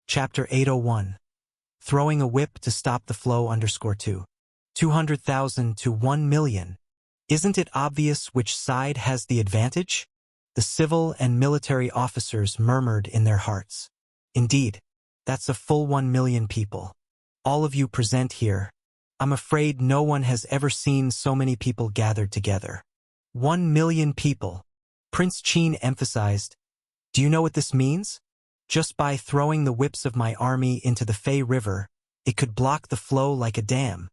Chapter 801. Throwing a whip to stop the flow _2. 200,000 to 1 million. Isn't it obvious which side has the advantage? The civil and military officers murmured in their hearts. Indeed, that's a full 1 million people. All of you present here. I'm afraid no one has ever seen so many people gathered together. 1 million people. Prince Qin emphasized. Do you know what this means? Just by throwing the whips of my army into the Fei River, it could block the flow like a dam.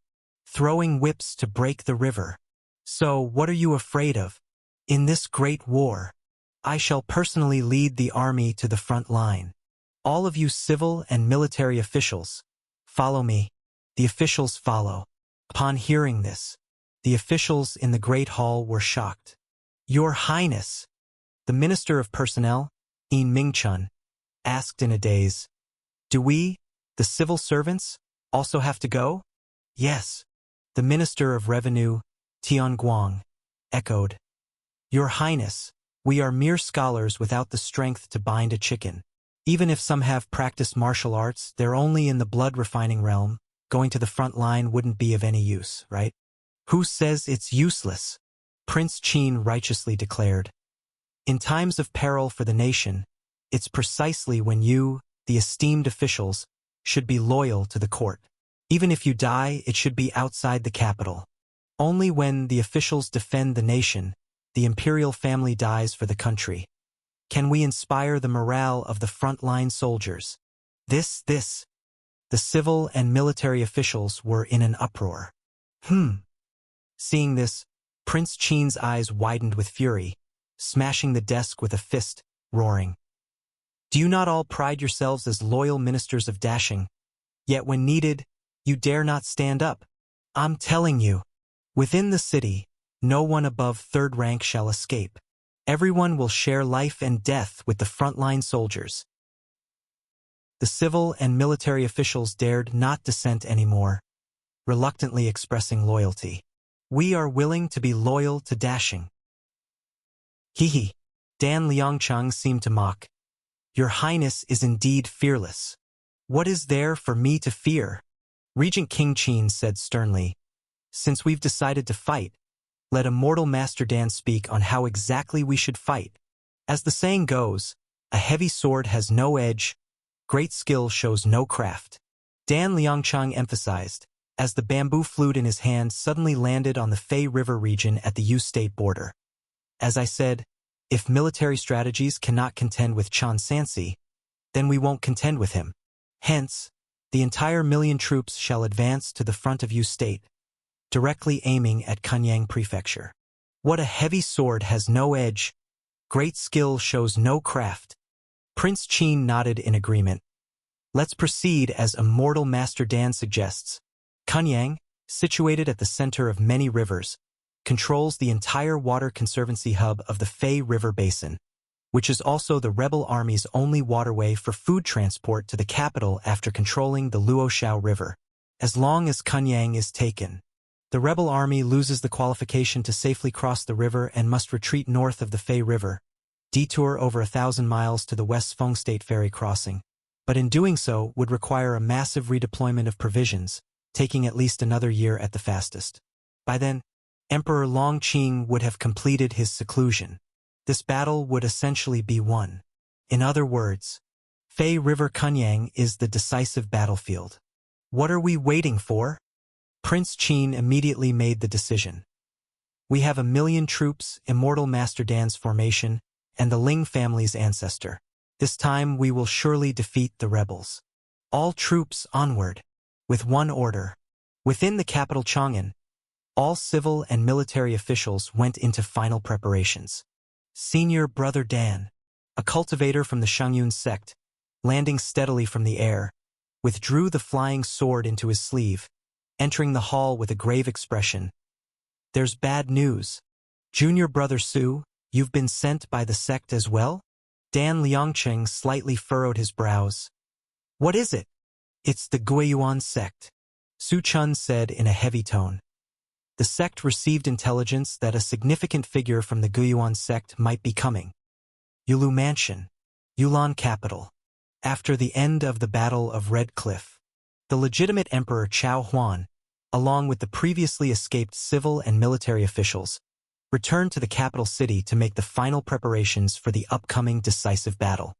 Throwing whips to break the river. So what are you afraid of? In this great war, I shall personally lead the army to the front line. All of you civil and military officials, follow me. The officials follow. Upon hearing this, the officials in the Great Hall were shocked. Your Highness, the Minister of Personnel, Yin Mingchun, asked in a daze. Do we, the civil servants, also have to go? Yes. The Minister of Revenue, Tian Guang, echoed. Your Highness, we are mere scholars without the strength to bind a chicken. Even if some have practiced martial arts, they're only in the blood-refining realm. Going to the front line wouldn't be of any use, right? Who says it's useless? Prince Qin righteously declared. In times of peril for the nation, it's precisely when you, the esteemed officials, should be loyal to the court. Even if you die, it should be outside the capital. Only when the officials defend the nation, the imperial family dies for the country. Can we inspire the morale of the frontline soldiers? The civil and military officials were in an uproar. Seeing this, Prince Qin's eyes widened with fury, smashing the desk with a fist, roaring. Do you not all pride yourselves as loyal ministers of dashing? Yet when needed, you dare not stand up. I'm telling you, within the city, no one above third rank shall escape. Everyone will share life and death with the frontline soldiers. The civil and military officials dared not dissent anymore, reluctantly expressing loyalty. We are willing to be loyal to dashing. Hee. Dan Liangcheng seemed to mock. Your Highness is indeed fearless. What is there for me to fear? Regent King Qin said sternly. Since we've decided to fight, let immortal Master Dan speak on how exactly we should fight. As the saying goes, a heavy sword has no edge, great skill shows no craft. Dan Liangcheng emphasized, as the bamboo flute in his hand suddenly landed on the Fei River region at the U-State border. As I said, if military strategies cannot contend with Chan Sansi, then we won't contend with him. Hence, the entire million troops shall advance to the front of U-State, directly aiming at Kunyang Prefecture. What a heavy sword has no edge, great skill shows no craft. Prince Qin nodded in agreement. Let's proceed as immortal Master Dan suggests. Kunyang, situated at the center of many rivers, controls the entire water conservancy hub of the Fei River Basin, which is also the rebel army's only waterway for food transport to the capital after controlling the Luoxiao River. As long as Kunyang is taken, the rebel army loses the qualification to safely cross the river and must retreat north of the Fei River, detour over 1,000 miles to the West Feng State ferry crossing, but in doing so would require a massive redeployment of provisions, taking at least another year at the fastest. By then, Emperor Longqing would have completed his seclusion. This battle would essentially be won. In other words, Fei River Kunyang is the decisive battlefield. What are we waiting for? Prince Qin immediately made the decision. We have 1 million troops, immortal Master Dan's formation, and the Ling family's ancestor. This time we will surely defeat the rebels. All troops onward, with one order. Within the capital Chang'an, all civil and military officials went into final preparations. Senior Brother Dan, a cultivator from the Shangyun sect, landing steadily from the air, withdrew the flying sword into his sleeve, entering the hall with a grave expression. There's bad news. Junior Brother Su, you've been sent by the sect as well? Dan Liangcheng slightly furrowed his brows. What is it? It's the Guiyuan sect, Su Chun said in a heavy tone. The sect received intelligence that a significant figure from the Guiyuan sect might be coming. Yulu Mansion, Yulon capital. After the end of the Battle of Red Cliff, the legitimate Emperor Chao Huan, along with the previously escaped civil and military officials, returned to the capital city to make the final preparations for the upcoming decisive battle.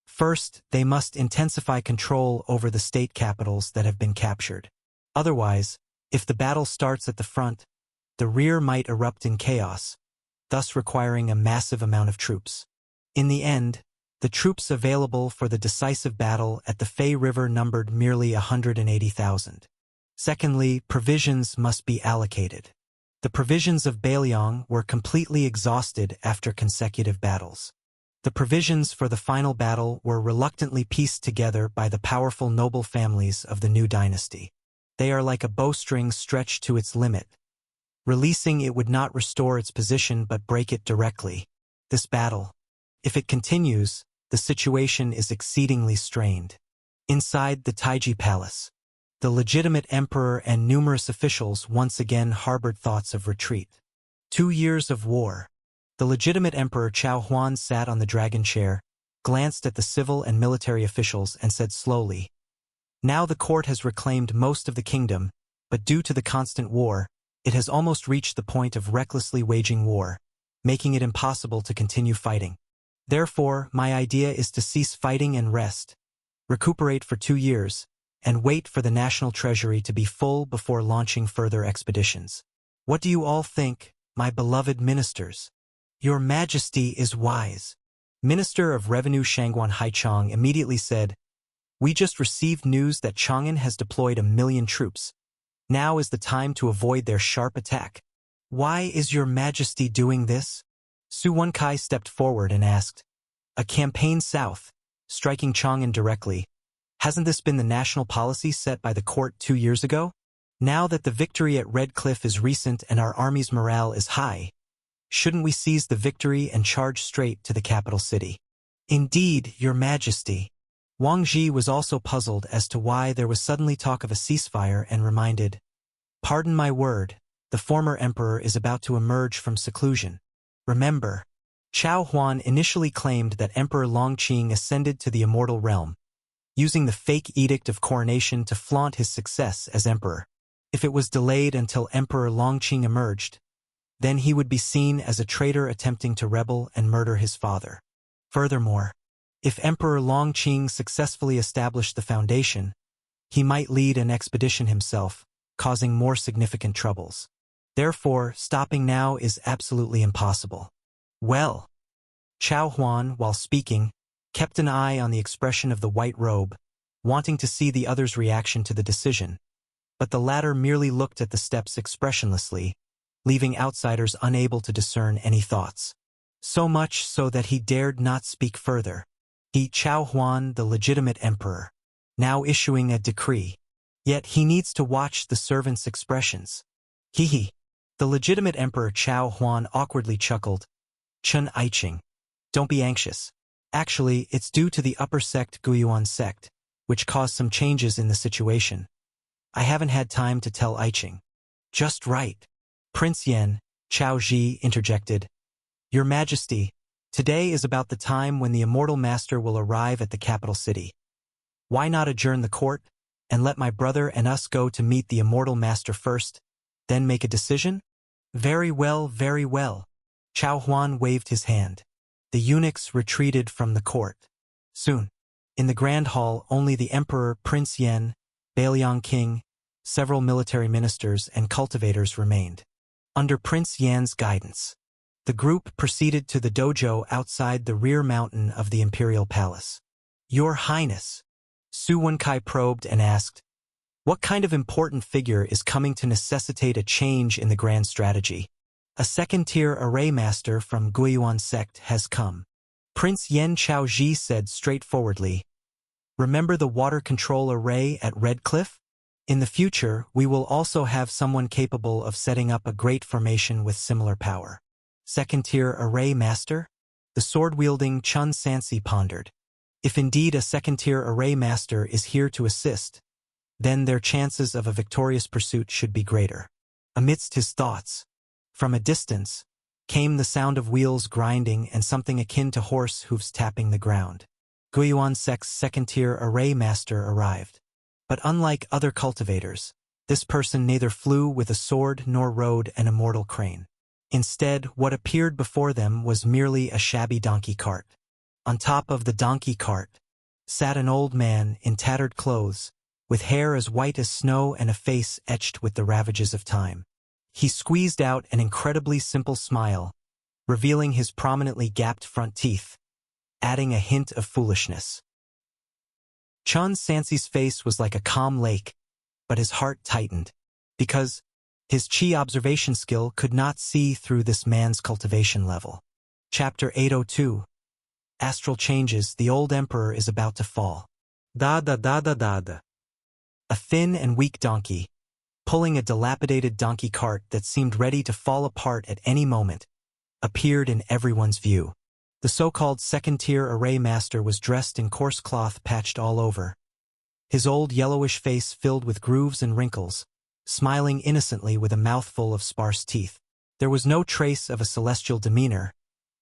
First, they must intensify control over the state capitals that have been captured. Otherwise, if the battle starts at the front, the rear might erupt in chaos, thus requiring a massive amount of troops. In the end, the troops available for the decisive battle at the Fei River numbered merely 180,000. Secondly, provisions must be allocated. The provisions of Bailiang were completely exhausted after consecutive battles. The provisions for the final battle were reluctantly pieced together by the powerful noble families of the new dynasty. They are like a bowstring stretched to its limit. Releasing it would not restore its position but break it directly. This battle, if it continues, the situation is exceedingly strained. Inside the Taiji Palace, the legitimate emperor and numerous officials once again harbored thoughts of retreat. 2 years of war. The legitimate emperor Chao Huan sat on the dragon chair, glanced at the civil and military officials and said slowly, "Now the court has reclaimed most of the kingdom, but due to the constant war, it has almost reached the point of recklessly waging war, making it impossible to continue fighting. Therefore, my idea is to cease fighting and rest, recuperate for 2 years, and wait for the national treasury to be full before launching further expeditions. What do you all think, my beloved ministers?" "Your Majesty is wise." Minister of Revenue Shangguan Haichong immediately said, "We just received news that Chang'an has deployed 1,000,000 troops. Now is the time to avoid their sharp attack." "Why is your Majesty doing this?" Su Wenkai stepped forward and asked. "A campaign south, striking Chang'an directly. Hasn't this been the national policy set by the court 2 years ago? Now that the victory at Red Cliff is recent and our army's morale is high, shouldn't we seize the victory and charge straight to the capital city?" "Indeed, your Majesty." Wang Ji was also puzzled as to why there was suddenly talk of a ceasefire and reminded, "Pardon my word, the former emperor is about to emerge from seclusion. Remember, Chao Huan initially claimed that Emperor Longqing ascended to the immortal realm, using the fake edict of coronation to flaunt his success as emperor. If it was delayed until Emperor Longqing emerged, then he would be seen as a traitor attempting to rebel and murder his father. Furthermore, if Emperor Longqing successfully established the foundation, he might lead an expedition himself, causing more significant troubles. Therefore, stopping now is absolutely impossible." "Well," Chao Huan, while speaking, kept an eye on the expression of the white robe, wanting to see the other's reaction to the decision, but the latter merely looked at the steps expressionlessly, leaving outsiders unable to discern any thoughts. So much so that he dared not speak further. He, Chao Huan, the legitimate emperor, now issuing a decree. Yet he needs to watch the servants' expressions. He. The legitimate emperor Chao Huan awkwardly chuckled. "Chen Aiqing, don't be anxious. Actually, it's due to the upper sect Guyuan sect, which caused some changes in the situation. I haven't had time to tell Aiqing." "Just right." Prince Yan, Chao Ji, interjected. "Your Majesty, today is about the time when the immortal master will arrive at the capital city. Why not adjourn the court, and let my brother and us go to meet the immortal master first, then make a decision?" Very well, very well." Chao Huan waved his hand. The eunuchs retreated from the court. Soon, in the grand hall, only the emperor, Prince Yan, Bailiang King, several military ministers, and cultivators remained. Under Prince Yan's guidance, the group proceeded to the dojo outside the rear mountain of the imperial palace. "Your Highness," Su Wenkai probed and asked, "what kind of important figure is coming to necessitate a change in the grand strategy?" "A second-tier array master from Guyuan sect has come." Prince Yen Chaoji said straightforwardly, "Remember the water control array at Red Cliff? In the future, we will also have someone capable of setting up a great formation with similar power." "Second-tier array master?" The sword-wielding Chun Sansi pondered. If indeed a second-tier array master is here to assist, then their chances of a victorious pursuit should be greater. Amidst his thoughts, from a distance, came the sound of wheels grinding and something akin to horse hooves tapping the ground. Guiyuan Sect's second-tier array master arrived. But unlike other cultivators, this person neither flew with a sword nor rode an immortal crane. Instead, what appeared before them was merely a shabby donkey cart. On top of the donkey cart sat an old man in tattered clothes, with hair as white as snow and a face etched with the ravages of time. He squeezed out an incredibly simple smile, revealing his prominently gapped front teeth, adding a hint of foolishness. Chun Sansi's face was like a calm lake, but his heart tightened, because his chi observation skill could not see through this man's cultivation level. Chapter 802. Astral Changes. The old emperor is about to fall. Da da da da da da. A thin and weak donkey, pulling a dilapidated donkey cart that seemed ready to fall apart at any moment, appeared in everyone's view. The so-called second-tier array master was dressed in coarse cloth patched all over, his old yellowish face filled with grooves and wrinkles, smiling innocently with a mouthful of sparse teeth. There was no trace of a celestial demeanor,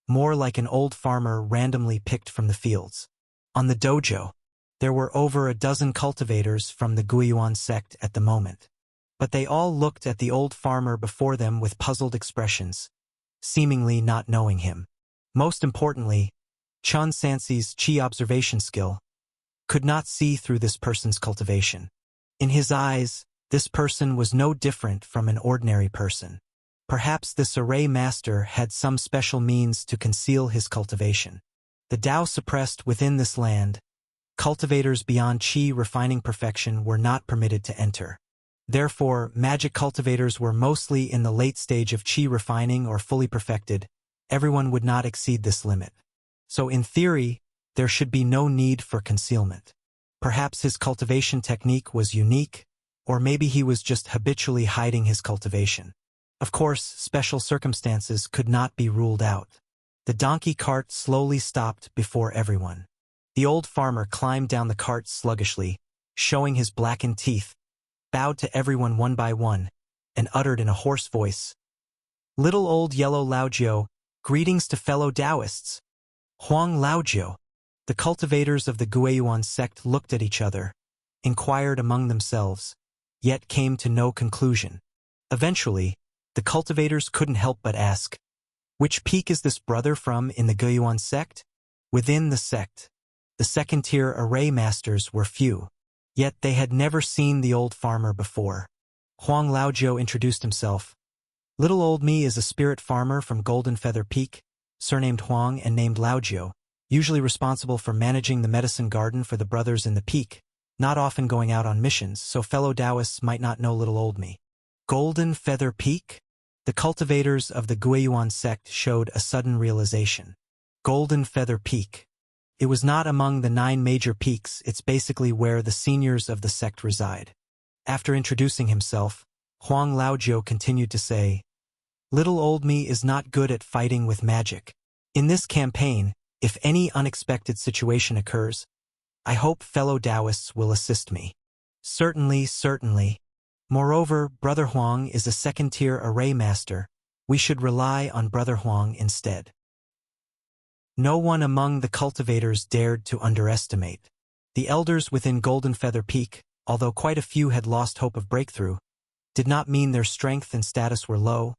more like an old farmer randomly picked from the fields. On the dojo, there were over a dozen cultivators from the Guiyuan sect at the moment. But they all looked at the old farmer before them with puzzled expressions, seemingly not knowing him. Most importantly, Chun Sansi's chi observation skill could not see through this person's cultivation. In his eyes, this person was no different from an ordinary person. Perhaps this array master had some special means to conceal his cultivation. The Tao suppressed within this land, cultivators beyond chi refining perfection were not permitted to enter. Therefore, magic cultivators were mostly in the late stage of chi refining or fully perfected. Everyone would not exceed this limit. So in theory, there should be no need for concealment. Perhaps his cultivation technique was unique, or maybe he was just habitually hiding his cultivation. Of course, special circumstances could not be ruled out. The donkey cart slowly stopped before everyone. The old farmer climbed down the cart sluggishly, showing his blackened teeth, bowed to everyone one by one, and uttered in a hoarse voice, "Little old yellow Laojiu, greetings to fellow Taoists." Huang Laojiu. The cultivators of the Guiyuan sect looked at each other, inquired among themselves, yet came to no conclusion. Eventually, the cultivators couldn't help but ask, "Which peak is this brother from in the Guiyuan sect?" Within the sect, the second-tier array masters were few, yet they had never seen the old farmer before. Huang Laojiu introduced himself. "Little old me is a spirit farmer from Golden Feather Peak, surnamed Huang and named Laojiu, usually responsible for managing the medicine garden for the brothers in the peak, not often going out on missions, so fellow Taoists might not know little old me." Golden Feather Peak? The cultivators of the Guiyuan sect showed a sudden realization. Golden Feather Peak. It was not among the 9 major peaks, it's basically where the seniors of the sect reside. After introducing himself, Huang Laojiu continued to say, "Little old me is not good at fighting with magic. In this campaign, if any unexpected situation occurs, I hope fellow Taoists will assist me." "Certainly, certainly. Moreover, Brother Huang is a second-tier array master. We should rely on Brother Huang instead." No one among the cultivators dared to underestimate. The elders within Golden Feather Peak, although quite a few had lost hope of breakthrough, did not mean their strength and status were low,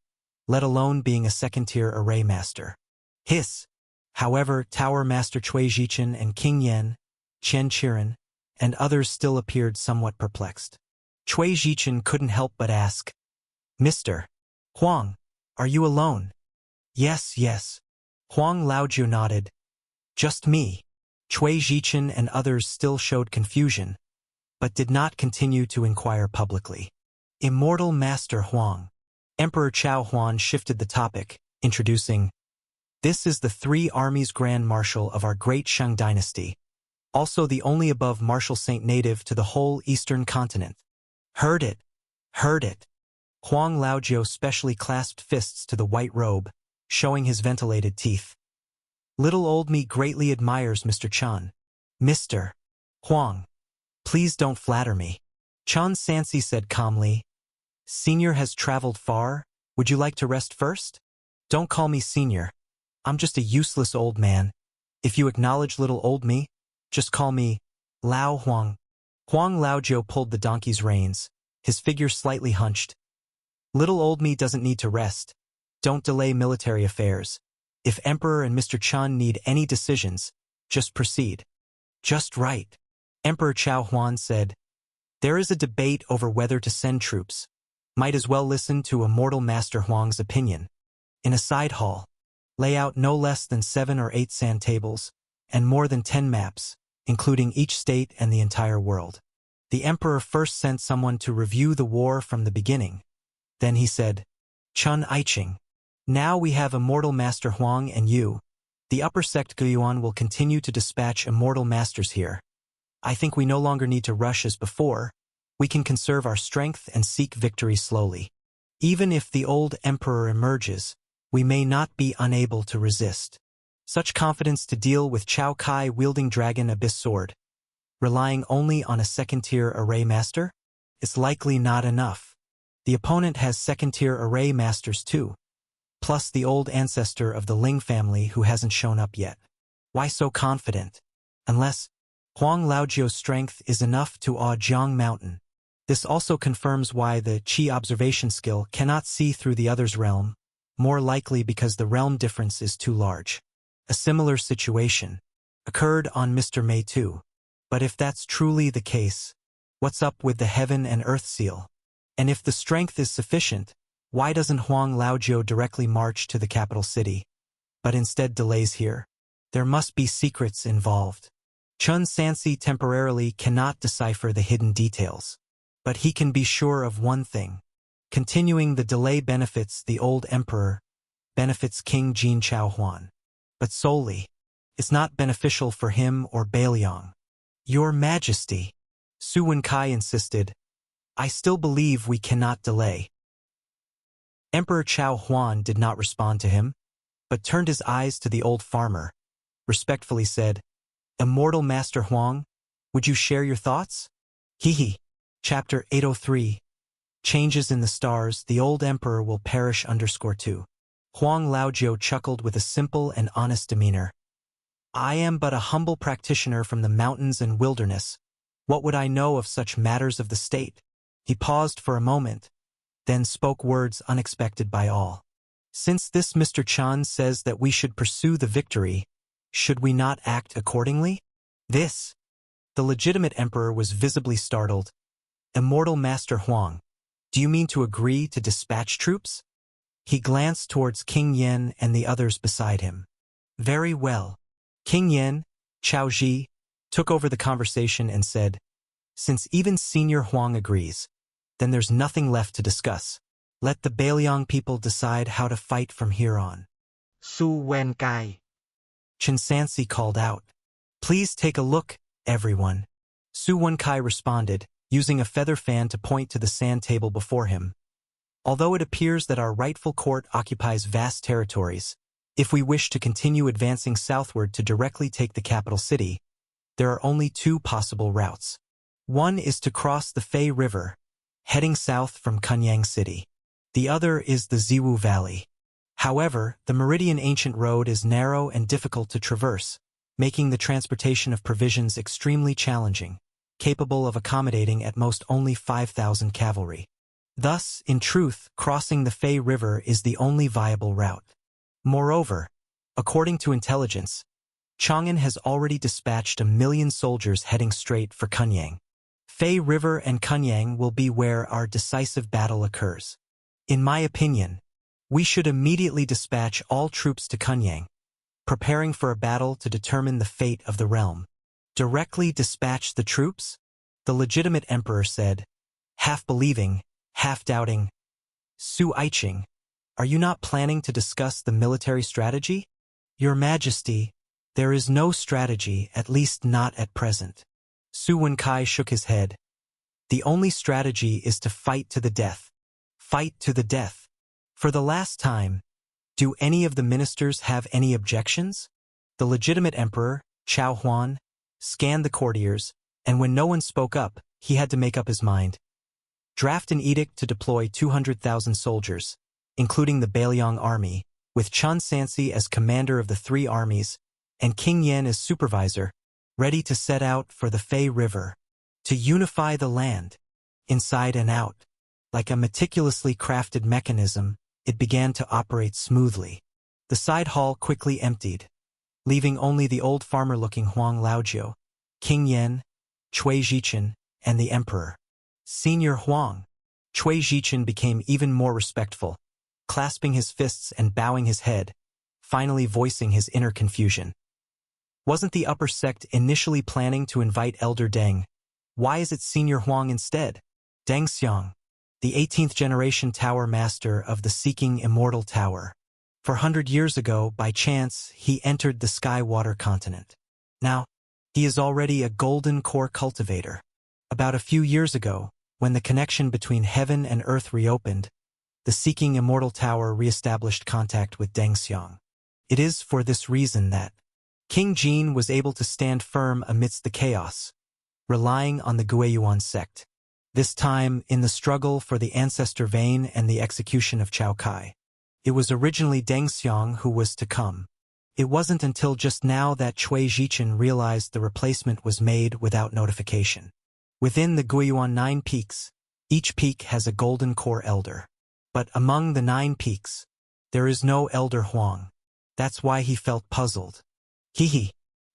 let alone being a second-tier array master. Hiss! However, Tower Master Cui Jichen and King Yen, Chen Qiren, and others still appeared somewhat perplexed. Cui Jichen couldn't help but ask, "Mr. Huang, are you alone?" "Yes, yes." Huang Laojiu nodded. "Just me." Cui Jichen and others still showed confusion, but did not continue to inquire publicly. Immortal Master Huang. Emperor Chao Huan shifted the topic, introducing, "This is the 3 armies Grand Marshal of our great Shang dynasty, also the only above Marshal Saint native to the whole eastern continent." Heard it. Heard it. Huang Laojiu specially clasped fists to the white robe, showing his ventilated teeth. "Little old me greatly admires Mr. Chun." "Mr. Huang, please don't flatter me." Chun Sansi said calmly, "Senior has traveled far. Would you like to rest first?" "Don't call me senior. I'm just a useless old man. If you acknowledge little old me, Just call me Lao Huang. Huang Laojiu pulled the donkey's reins, his figure slightly hunched. Little old me doesn't need to rest. Don't delay military affairs. If Emperor and Mr. Chun need any decisions, just proceed. Just right. Emperor Chao Huan said, there is a debate over whether to send troops. Might as well listen to Immortal Master Huang's opinion. In a side hall, lay out no less than 7 or 8 sand tables, and more than 10 maps, including each state and the entire world. The emperor first sent someone to review the war from the beginning. Then he said, Chun Aiching. Now we have Immortal Master Huang and you. The upper sect Guyuan will continue to dispatch Immortal Masters here. I think we no longer need to rush as before. We can conserve our strength and seek victory slowly. Even if the old emperor emerges, we may not be unable to resist. Such confidence to deal with Chao Kai wielding Dragon Abyss Sword, relying only on a second-tier array master? It's likely not enough. The opponent has second-tier array masters too, plus the old ancestor of the Ling family who hasn't shown up yet. Why so confident? Unless Huang Laojiu's strength is enough to awe Jiang Mountain. This also confirms why the Qi observation skill cannot see through the other's realm, more likely because the realm difference is too large. A similar situation occurred on Mr. Mei too. But if that's truly the case, what's up with the heaven and earth seal? And if the strength is sufficient, why doesn't Huang Laojiu directly march to the capital city, but instead delays here? There must be secrets involved. Chun Sansi temporarily cannot decipher the hidden details, but he can be sure of one thing. Continuing the delay benefits the old emperor, benefits King Jin Chao Huan. But solely, it's not beneficial for him or Bailiang. Your Majesty, Su Wenkai insisted, I still believe we cannot delay. Emperor Chao Huan did not respond to him, but turned his eyes to the old farmer, respectfully said, Immortal Master Huang, would you share your thoughts? Hehe. Chapter 803. Changes in the stars, the old emperor will perish _2. Huang Laojiu chuckled with a simple and honest demeanor. I am but a humble practitioner from the mountains and wilderness. What would I know of such matters of the state? He paused for a moment, then spoke words unexpected by all. Since this Mr. Chan says that we should pursue the victory, should we not act accordingly? This. The legitimate emperor was visibly startled. Immortal Master Huang, do you mean to agree to dispatch troops? He glanced towards King Yen and the others beside him. Very well. King Yen, Chao Ji, took over the conversation and said, since even Senior Huang agrees, then there's nothing left to discuss. Let the Bailiang people decide how to fight from here on. Su Wenkai. Chen Sansi called out. Please take a look, everyone. Su Wenkai responded, using a feather fan to point to the sand table before him. Although it appears that our rightful court occupies vast territories, if we wish to continue advancing southward to directly take the capital city, there are only 2 possible routes. One is to cross the Fei River, heading south from Kunyang City. The other is the Ziwu Valley. However, the Meridian Ancient Road is narrow and difficult to traverse, making the transportation of provisions extremely challenging, capable of accommodating at most only 5,000 cavalry. Thus, in truth, crossing the Fei River is the only viable route. Moreover, according to intelligence, Chang'an has already dispatched 1 million soldiers heading straight for Kunyang. Fei River and Kunyang will be where our decisive battle occurs. In my opinion, we should immediately dispatch all troops to Kunyang, preparing for a battle to determine the fate of the realm. Directly dispatch the troops? The legitimate emperor said, half believing, half doubting. Su Aiching, are you not planning to discuss the military strategy? Your Majesty, there is no strategy, at least not at present. Su Wenkai shook his head. The only strategy is to fight to the death. Fight to the death. For the last time, do any of the ministers have any objections? The legitimate emperor, Chao Huan, scanned the courtiers, and when no one spoke up, he had to make up his mind. Draft an edict to deploy 200,000 soldiers, including the Bailiang army, with Chun Sansi as commander of the 3 armies, and King Yan as supervisor, ready to set out for the Fei River, to unify the land, inside and out. Like a meticulously crafted mechanism, it began to operate smoothly. The side hall quickly emptied, leaving only the old farmer-looking Huang Laojiu, King Yen, Cui Zhichen, and the emperor. Senior Huang. Cui Zhichen became even more respectful, clasping his fists and bowing his head, finally voicing his inner confusion. Wasn't the upper sect initially planning to invite Elder Deng? Why is it Senior Huang instead? Deng Xiang, the 18th generation tower master of the Seeking Immortal Tower. 400 years ago, by chance, he entered the Sky-Water continent. Now, he is already a golden core cultivator. About a few years ago, when the connection between heaven and earth reopened, the Seeking Immortal Tower re-established contact with Deng Xiang. It is for this reason that King Jin was able to stand firm amidst the chaos, relying on the Guiyuan sect. This time, in the struggle for the ancestor vein and the execution of Cao Kai. It was originally Deng Xiang who was to come. It wasn't until just now that Cui Zhichen realized the replacement was made without notification. Within the Guiyuan 9 peaks, each peak has a golden core elder. But among the 9 peaks, there is no elder Huang. That's why he felt puzzled. Hee.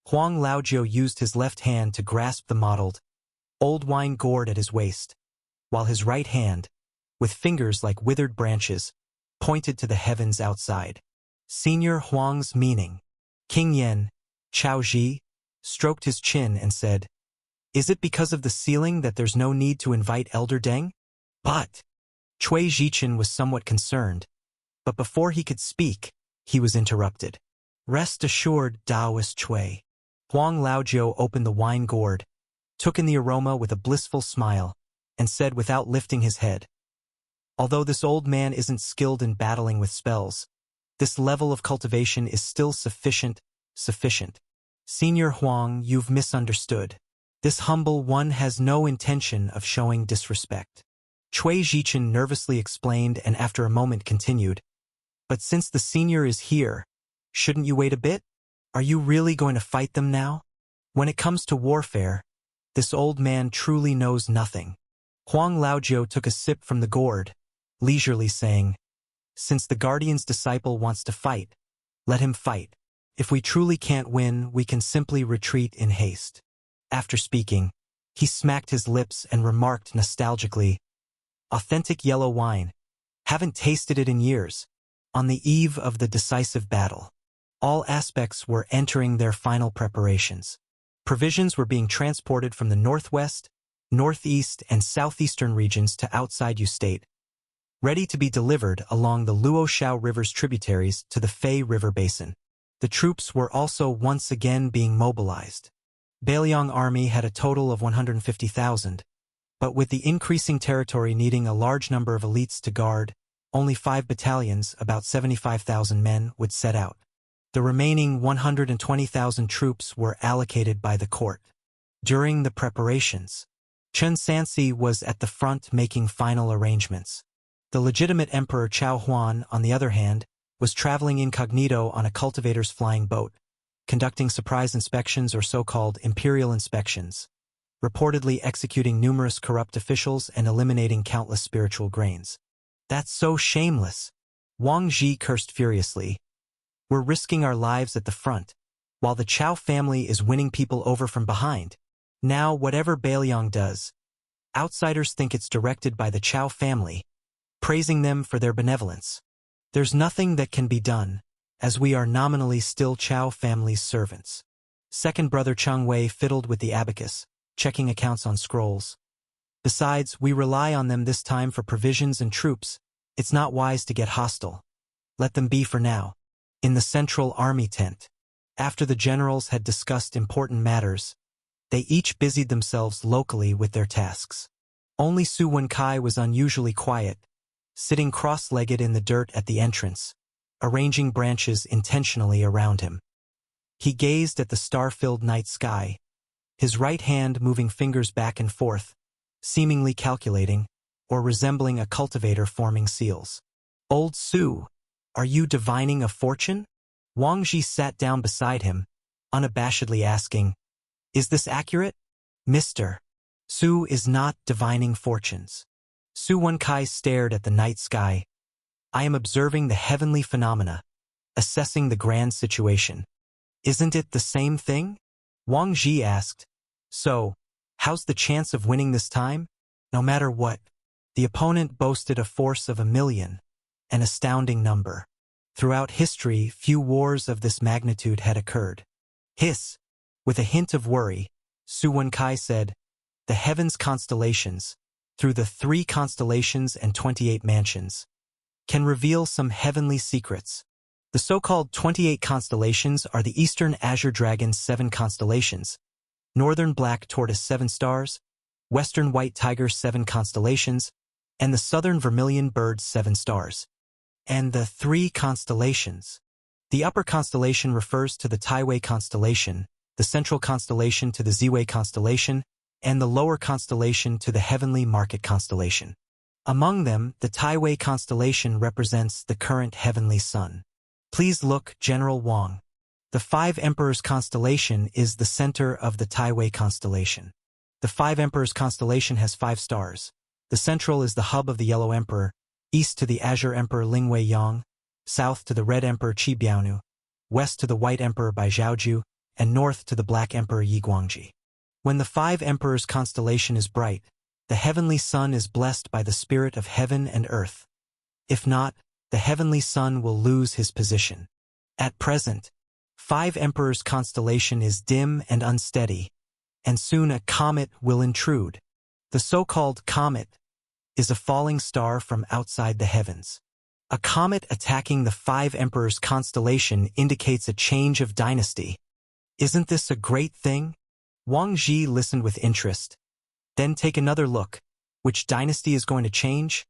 Huang Laojiu used his left hand to grasp the mottled, old wine gourd at his waist, while his right hand, with fingers like withered branches, pointed to the heavens outside. Senior Huang's meaning. King Yen, Chao Ji, stroked his chin and said, "Is it because of the ceiling that there's no need to invite Elder Deng?" But Cui Zhichen was somewhat concerned, but before he could speak, he was interrupted. "Rest assured, Taoist Cui." Huang Laojiu opened the wine gourd, took in the aroma with a blissful smile, and said without lifting his head, "Although this old man isn't skilled in battling with spells, this level of cultivation is still sufficient. Senior Huang, you've misunderstood. This humble one has no intention of showing disrespect." Cui Zhichen nervously explained and after a moment continued, "But since the senior is here, shouldn't you wait a bit? Are you really going to fight them now? When it comes to warfare, this old man truly knows nothing." Huang Laojiu took a sip from the gourd, leisurely saying, "Since the Guardian's disciple wants to fight, let him fight. If we truly can't win, we can simply retreat in haste." After speaking, he smacked his lips and remarked nostalgically, "Authentic yellow wine. Haven't tasted it in years." On the eve of the decisive battle, all aspects were entering their final preparations. Provisions were being transported from the northwest, northeast, and southeastern regions to outside Yu State, ready to be delivered along the Luoshao River's tributaries to the Fei River basin. The troops were also once again being mobilized. Bailiang army had a total of 150,000, but with the increasing territory needing a large number of elites to guard, only 5 battalions, about 75,000 men, would set out. The remaining 120,000 troops were allocated by the court. During the preparations, Chen Sansi was at the front making final arrangements. The legitimate Emperor Chao Huan, on the other hand, was traveling incognito on a cultivator's flying boat, conducting surprise inspections or so-called imperial inspections, reportedly executing numerous corrupt officials and eliminating countless spiritual grains. "That's so shameless," Wang Ji cursed furiously. "We're risking our lives at the front, while the Chao family is winning people over from behind. Now, whatever Bailiang does, outsiders think it's directed by the Chao family, praising them for their benevolence. There's nothing that can be done, as we are nominally still Chao family's servants." Second brother Chang Wei fiddled with the abacus, checking accounts on scrolls. "Besides, we rely on them this time for provisions and troops. It's not wise to get hostile. Let them be for now." In the central army tent, after the generals had discussed important matters, they each busied themselves locally with their tasks. Only Su Wenkai was unusually quiet, sitting cross-legged in the dirt at the entrance, arranging branches intentionally around him. He gazed at the star-filled night sky, his right hand moving fingers back and forth, seemingly calculating, or resembling a cultivator forming seals. "Old Su, are you divining a fortune?" Wang Ji sat down beside him, unabashedly asking, Is this accurate? Mr. Su is not divining fortunes. Su Wenkai stared at the night sky. I am observing the heavenly phenomena, assessing the grand situation. Isn't it the same thing? Wang Ji asked. So, how's the chance of winning this time? No matter what, the opponent boasted a force of 1,000,000, an astounding number. Throughout history, few wars of this magnitude had occurred. Hiss. With a hint of worry, Su Wenkai said, the heavens constellations, through the 3 constellations and 28 mansions, can reveal some heavenly secrets. The so-called 28 constellations are the Eastern Azure Dragon's 7 constellations, Northern Black Tortoise 7 stars, Western White Tiger 7 constellations, and the Southern Vermilion Bird's 7 stars. And the 3 constellations. The upper constellation refers to the Taiwei constellation, the central constellation to the Ziwei constellation, and the lower constellation to the Heavenly Market constellation. Among them, the Taiwei constellation represents the current heavenly sun. Please look, General Wang. The 5 Emperors constellation is the center of the Taiwei constellation. The 5 Emperors constellation has 5 stars. The central is the hub of the Yellow Emperor, east to the Azure Emperor Lingwei Yang, south to the Red Emperor Qi Biaonu, west to the White Emperor Bai Zhaoju, and north to the Black Emperor Yi Guangji. When the 5 Emperors constellation is bright, the heavenly sun is blessed by the spirit of heaven and earth. If not, the heavenly sun will lose his position. At present, 5 Emperors constellation is dim and unsteady, and soon a comet will intrude. The so-called comet is a falling star from outside the heavens. A comet attacking the 5 Emperors constellation indicates a change of dynasty. Isn't this a great thing? Wang Ji listened with interest. Then take another look. Which dynasty is going to change?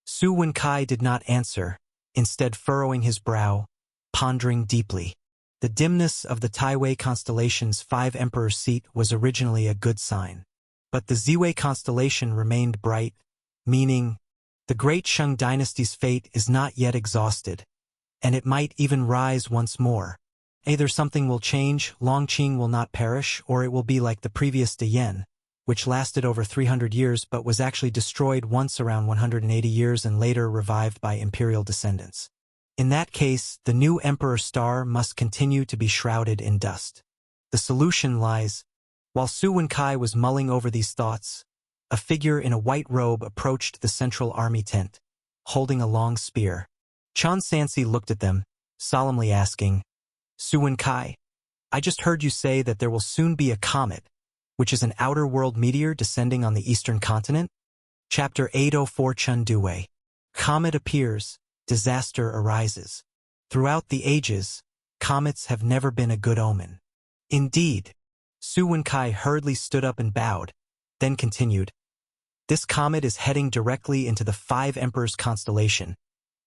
Su Wenkai did not answer, instead furrowing his brow, pondering deeply. The dimness of the Taiwei constellation's 5 Emperor seat was originally a good sign. But the Ziwei constellation remained bright, meaning the great Shang dynasty's fate is not yet exhausted, and it might even rise once more. Either something will change, Longqing will not perish, or it will be like the previous De Yen, which lasted over 300 years but was actually destroyed once around 180 years and later revived by imperial descendants. In that case, the new Emperor star must continue to be shrouded in dust. The solution lies. While Su Wenkai was mulling over these thoughts, a figure in a white robe approached the central army tent, holding a long spear. Chan Sansi looked at them, solemnly asking, Su Wenkai, I just heard you say that there will soon be a comet, which is an outer world meteor descending on the eastern continent? Chapter 804 Chun Duwei. Comet appears, disaster arises. Throughout the ages, comets have never been a good omen. Indeed. Su Wenkai hurriedly stood up and bowed, then continued. This comet is heading directly into the 5 Emperors constellation,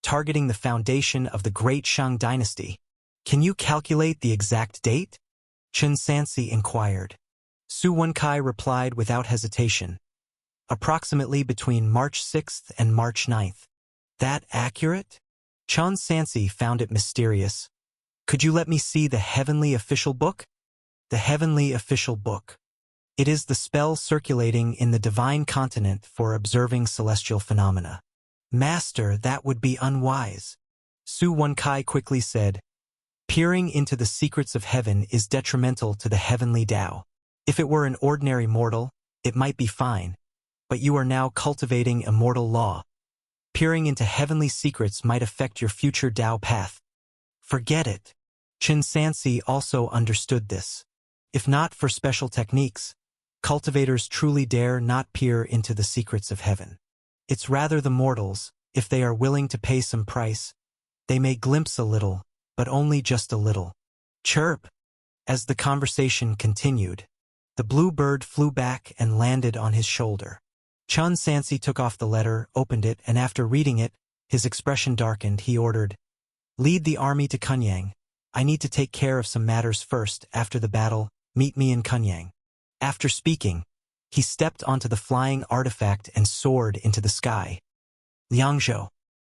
targeting the foundation of the great Shang dynasty. Can you calculate the exact date? Chen Sansi inquired. Su Wenkai replied without hesitation. Approximately between March 6th and March 9th. That accurate? Chen Sansi found it mysterious. Could you let me see the heavenly official book? The heavenly official book. It is the spell circulating in the divine continent for observing celestial phenomena. Master, that would be unwise. Su Wenkai quickly said. Peering into the secrets of heaven is detrimental to the heavenly Tao. If it were an ordinary mortal, it might be fine. But you are now cultivating immortal law. Peering into heavenly secrets might affect your future Tao path. Forget it. Chen Sansi also understood this. If not for special techniques, cultivators truly dare not peer into the secrets of heaven. It's rather the mortals, if they are willing to pay some price, they may glimpse a little, but only just a little. Chirp! As the conversation continued, the blue bird flew back and landed on his shoulder. Chun Sansi took off the letter, opened it, and after reading it, his expression darkened. He ordered, Lead the army to Kunyang. I need to take care of some matters first. After the battle, meet me in Kunyang. After speaking, he stepped onto the flying artifact and soared into the sky. Liangzhou.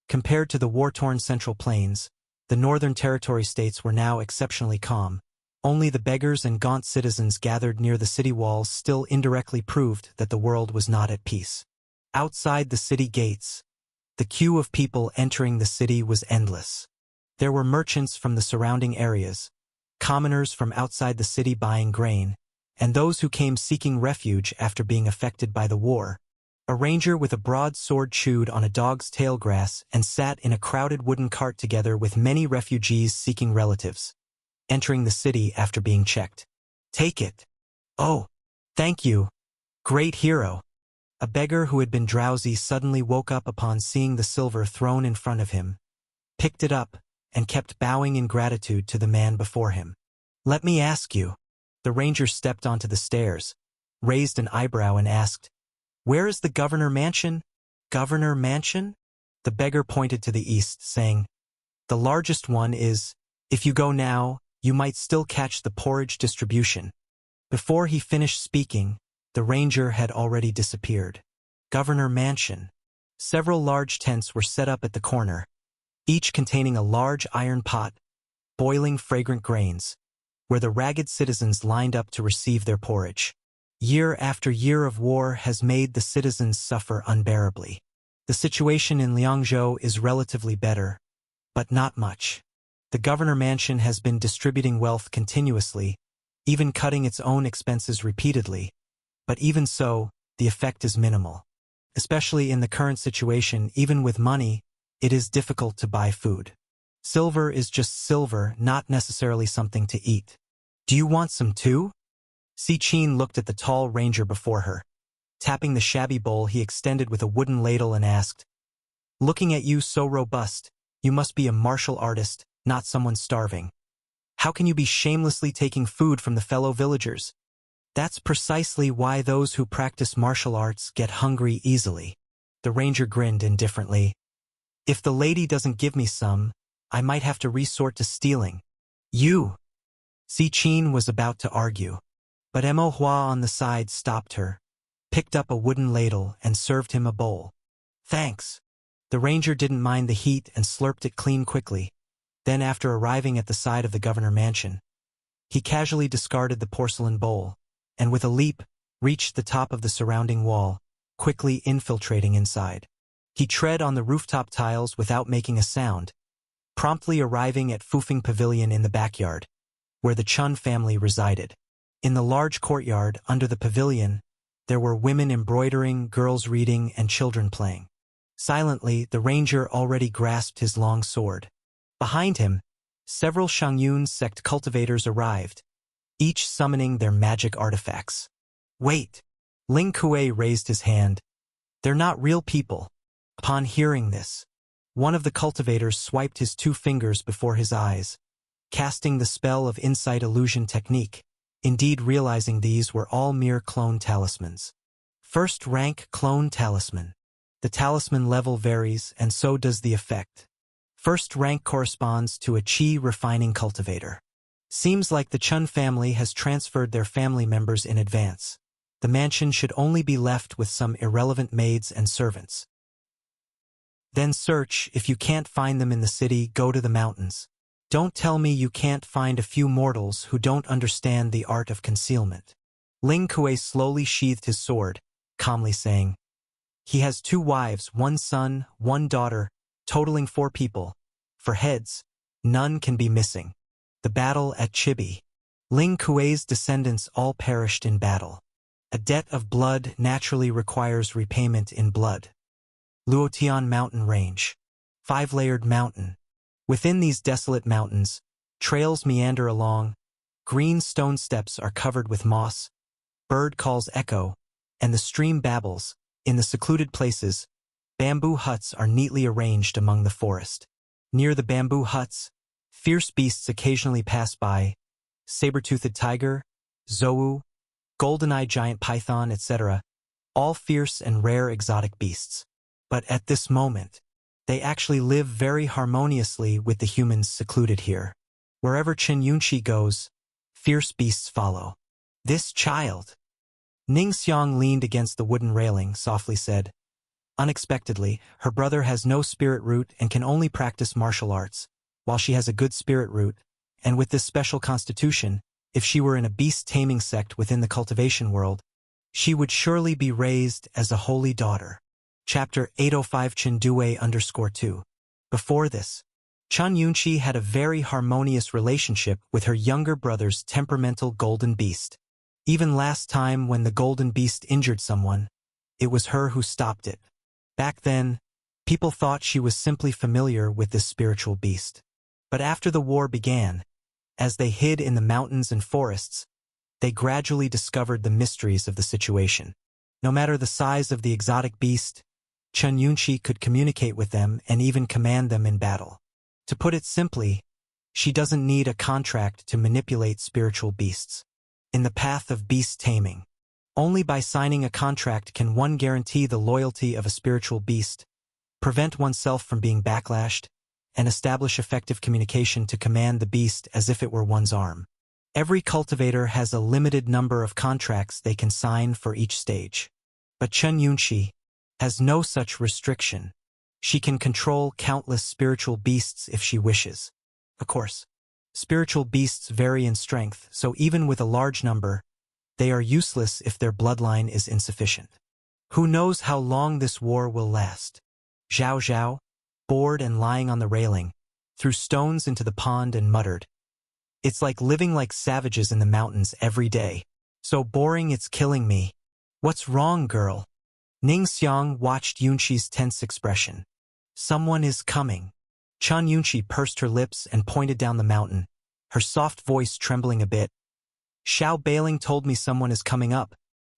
Compared to the war-torn Central Plains, the Northern Territory states were now exceptionally calm. Only the beggars and gaunt citizens gathered near the city walls still indirectly proved that the world was not at peace. Outside the city gates, the queue of people entering the city was endless. There were merchants from the surrounding areas, commoners from outside the city buying grain, and those who came seeking refuge after being affected by the war. A ranger with a broad sword chewed on a dog's tail grass and sat in a crowded wooden cart together with many refugees seeking relatives, entering the city after being checked. "Take it." "Oh, thank you, great hero." A beggar who had been drowsy suddenly woke up upon seeing the silver thrown in front of him, picked it up, and kept bowing in gratitude to the man before him. "Let me ask you." The ranger stepped onto the stairs, raised an eyebrow and asked, "Where is the governor mansion?" "Governor mansion?" The beggar pointed to the east, saying, "The largest one is, if you go now, you might still catch the porridge distribution." Before he finished speaking, the ranger had already disappeared. Governor mansion. Several large tents were set up at the corner, each containing a large iron pot, boiling fragrant grains, where the ragged citizens lined up to receive their porridge. Year after year of war has made the citizens suffer unbearably. The situation in Liangzhou is relatively better, but not much. The governor mansion has been distributing wealth continuously, even cutting its own expenses repeatedly, but even so, the effect is minimal. Especially in the current situation, even with money, it is difficult to buy food. Silver is just silver, not necessarily something to eat. "Do you want some too?" Si Qin looked at the tall ranger before her. Tapping the shabby bowl he extended with a wooden ladle and asked, "Looking at you so robust, you must be a martial artist, not someone starving. How can you be shamelessly taking food from the fellow villagers?" "That's precisely why those who practice martial arts get hungry easily." The ranger grinned indifferently. "If the lady doesn't give me some, I might have to resort to stealing." "You!" Si Qin was about to argue, but Mo Hua on the side stopped her, picked up a wooden ladle and served him a bowl. "Thanks." The ranger didn't mind the heat and slurped it clean quickly. Then after arriving at the side of the governor mansion, he casually discarded the porcelain bowl, and with a leap, reached the top of the surrounding wall, quickly infiltrating inside. He tread on the rooftop tiles without making a sound, promptly arriving at Fufeng Pavilion in the backyard, where the Chun family resided. In the large courtyard under the pavilion, there were women embroidering, girls reading, and children playing. Silently, the ranger already grasped his long sword. Behind him, several Shangyun sect cultivators arrived, each summoning their magic artifacts. "Wait!" Ling Kuei raised his hand. "They're not real people." Upon hearing this, one of the cultivators swiped his 2 fingers before his eyes, casting the spell of insight illusion technique, indeed realizing these were all mere clone talismans. First rank clone talisman. The talisman level varies, and so does the effect. First rank corresponds to a Qi refining cultivator. Seems like the Chun family has transferred their family members in advance. The mansion should only be left with some irrelevant maids and servants. Then search. If you can't find them in the city, go to the mountains. Don't tell me you can't find a few mortals who don't understand the art of concealment. Ling Kuei slowly sheathed his sword, calmly saying, "He has 2 wives, 1 son, 1 daughter, totaling 4 people. For heads, none can be missing." The battle at Chibi. Ling Kuei's descendants all perished in battle. A debt of blood naturally requires repayment in blood. Luotian Mountain Range. 5-layered mountain. Within these desolate mountains, trails meander along, green stone steps are covered with moss, bird calls echo, and the stream babbles. In the secluded places, bamboo huts are neatly arranged among the forest. Near the bamboo huts, fierce beasts occasionally pass by, saber-toothed tiger, zou, golden-eyed giant python, etc., all fierce and rare exotic beasts. But at this moment, they actually live very harmoniously with the humans secluded here. Wherever Chen Yunqi goes, fierce beasts follow. "This child." Ning Xiang leaned against the wooden railing, softly said, "Unexpectedly, her brother has no spirit root and can only practice martial arts, while she has a good spirit root, and with this special constitution, If she were in a beast-taming sect within the cultivation world, she would surely be raised as a holy daughter. Chapter 805 Chindue_2. Before this, Chun Yunchi had a very harmonious relationship with her younger brother's temperamental golden beast. Even last time when the golden beast injured someone, it was her who stopped it. Back then, people thought she was simply familiar with this spiritual beast. But after the war began, as they hid in the mountains and forests, they gradually discovered the mysteries of the situation. No matter the size of the exotic beast, Chun Yunchi could communicate with them and even command them in battle. To put it simply, she doesn't need a contract to manipulate spiritual beasts. In the path of beast taming, only by signing a contract can one guarantee the loyalty of a spiritual beast, prevent oneself from being backlashed, and establish effective communication to command the beast as if it were one's arm. Every cultivator has a limited number of contracts they can sign for each stage. But Chun Yunchi has no such restriction. She can control countless spiritual beasts if she wishes. Of course, spiritual beasts vary in strength, so even with a large number, they are useless if their bloodline is insufficient. Who knows how long this war will last? Zhao Zhao, bored and lying on the railing, threw stones into the pond and muttered, "It's like living like savages in the mountains every day. So boring it's killing me. What's wrong, girl?" Ning Xiang watched Yunchi's tense expression. "Someone is coming." Chun Yunchi pursed her lips and pointed down the mountain, her soft voice trembling a bit. "Xiao Bailing told me someone is coming up."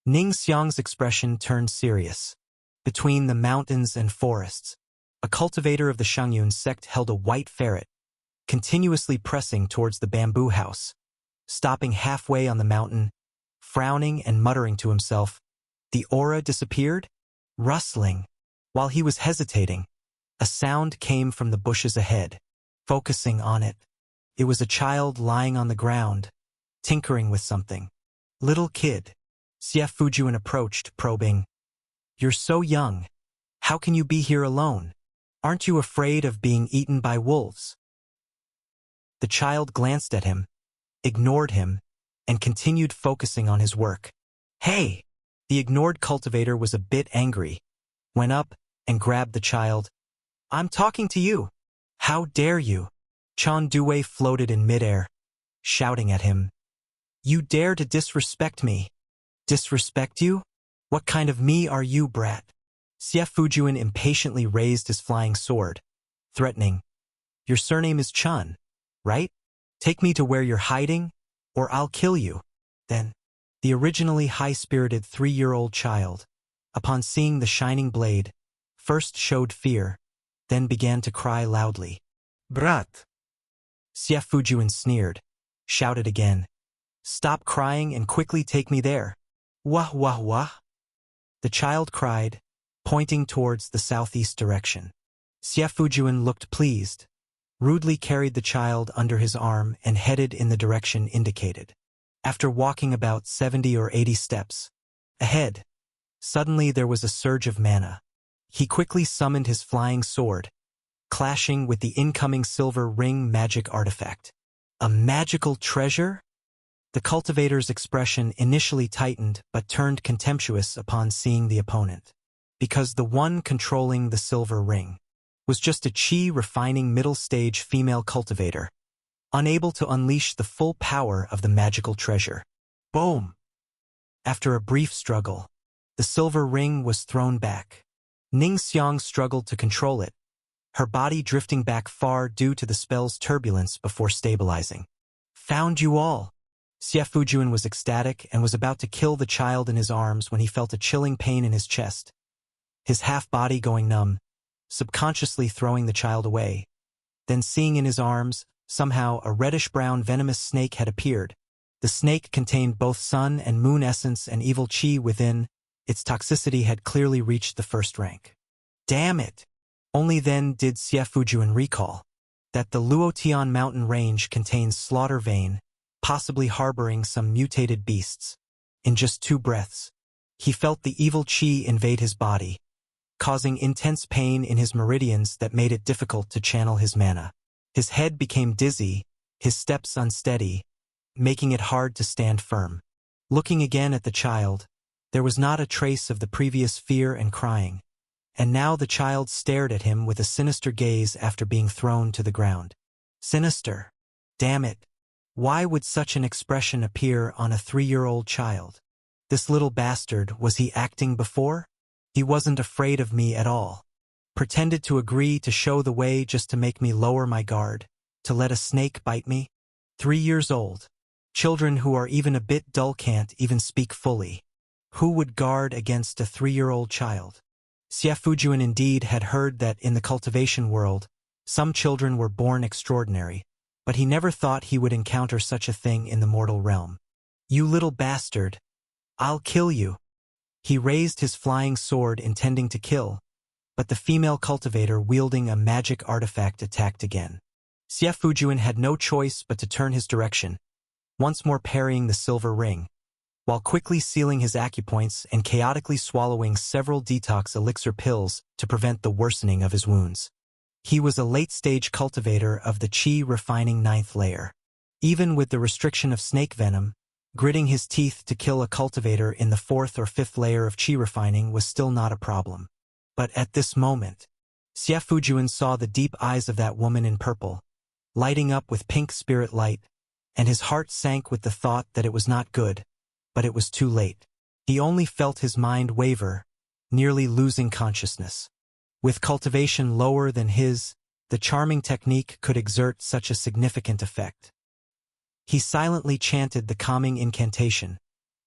Ning Xiang's expression turned serious. Between the mountains and forests, a cultivator of the Shangyun sect held a white ferret, continuously pressing towards the bamboo house, stopping halfway on the mountain, frowning and muttering to himself. The aura disappeared, rustling. While he was hesitating, a sound came from the bushes ahead. Focusing on it, it was a child lying on the ground, tinkering with something. "Little kid." Xie Fujuan approached, probing. "You're so young. How can you be here alone? Aren't you afraid of being eaten by wolves?" The child glanced at him, ignored him, and continued focusing on his work. "Hey!" The ignored cultivator was a bit angry, went up and grabbed the child. "I'm talking to you. How dare you?" Chon Due floated in midair, shouting at him. "You dare to disrespect me?" "Disrespect you? What kind of me are you, brat?" Xie Fujuan impatiently raised his flying sword, threatening. "Your surname is Chun, right? Take me to where you're hiding, or I'll kill you." Then, the originally high-spirited 3-year-old child, upon seeing the shining blade, first showed fear, then began to cry loudly. "Brat!" Xie Fujuan sneered, shouted again. "Stop crying and quickly take me there." "Wah wah wah." The child cried, pointing towards the southeast direction. Xie Fujuan looked pleased, rudely carried the child under his arm and headed in the direction indicated. After walking about 70 or 80 steps ahead, suddenly there was a surge of mana. He quickly summoned his flying sword, clashing with the incoming silver ring magic artifact. A magical treasure? The cultivator's expression initially tightened but turned contemptuous upon seeing the opponent, because the one controlling the silver ring was just a chi-refining middle-stage female cultivator, unable to unleash the full power of the magical treasure. Boom! After a brief struggle, the silver ring was thrown back. Ning Xiang struggled to control it, her body drifting back far due to the spell's turbulence before stabilizing. "Found you all!" Xie Fujuan was ecstatic and was about to kill the child in his arms when he felt a chilling pain in his chest, his half-body going numb, subconsciously throwing the child away. Then seeing in his arms, somehow a reddish-brown venomous snake had appeared. The snake contained both sun and moon essence and evil chi within. Its toxicity had clearly reached the first rank. Damn it! Only then did Xie Fujuan recall that the Luotian mountain range contains slaughter vein, possibly harboring some mutated beasts. In just 2 breaths, he felt the evil chi invade his body, causing intense pain in his meridians that made it difficult to channel his mana. His head became dizzy, his steps unsteady, making it hard to stand firm. Looking again at the child, there was not a trace of the previous fear and crying, and now the child stared at him with a sinister gaze after being thrown to the ground. Sinister. Damn it. Why would such an expression appear on a 3-year-old child? This little bastard, was he acting before? He wasn't afraid of me at all. Pretended to agree to show the way just to make me lower my guard, to let a snake bite me? 3 years old. Children who are even a bit dull can't even speak fully. Who would guard against a 3-year-old child? Xie Fujian indeed had heard that in the cultivation world, some children were born extraordinary, but he never thought he would encounter such a thing in the mortal realm. You little bastard. I'll kill you. He raised his flying sword intending to kill, but the female cultivator wielding a magic artifact attacked again. Xie Fujian had no choice but to turn his direction, once more parrying the silver ring, while quickly sealing his acupoints and chaotically swallowing several detox elixir pills to prevent the worsening of his wounds. He was a late-stage cultivator of the Qi refining 9th layer. Even with the restriction of snake venom, gritting his teeth to kill a cultivator in the 4th or 5th layer of Qi refining was still not a problem. But at this moment, Xie Fujian saw the deep eyes of that woman in purple, lighting up with pink spirit light, and his heart sank with the thought that it was not good, but it was too late. He only felt his mind waver, nearly losing consciousness. With cultivation lower than his, the charming technique could exert such a significant effect. He silently chanted the calming incantation,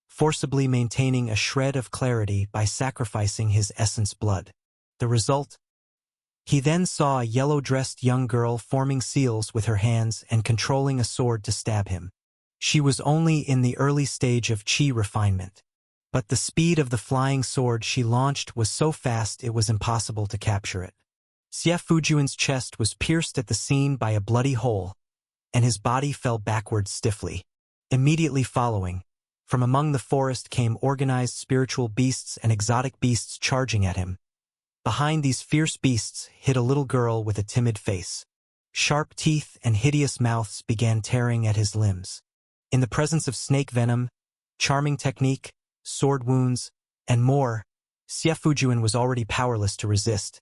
forcibly maintaining a shred of clarity by sacrificing his essence blood. The result? He then saw a yellow-dressed young girl forming seals with her hands and controlling a sword to stab him. She was only in the early stage of Qi refinement, but the speed of the flying sword she launched was so fast it was impossible to capture it. Xie Fujian's chest was pierced at the seam by a bloody hole, and his body fell backwards stiffly. Immediately following, from among the forest came organized spiritual beasts and exotic beasts charging at him. Behind these fierce beasts hid a little girl with a timid face. Sharp teeth and hideous mouths began tearing at his limbs. In the presence of snake venom, charming technique, sword wounds, and more, Xie Fujian was already powerless to resist.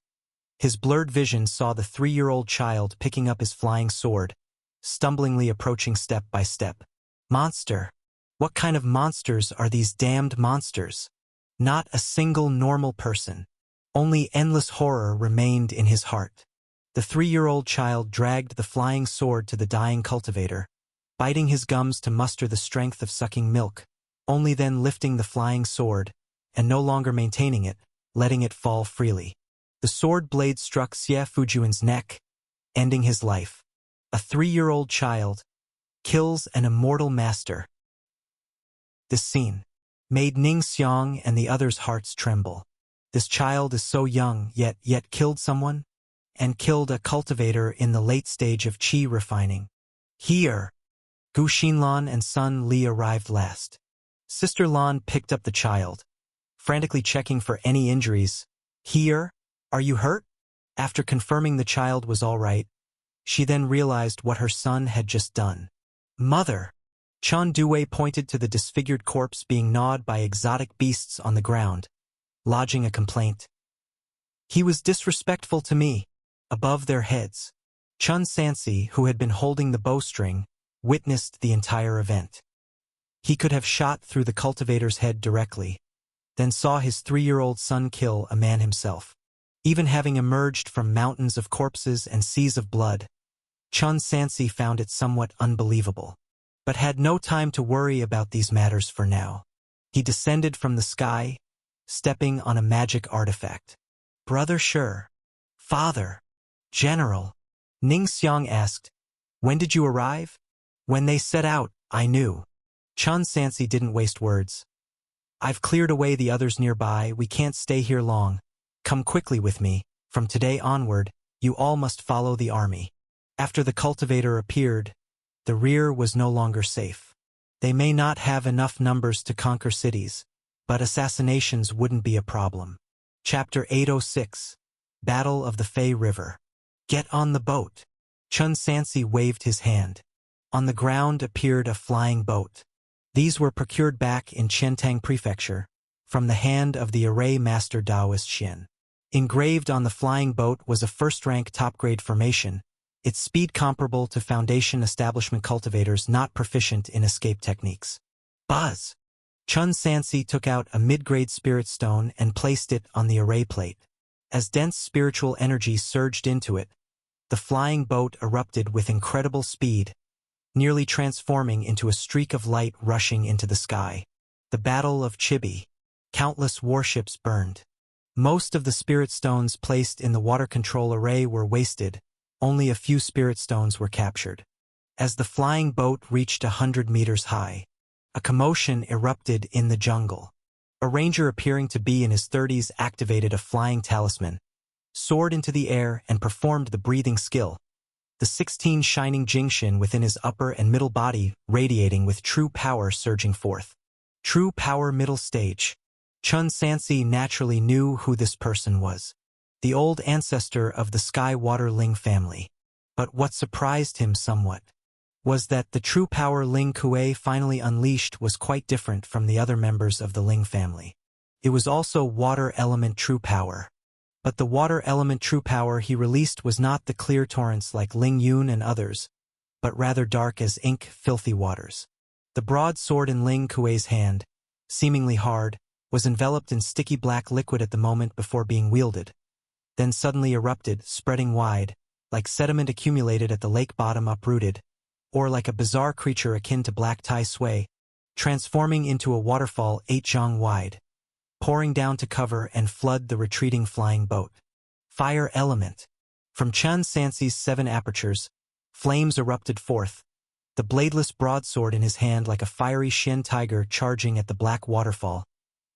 His blurred vision saw the 3-year-old child picking up his flying sword, stumblingly approaching step by step. Monster! What kind of monsters are these damned monsters? Not a single normal person. Only endless horror remained in his heart. The 3-year-old child dragged the flying sword to the dying cultivator, biting his gums to muster the strength of sucking milk, only then lifting the flying sword, and no longer maintaining it, letting it fall freely. The sword blade struck Xie Fujian's neck, ending his life. A 3-year-old child kills an immortal master. This scene made Ning Xiang and the others' hearts tremble. This child is so young, yet killed someone, and killed a cultivator in the late stage of Qi refining. Here, Gu Xinlan and son Li arrived last. Sister Lan picked up the child, frantically checking for any injuries. Here, are you hurt? After confirming the child was all right, she then realized what her son had just done. Mother! Chan Due pointed to the disfigured corpse being gnawed by exotic beasts on the ground, lodging a complaint. He was disrespectful to me, above their heads. Chun Sansi, who had been holding the bowstring, witnessed the entire event. He could have shot through the cultivator's head directly, then saw his 3-year-old son kill a man himself. Even having emerged from mountains of corpses and seas of blood, Chun Sansi found it somewhat unbelievable, but had no time to worry about these matters for now. He descended from the sky, stepping on a magic artifact. Brother Sure. Father. General. Ning Xiang asked, when did you arrive? When they set out, I knew. Chun Sansi didn't waste words. I've cleared away the others nearby, we can't stay here long. Come quickly with me, from today onward, you all must follow the army. After the cultivator appeared, the rear was no longer safe. They may not have enough numbers to conquer cities, but assassinations wouldn't be a problem. Chapter 806, Battle of the Fei River. Get on the boat. Chun Sansi waved his hand. On the ground appeared a flying boat. These were procured back in Qiantang Prefecture, from the hand of the array master Taoist Xian. Engraved on the flying boat was a first-rank top-grade formation, its speed comparable to Foundation establishment cultivators not proficient in escape techniques. Buzz! Chun Sansi took out a mid-grade spirit stone and placed it on the array plate. As dense spiritual energy surged into it, the flying boat erupted with incredible speed, nearly transforming into a streak of light rushing into the sky. The Battle of Chibi. Countless warships burned. Most of the spirit stones placed in the water control array were wasted, only a few spirit stones were captured. As the flying boat reached 100 meters high, a commotion erupted in the jungle. A ranger appearing to be in his 30s activated a flying talisman, soared into the air and performed the breathing skill, the 16 shining Jingxin within his upper and middle body radiating with true power surging forth. True power middle stage. Chun Sansi naturally knew who this person was, the old ancestor of the Sky Water Ling family. But what surprised him somewhat was that the true power Ling Kuei finally unleashed was quite different from the other members of the Ling family. It was also water element true power. But the water element true power he released was not the clear torrents like Ling Yun and others, but rather dark as ink, filthy waters. The broad sword in Ling Kuei's hand, seemingly hard, was enveloped in sticky black liquid at the moment before being wielded, then suddenly erupted, spreading wide, like sediment accumulated at the lake bottom uprooted, or like a bizarre creature akin to black Tai Sui, transforming into a waterfall 8 zhang wide, pouring down to cover and flood the retreating flying boat. Fire element. From Chun Sansi's 7 apertures, flames erupted forth, the bladeless broadsword in his hand like a fiery Shen tiger charging at the black waterfall,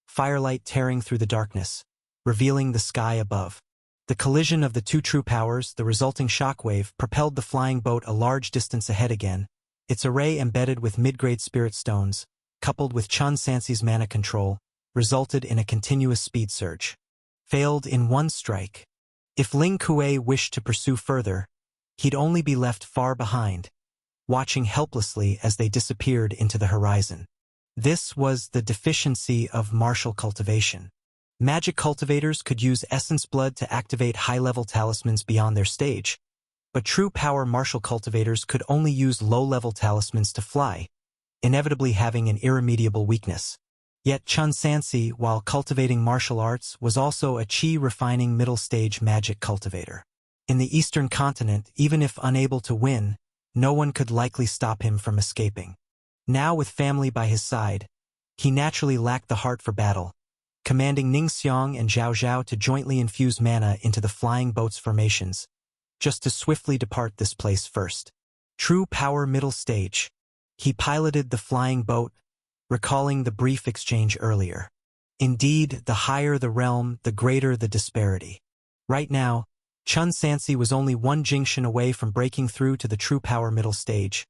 firelight tearing through the darkness, revealing the sky above. The collision of the two true powers, the resulting shockwave, propelled the flying boat a large distance ahead again, its array embedded with mid-grade spirit stones, coupled with Chun Sansi's mana control, resulted in a continuous speed surge. Failed in one strike. If Ling Kuei wished to pursue further, he'd only be left far behind, watching helplessly as they disappeared into the horizon. This was the deficiency of martial cultivation. Magic cultivators could use essence blood to activate high-level talismans beyond their stage, but true power martial cultivators could only use low-level talismans to fly, inevitably having an irremediable weakness. Yet Chun Sansi, while cultivating martial arts, was also a chi-refining middle-stage magic cultivator. In the Eastern continent, even if unable to win, no one could likely stop him from escaping. Now with family by his side, he naturally lacked the heart for battle, commanding Ning Xiang and Zhao Zhao to jointly infuse mana into the flying boat's formations, just to swiftly depart this place first. True power middle stage. He piloted the flying boat, recalling the brief exchange earlier. Indeed, the higher the realm, the greater the disparity. Right now, Chun Sansi was only 1 Jingxin away from breaking through to the true power middle stage.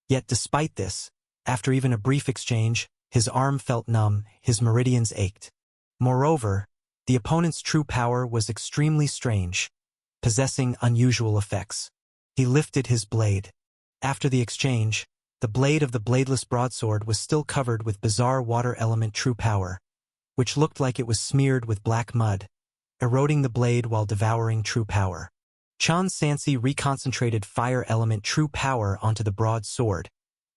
Yet despite this, after even a brief exchange, his arm felt numb, his meridians ached. Moreover, the opponent's true power was extremely strange, possessing unusual effects. He lifted his blade. After the exchange, the blade of the bladeless broadsword was still covered with bizarre water element true power, which looked like it was smeared with black mud, eroding the blade while devouring true power. Chun Sansi reconcentrated fire element true power onto the broadsword,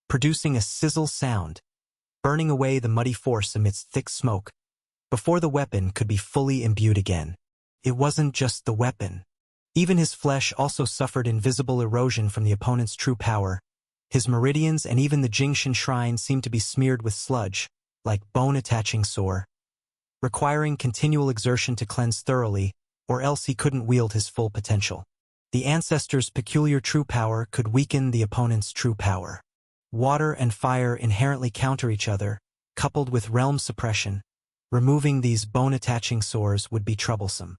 producing a sizzle sound, burning away the muddy force amidst thick smoke, before the weapon could be fully imbued again. It wasn't just the weapon. Even his flesh also suffered invisible erosion from the opponent's true power. His meridians and even the Jingxin shrine seemed to be smeared with sludge, like bone-attaching sore, requiring continual exertion to cleanse thoroughly, or else he couldn't wield his full potential. The ancestor's peculiar true power could weaken the opponent's true power. Water and fire inherently counter each other, coupled with realm suppression. Removing these bone-attaching sores would be troublesome.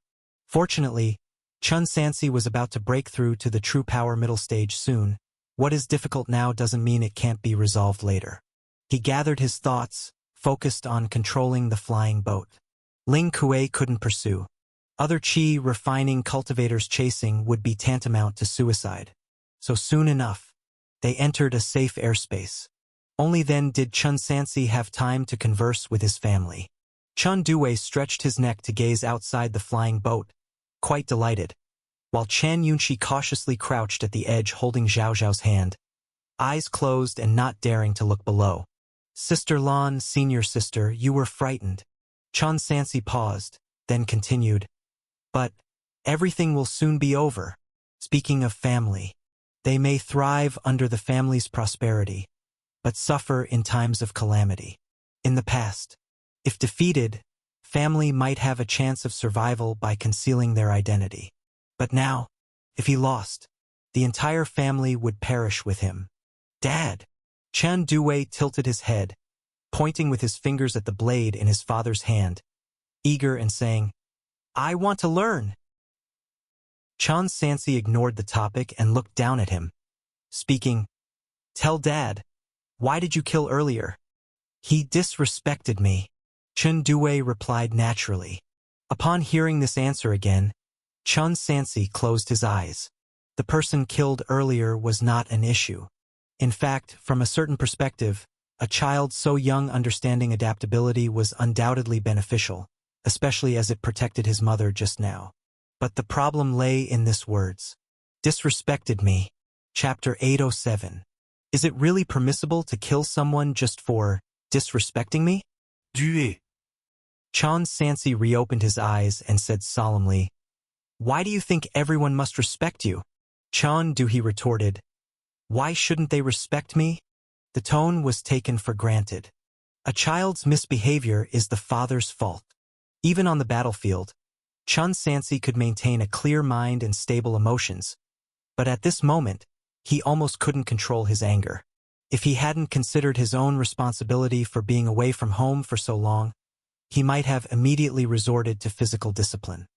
Fortunately, Chun Sansi was about to break through to the true power middle stage soon. What is difficult now doesn't mean it can't be resolved later. He gathered his thoughts, focused on controlling the flying boat. Ling Kuei couldn't pursue. Other chi-refining cultivators chasing would be tantamount to suicide. So soon enough, They entered a safe airspace. Only then did Chun Sansi have time to converse with his family. Chun Due stretched his neck to gaze outside the flying boat, quite delighted, while Chan Yunshi cautiously crouched at the edge holding Zhao Zhao's hand, eyes closed and not daring to look below. Sister Lan, senior sister, you were frightened. Chun Sansi paused, then continued. But everything will soon be over. Speaking of family, they may thrive under the family's prosperity, but suffer in times of calamity. In the past, if defeated, family might have a chance of survival by concealing their identity. But now, if he lost, the entire family would perish with him. Dad! Chan Due tilted his head, pointing with his fingers at the blade in his father's hand, eager and saying, I want to learn. Chan Sansi ignored the topic and looked down at him, speaking, Tell Dad, why did you kill earlier? He disrespected me. Chun Due replied naturally. Upon hearing this answer again, Chun Sansi closed his eyes. The person killed earlier was not an issue. In fact, from a certain perspective, a child so young understanding adaptability was undoubtedly beneficial, especially as it protected his mother just now. But the problem lay in this words. Disrespected me. Chapter 807. Is it really permissible to kill someone just for disrespecting me? Due. Chan Sansi reopened his eyes and said solemnly, Why do you think everyone must respect you? Chan Due retorted, Why shouldn't they respect me? The tone was taken for granted. A child's misbehavior is the father's fault. Even on the battlefield, Chun Sansi could maintain a clear mind and stable emotions, but at this moment, he almost couldn't control his anger. If he hadn't considered his own responsibility for being away from home for so long, he might have immediately resorted to physical discipline.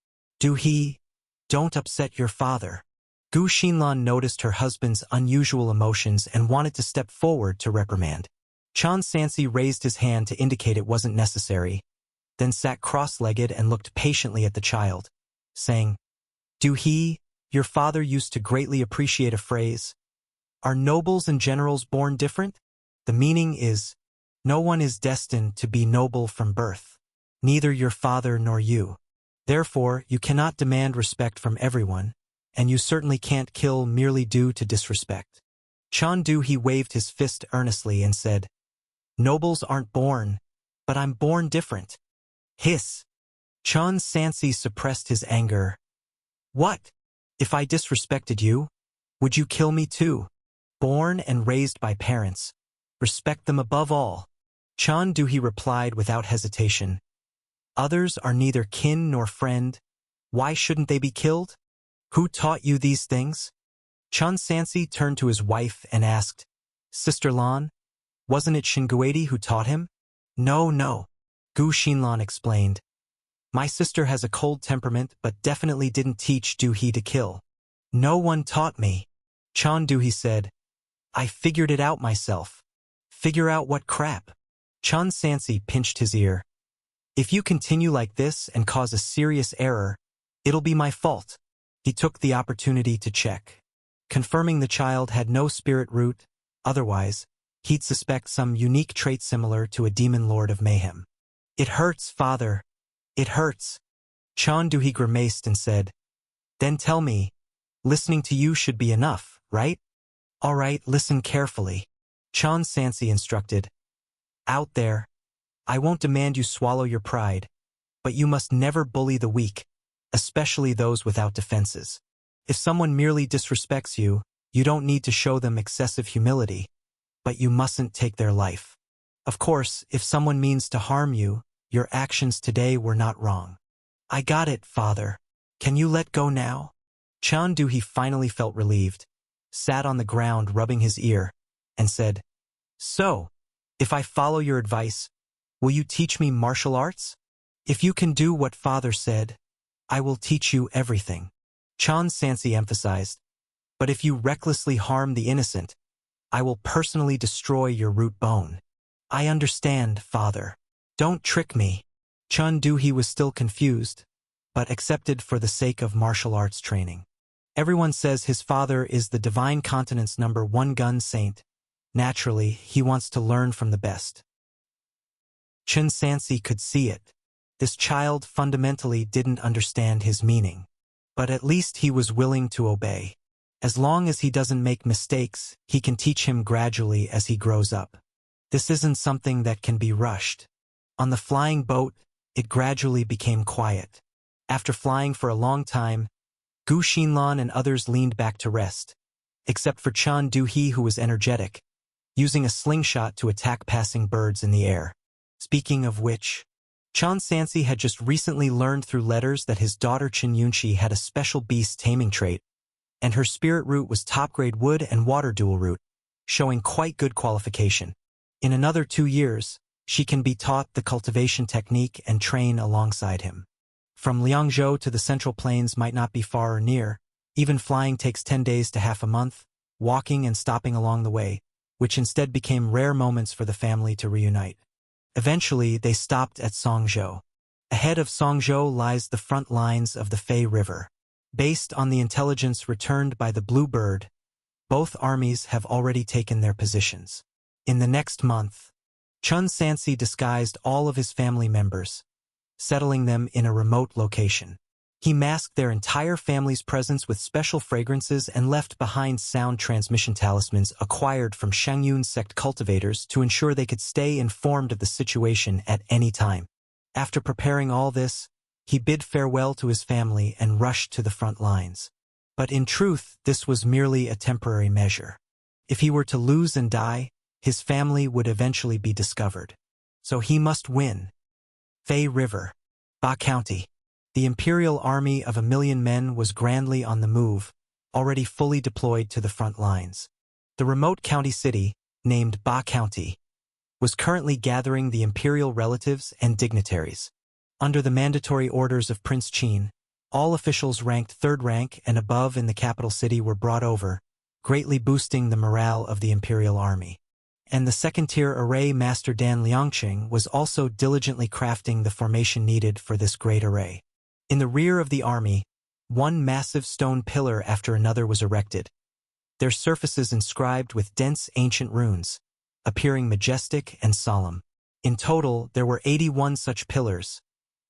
Don't upset your father. Gu Xinlan noticed her husband's unusual emotions and wanted to step forward to reprimand. Chan Sansi raised his hand to indicate it wasn't necessary, then sat cross-legged and looked patiently at the child, saying, Your father used to greatly appreciate a phrase. Are nobles and generals born different? The meaning is, no one is destined to be noble from birth, neither your father nor you. Therefore, you cannot demand respect from everyone, and you certainly can't kill merely due to disrespect. Chan Due waved his fist earnestly and said, Nobles aren't born, but I'm born different. Hiss. Chan Sansi suppressed his anger. What? If I disrespected you, would you kill me too? Born and raised by parents. Respect them above all. Chan Due replied without hesitation. Others are neither kin nor friend. Why shouldn't they be killed? Who taught you these things? Chan Sansi turned to his wife and asked, Sister Lan, wasn't it Shingueti who taught him? No. Gu Xinlan explained. My sister has a cold temperament but definitely didn't teach Due to kill. No one taught me. Chan Due said, I figured it out myself. Figure out what crap? Chan Sansi pinched his ear. If you continue like this and cause a serious error, it'll be my fault. He took the opportunity to check, confirming the child had no spirit root, otherwise, he'd suspect some unique trait similar to a demon lord of mayhem. It hurts, father. It hurts. Chan Due grimaced and said, Then tell me, listening to you should be enough, right? All right, listen carefully. Chan Sansi instructed. Out there, I won't demand you swallow your pride, but you must never bully the weak, especially those without defenses. If someone merely disrespects you, you don't need to show them excessive humility, but you mustn't take their life. Of course, if someone means to harm you, your actions today were not wrong. I got it, father. Can you let go now? Chan Due finally felt relieved, sat on the ground rubbing his ear, and said, So, if I follow your advice, will you teach me martial arts? If you can do what father said, I will teach you everything. Chan Sansi emphasized, but if you recklessly harm the innocent, I will personally destroy your root bone. I understand, father. Don't trick me. Chan Due was still confused, but accepted for the sake of martial arts training. Everyone says his father is the divine continent's #1 gun saint. Naturally, he wants to learn from the best. Chen Sansi could see it. This child fundamentally didn't understand his meaning. But at least he was willing to obey. As long as he doesn't make mistakes, he can teach him gradually as he grows up. This isn't something that can be rushed. On the flying boat, it gradually became quiet. After flying for a long time, Gu Xinlan and others leaned back to rest, except for Chan Duhe, who was energetic, using a slingshot to attack passing birds in the air. Speaking of which, Chen Sansi had just recently learned through letters that his daughter Chen Yunxi had a special beast taming trait, and her spirit root was top-grade wood and water dual root, showing quite good qualification. In another 2 years, she can be taught the cultivation technique and train alongside him. From Liangzhou to the Central Plains might not be far or near. Even flying takes 10 days to half a month, walking and stopping along the way, which instead became rare moments for the family to reunite. Eventually, they stopped at Songzhou. Ahead of Songzhou lies the front lines of the Fei River. Based on the intelligence returned by the Blue Bird, both armies have already taken their positions. In the next month, Chen Sansi disguised all of his family members, settling them in a remote location. He masked their entire family's presence with special fragrances and left behind sound transmission talismans acquired from Shangyun's sect cultivators to ensure they could stay informed of the situation at any time. After preparing all this, he bid farewell to his family and rushed to the front lines. But in truth, this was merely a temporary measure. If he were to lose and die, his family would eventually be discovered. So he must win. Fei River, Ba County. The Imperial Army of 1,000,000 men was grandly on the move, already fully deployed to the front lines. The remote county city, named Ba County, was currently gathering the imperial relatives and dignitaries. Under the mandatory orders of Prince Qin, all officials ranked 3rd rank and above in the capital city were brought over, greatly boosting the morale of the Imperial Army. And the second-tier array master Dan Liangqing was also diligently crafting the formation needed for this great array. In the rear of the army, one massive stone pillar after another was erected, their surfaces inscribed with dense ancient runes, appearing majestic and solemn. In total, there were 81 such pillars,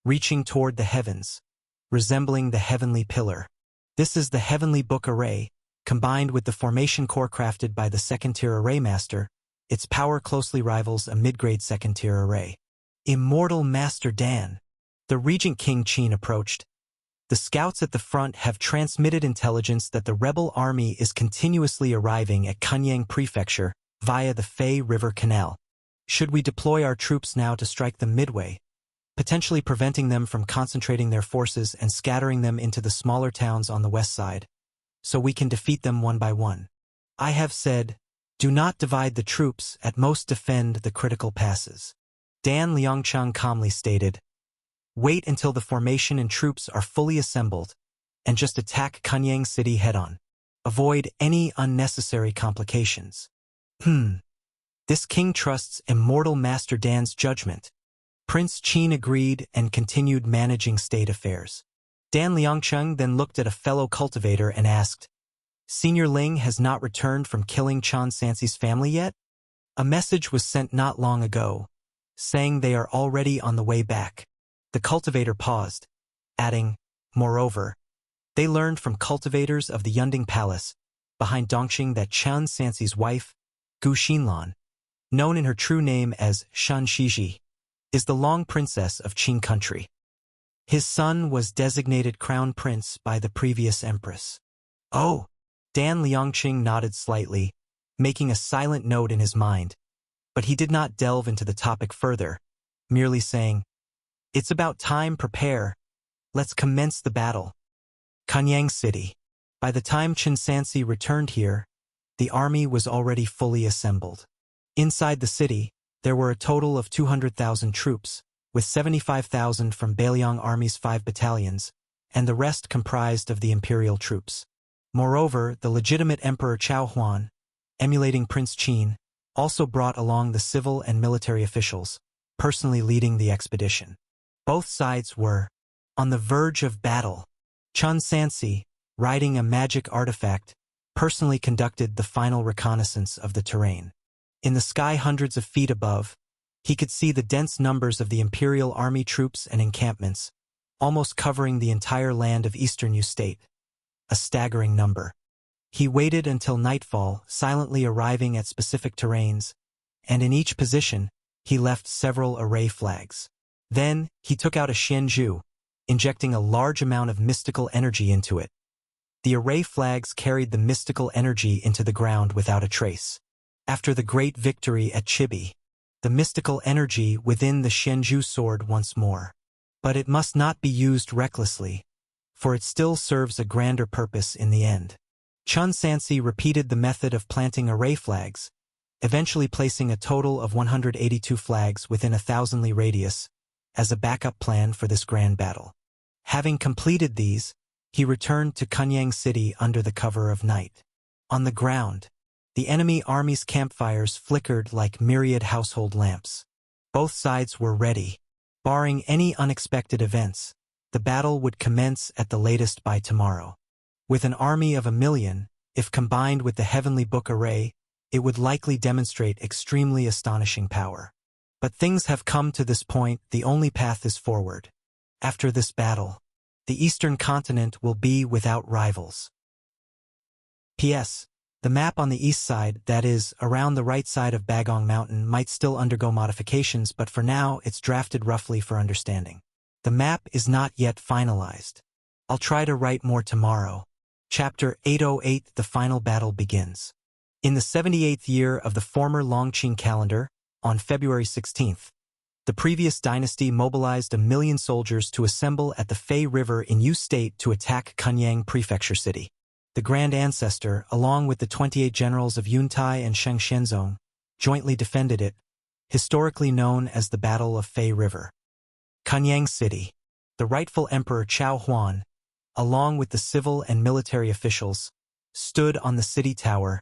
reaching toward the heavens, resembling the heavenly pillar. This is the heavenly book array, combined with the formation core crafted by the second-tier array master. Its power closely rivals a mid-grade second-tier array. Immortal Master Dan. The Regent King Qin approached. The scouts at the front have transmitted intelligence that the rebel army is continuously arriving at Kunyang Prefecture via the Fei River Canal. Should we deploy our troops now to strike them midway, potentially preventing them from concentrating their forces and scattering them into the smaller towns on the west side, so we can defeat them one by one? I have said, do not divide the troops, at most defend the critical passes. Dan Liangchang calmly stated, wait until the formation and troops are fully assembled, and just attack Kunyang City head-on. Avoid any unnecessary complications. This king trusts Immortal Master Dan's judgment. Prince Qin agreed and continued managing state affairs. Dan Liangcheng then looked at a fellow cultivator and asked, Senior Ling has not returned from killing Chen Sansi's family yet? A message was sent not long ago, saying they are already on the way back. The cultivator paused, adding, moreover, they learned from cultivators of the Yunding Palace, behind Dongqing, that Chen Sansi's wife, Gu Xinlan, known in her true name as Shan Shiji, is the Long Princess of Qing country. His son was designated crown prince by the previous empress. Oh, Dan Liangqing nodded slightly, making a silent note in his mind, but he did not delve into the topic further, merely saying, it's about time, prepare. Let's commence the battle. Kunyang City. By the time Chen Sansi returned here, the army was already fully assembled. Inside the city, there were a total of 200,000 troops, with 75,000 from Beiliang Army's 5 battalions, and the rest comprised of the imperial troops. Moreover, the legitimate Emperor Chao Huan, emulating Prince Qin, also brought along the civil and military officials, personally leading the expedition. Both sides were on the verge of battle. Chen Sansi, riding a magic artifact, personally conducted the final reconnaissance of the terrain. In the sky hundreds of feet above, he could see the dense numbers of the Imperial Army troops and encampments, almost covering the entire land of Eastern Ustate. A staggering number. He waited until nightfall, silently arriving at specific terrains, and in each position, he left several array flags. Then, he took out a Xianzhu, injecting a large amount of mystical energy into it. The array flags carried the mystical energy into the ground without a trace. After the great victory at Chibi, the mystical energy within the Xianzhu soared once more. But it must not be used recklessly, for it still serves a grander purpose in the end. Chun Sansi repeated the method of planting array flags, eventually placing a total of 182 flags within a 1,000 li radius, as a backup plan for this grand battle. Having completed these, he returned to Kunyang City under the cover of night. On the ground, the enemy army's campfires flickered like myriad household lamps. Both sides were ready. Barring any unexpected events, the battle would commence at the latest by tomorrow. With an army of 1,000,000, if combined with the Heavenly Book array, it would likely demonstrate extremely astonishing power. But things have come to this point, the only path is forward. After this battle, the Eastern continent will be without rivals. P.S. The map on the east side, that is, around the right side of Bagong Mountain, might still undergo modifications, but for now it's drafted roughly for understanding. The map is not yet finalized. I'll try to write more tomorrow. Chapter 808 The Final Battle Begins. In the 78th year of the former Longqing calendar, on February 16th, the previous dynasty mobilized 1,000,000 soldiers to assemble at the Fei River in Yu State to attack Kunyang Prefecture City. The Grand Ancestor, along with the 28 generals of Yuntai and Shengshenzong, jointly defended it, historically known as the Battle of Fei River. Kunyang City. The rightful Emperor Chao Huan, along with the civil and military officials, stood on the city tower,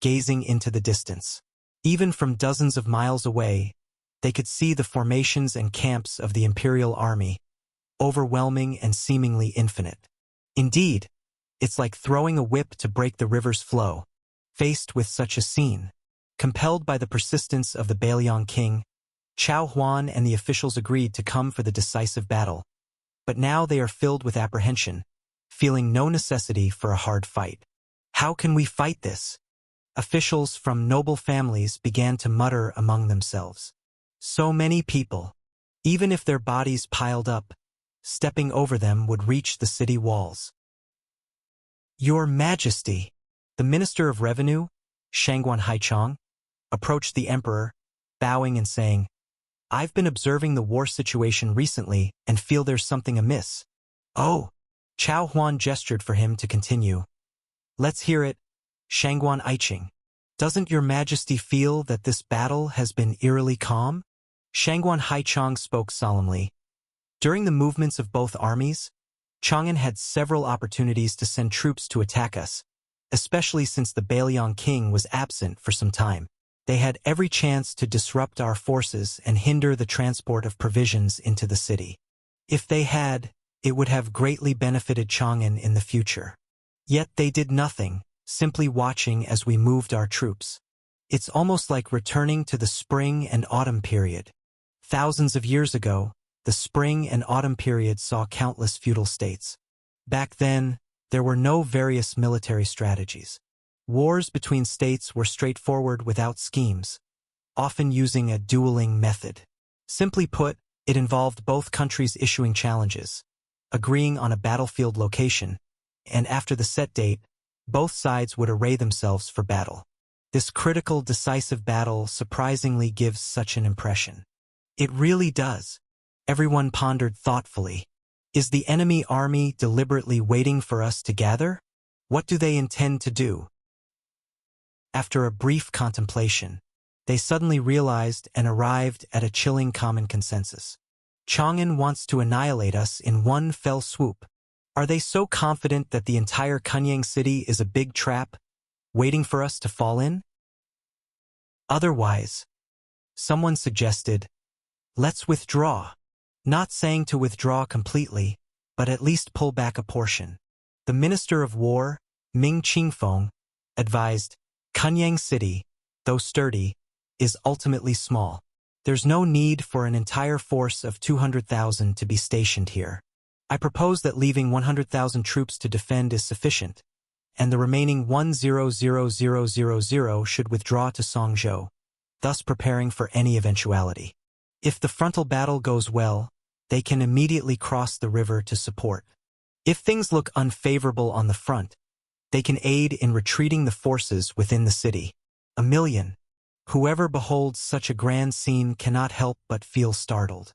gazing into the distance. Even from dozens of miles away, they could see the formations and camps of the Imperial Army, overwhelming and seemingly infinite. Indeed, it's like throwing a whip to break the river's flow. Faced with such a scene, compelled by the persistence of the Bailiang king, Chao Huan and the officials agreed to come for the decisive battle. But now they are filled with apprehension, feeling no necessity for a hard fight. How can we fight this? Officials from noble families began to mutter among themselves. So many people. Even if their bodies piled up, stepping over them would reach the city walls. Your Majesty, the Minister of Revenue, Shangguan Haichong, approached the emperor, bowing and saying, "I've been observing the war situation recently and feel there's something amiss." "Oh," Chao Huan gestured for him to continue. "Let's hear it, Shangguan Aiching. Doesn't your Majesty feel that this battle has been eerily calm?" Shangguan Haichong spoke solemnly. During the movements of both armies, Chang'an had several opportunities to send troops to attack us, especially since the Bailiang king was absent for some time. They had every chance to disrupt our forces and hinder the transport of provisions into the city. If they had, it would have greatly benefited Chang'an in the future. Yet they did nothing, simply watching as we moved our troops. It's almost like returning to the spring and autumn period. Thousands of years ago, the spring and autumn period saw countless feudal states. Back then, there were no various military strategies. Wars between states were straightforward without schemes, often using a dueling method. Simply put, it involved both countries issuing challenges, agreeing on a battlefield location, and after the set date, both sides would array themselves for battle. This critical, decisive battle surprisingly gives such an impression. It really does. Everyone pondered thoughtfully. Is the enemy army deliberately waiting for us to gather? What do they intend to do? After a brief contemplation, they suddenly realized and arrived at a chilling common consensus. Chang'an wants to annihilate us in one fell swoop. Are they so confident that the entire Kunyang city is a big trap, waiting for us to fall in? Otherwise, someone suggested, let's withdraw. Not saying to withdraw completely, but at least pull back a portion. The Minister of War, Ming Qingfeng, advised, Kunyang City, though sturdy, is ultimately small. There's no need for an entire force of 200,000 to be stationed here. I propose that leaving 100,000 troops to defend is sufficient, and the remaining 100,000 should withdraw to Songzhou, thus preparing for any eventuality. If the frontal battle goes well, they can immediately cross the river to support. If things look unfavorable on the front, they can aid in retreating the forces within the city. 1,000,000. Whoever beholds such a grand scene cannot help but feel startled.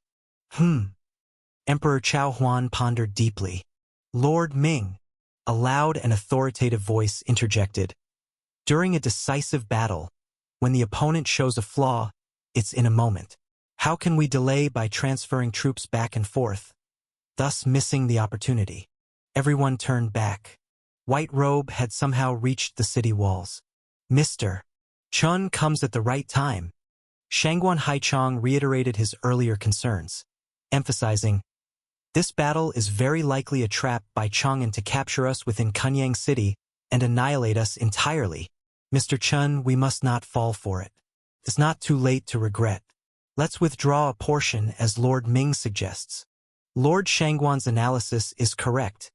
Emperor Chao Huan pondered deeply. Lord Ming, a loud and authoritative voice interjected. During a decisive battle, when the opponent shows a flaw, it's in a moment. How can we delay by transferring troops back and forth, thus missing the opportunity? Everyone turned back. White Robe had somehow reached the city walls. Mr. Chun comes at the right time. Shangguan Haichong reiterated his earlier concerns, emphasizing, this battle is very likely a trap by Chang'an to capture us within Kunyang City and annihilate us entirely. Mr. Chun, we must not fall for it. It's not too late to regret. Let's withdraw a portion as Lord Ming suggests. Lord Shangguan's analysis is correct.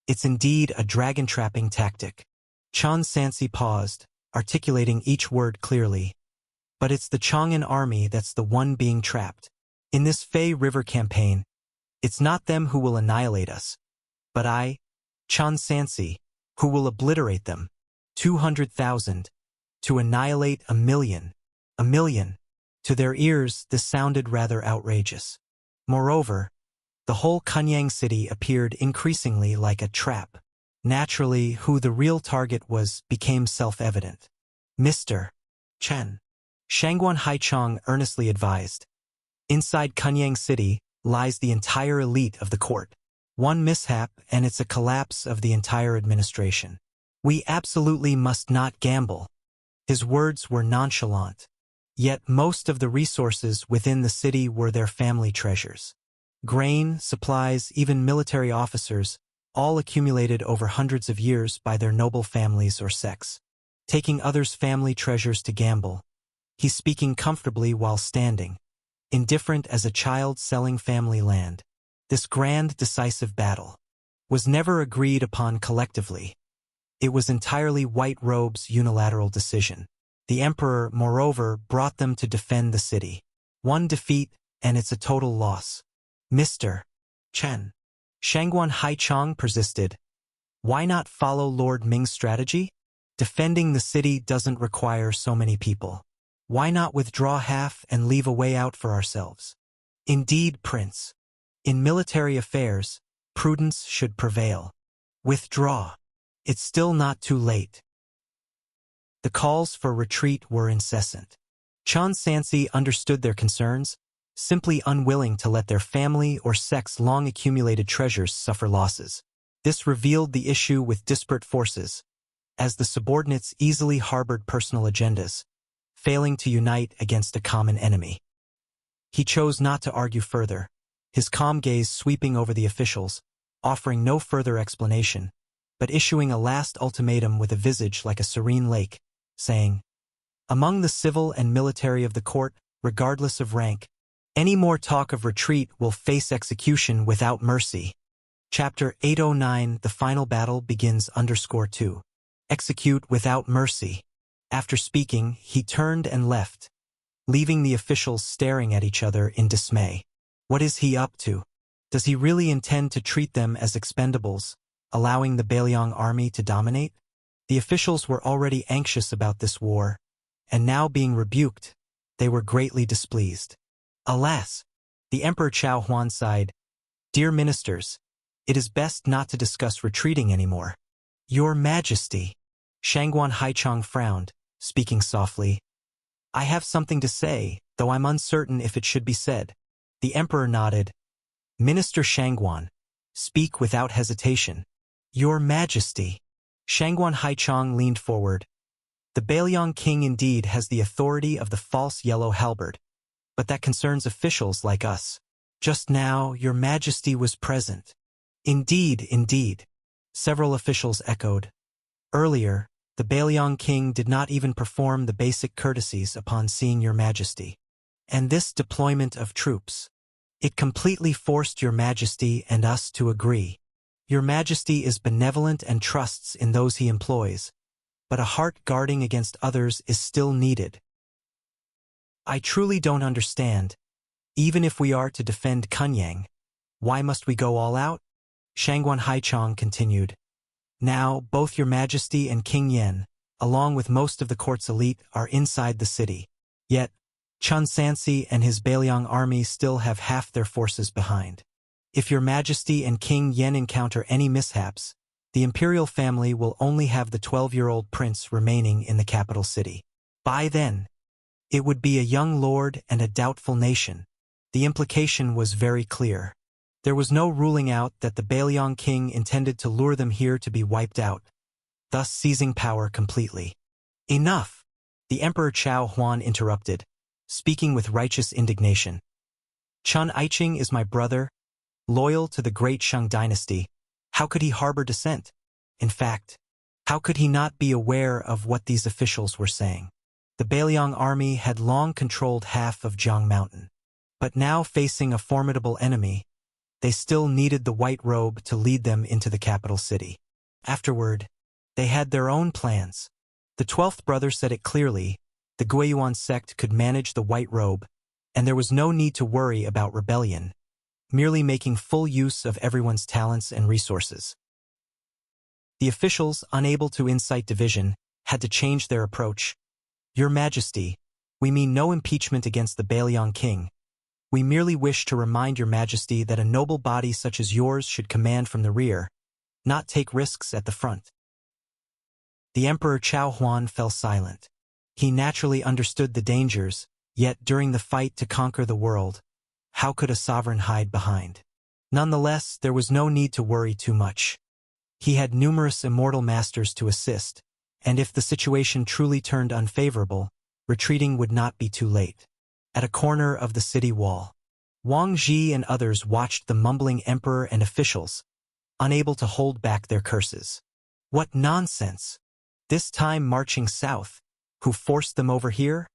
It's indeed a dragon-trapping tactic. Chan Sansi paused, articulating each word clearly. But it's the Chang'an army that's the one being trapped. In this Fei River campaign, it's not them who will annihilate us, but I, Chan Sansi, who will obliterate them. 200,000. To annihilate 1,000,000. 1,000,000. To their ears, this sounded rather outrageous. Moreover, the whole Kunyang city appeared increasingly like a trap. Naturally, who the real target was became self-evident. Mr. Chen. Shangguan Haichong earnestly advised. Inside Kunyang City lies the entire elite of the court. One mishap and it's a collapse of the entire administration. We absolutely must not gamble. His words were nonchalant. Yet most of the resources within the city were their family treasures. Grain, supplies, even military officers, all accumulated over hundreds of years by their noble families or sects. Taking others' family treasures to gamble. He's speaking comfortably while standing, indifferent as a child selling family land. This grand, decisive battle was never agreed upon collectively. It was entirely White Robe's unilateral decision. The emperor, moreover, brought them to defend the city. One defeat, and it's a total loss. Mr. Chen. Shangguan Haichong persisted. Why not follow Lord Ming's strategy? Defending the city doesn't require so many people. Why not withdraw half and leave a way out for ourselves? Indeed, Prince. In military affairs, prudence should prevail. Withdraw. It's still not too late. The calls for retreat were incessant. Chan Sansi understood their concerns, simply unwilling to let their family or sect's long-accumulated treasures suffer losses. This revealed the issue with disparate forces, as the subordinates easily harbored personal agendas, failing to unite against a common enemy. He chose not to argue further, his calm gaze sweeping over the officials, offering no further explanation, but issuing a last ultimatum with a visage like a serene lake, saying, among the civil and military of the court, regardless of rank, any more talk of retreat will face execution without mercy. Chapter 809, the final battle begins _2. Execute without mercy. After speaking, he turned and left, leaving the officials staring at each other in dismay. What is he up to? Does he really intend to treat them as expendables, allowing the Bailiang army to dominate? The officials were already anxious about this war, and now being rebuked, they were greatly displeased. Alas, the Emperor Chao Huan sighed, Dear ministers, it is best not to discuss retreating anymore. Your Majesty. Shangguan Haichong frowned, speaking softly. I have something to say, though I'm uncertain if it should be said. The Emperor nodded. Minister Shangguan, speak without hesitation. Your Majesty. Shangguan Haichong leaned forward. The Bailiang king indeed has the authority of the false yellow halberd, but that concerns officials like us. Just now, your Majesty was present. Indeed, indeed. Several officials echoed. Earlier, the Baeliong king did not even perform the basic courtesies upon seeing your majesty. And this deployment of troops, it completely forced your majesty and us to agree. Your majesty is benevolent and trusts in those he employs, but a heart guarding against others is still needed. I truly don't understand. Even if we are to defend Kunyang, why must we go all out? Shangguan Haichong continued. Now, both your majesty and King Yen, along with most of the court's elite, are inside the city. Yet, Chun Sansi and his Baeliong army still have half their forces behind. If your majesty and King Yen encounter any mishaps, the imperial family will only have the 12-year-old prince remaining in the capital city. By then, it would be a young lord and a doubtful nation. The implication was very clear. There was no ruling out that the Baeliong king intended to lure them here to be wiped out, thus seizing power completely. Enough! The Emperor Chao Huan interrupted, speaking with righteous indignation. Chun Aiching is my brother, loyal to the great Shang dynasty. How could he harbor dissent? In fact, how could he not be aware of what these officials were saying? The Baeliong army had long controlled half of Jiang Mountain. But now facing a formidable enemy, they still needed the white robe to lead them into the capital city. Afterward, they had their own plans. The 12th brother said it clearly, the Guiyuan sect could manage the white robe, and there was no need to worry about rebellion, merely making full use of everyone's talents and resources. The officials, unable to incite division, had to change their approach. Your Majesty, we mean no impeachment against the Baeliong king. We merely wish to remind your Majesty that a noble body such as yours should command from the rear, not take risks at the front. The Emperor Chao Huan fell silent. He naturally understood the dangers, yet during the fight to conquer the world, how could a sovereign hide behind? Nonetheless, there was no need to worry too much. He had numerous immortal masters to assist, and if the situation truly turned unfavorable, retreating would not be too late. At a corner of the city wall, Wang Ji and others watched the mumbling emperor and officials, unable to hold back their curses. What nonsense! This time marching south, who forced them over here?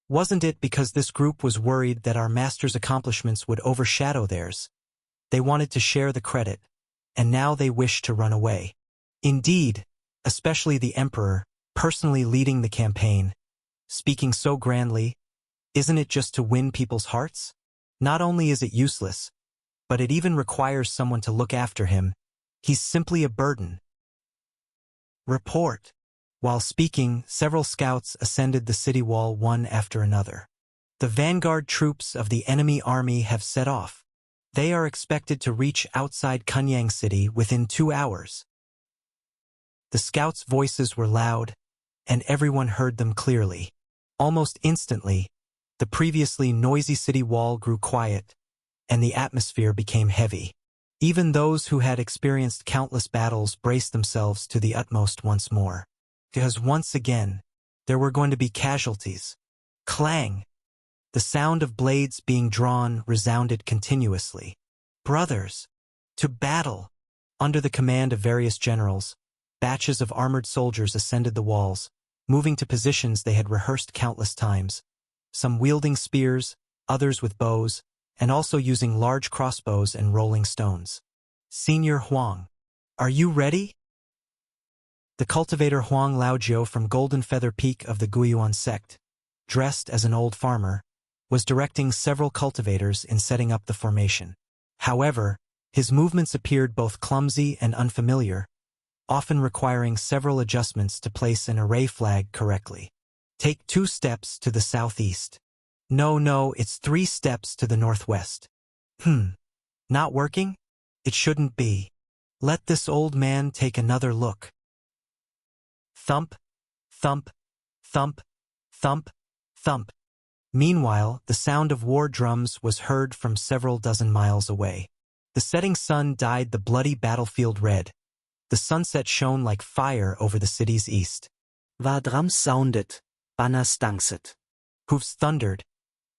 Wasn't it because this group was worried that our master's accomplishments would overshadow theirs? They wanted to share the credit, and now they wish to run away. Indeed, especially the emperor, personally leading the campaign, speaking so grandly, isn't it just to win people's hearts? Not only is it useless, but it even requires someone to look after him. He's simply a burden. Report. While speaking, several scouts ascended the city wall one after another. The vanguard troops of the enemy army have set off. They are expected to reach outside Kunyang City within 2 hours. The scouts' voices were loud, and everyone heard them clearly. Almost instantly, the previously noisy city wall grew quiet, and the atmosphere became heavy. Even those who had experienced countless battles braced themselves to the utmost once more. Because once again, there were going to be casualties. Clang! The sound of blades being drawn resounded continuously. Brothers, to battle! Under the command of various generals, batches of armored soldiers ascended the walls, moving to positions they had rehearsed countless times, some wielding spears, others with bows, and also using large crossbows and rolling stones. Senior Huang, are you ready? The cultivator Huang Laojiu from Golden Feather Peak of the Guiyuan sect, dressed as an old farmer, was directing several cultivators in setting up the formation. However, his movements appeared both clumsy and unfamiliar, often requiring several adjustments to place an array flag correctly. Take 2 steps to the southeast. No, it's 3 steps to the northwest. Not working? It shouldn't be. Let this old man take another look. Thump, thump, thump, thump, thump. Meanwhile, the sound of war drums was heard from several dozen miles away. The setting sun dyed the bloody battlefield red. The sunset shone like fire over the city's east. Waar drums sounded, banners danced. Hoofs thundered,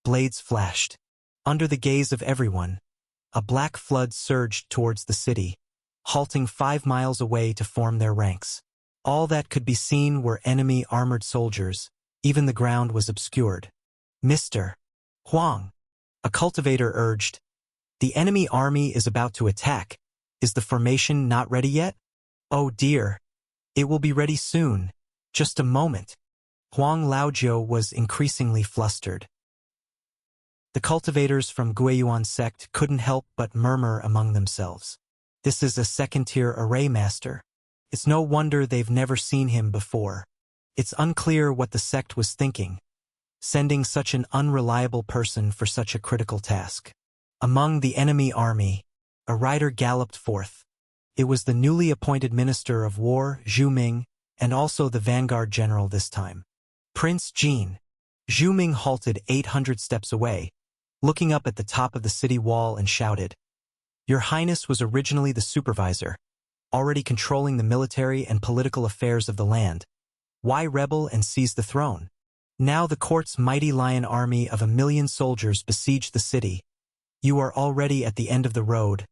blades flashed. Under the gaze of everyone, a black flood surged towards the city. halting 5 miles away to form their ranks. All that could be seen were enemy armored soldiers. Even the ground was obscured. Mr. Huang, a cultivator urged, the enemy army is about to attack. Is the formation not ready yet? Oh dear. It will be ready soon. Just a moment. Huang Laojiu was increasingly flustered. The cultivators from Guiyuan sect couldn't help but murmur among themselves. This is a second-tier array master. It's no wonder they've never seen him before. It's unclear what the sect was thinking, sending such an unreliable person for such a critical task. Among the enemy army, a rider galloped forth. It was the newly appointed Minister of War, Zhu Ming, and also the vanguard general this time. Prince Jin. Zhu Ming halted 800 steps away, looking up at the top of the city wall and shouted, Your Highness was originally the supervisor, already controlling the military and political affairs of the land. Why rebel and seize the throne? Now the court's mighty lion army of 1 million soldiers besieged the city. You are already at the end of the road.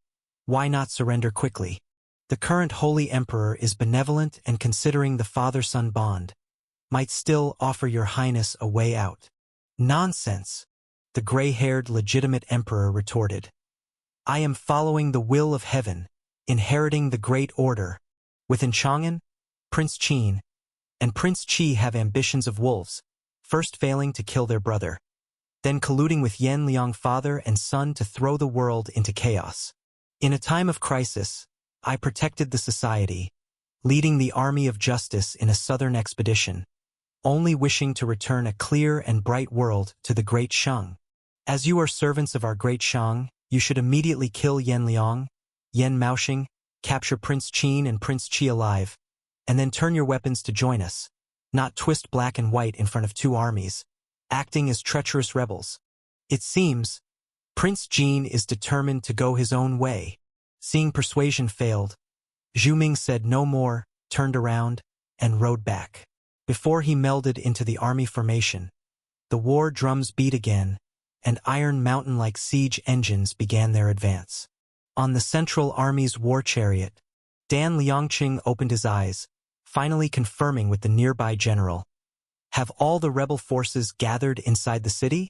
Why not surrender quickly? The current holy emperor is benevolent and considering the father-son bond, might still offer your highness a way out. Nonsense, the gray-haired legitimate emperor retorted. I am following the will of heaven, inheriting the great order. Within Chang'an, Prince Qin and Prince Qi have ambitions of wolves, first failing to kill their brother, then colluding with Yan Liang father and son to throw the world into chaos. In a time of crisis, I protected the society, leading the army of justice in a southern expedition, only wishing to return a clear and bright world to the great Shang. As you are servants of our great Shang, you should immediately kill Yan Liang, Yan Maoxing, capture Prince Qin and Prince Qi alive, and then turn your weapons to join us, not twist black and white in front of two armies, acting as treacherous rebels. It seems, Prince Jin is determined to go his own way. Seeing persuasion failed, Zhu Ming said no more, turned around, and rode back. Before he melded into the army formation, the war drums beat again, and Iron Mountain-like siege engines began their advance. On the Central Army's war chariot, Dan Liangqing opened his eyes, finally confirming with the nearby general. Have all the rebel forces gathered inside the city?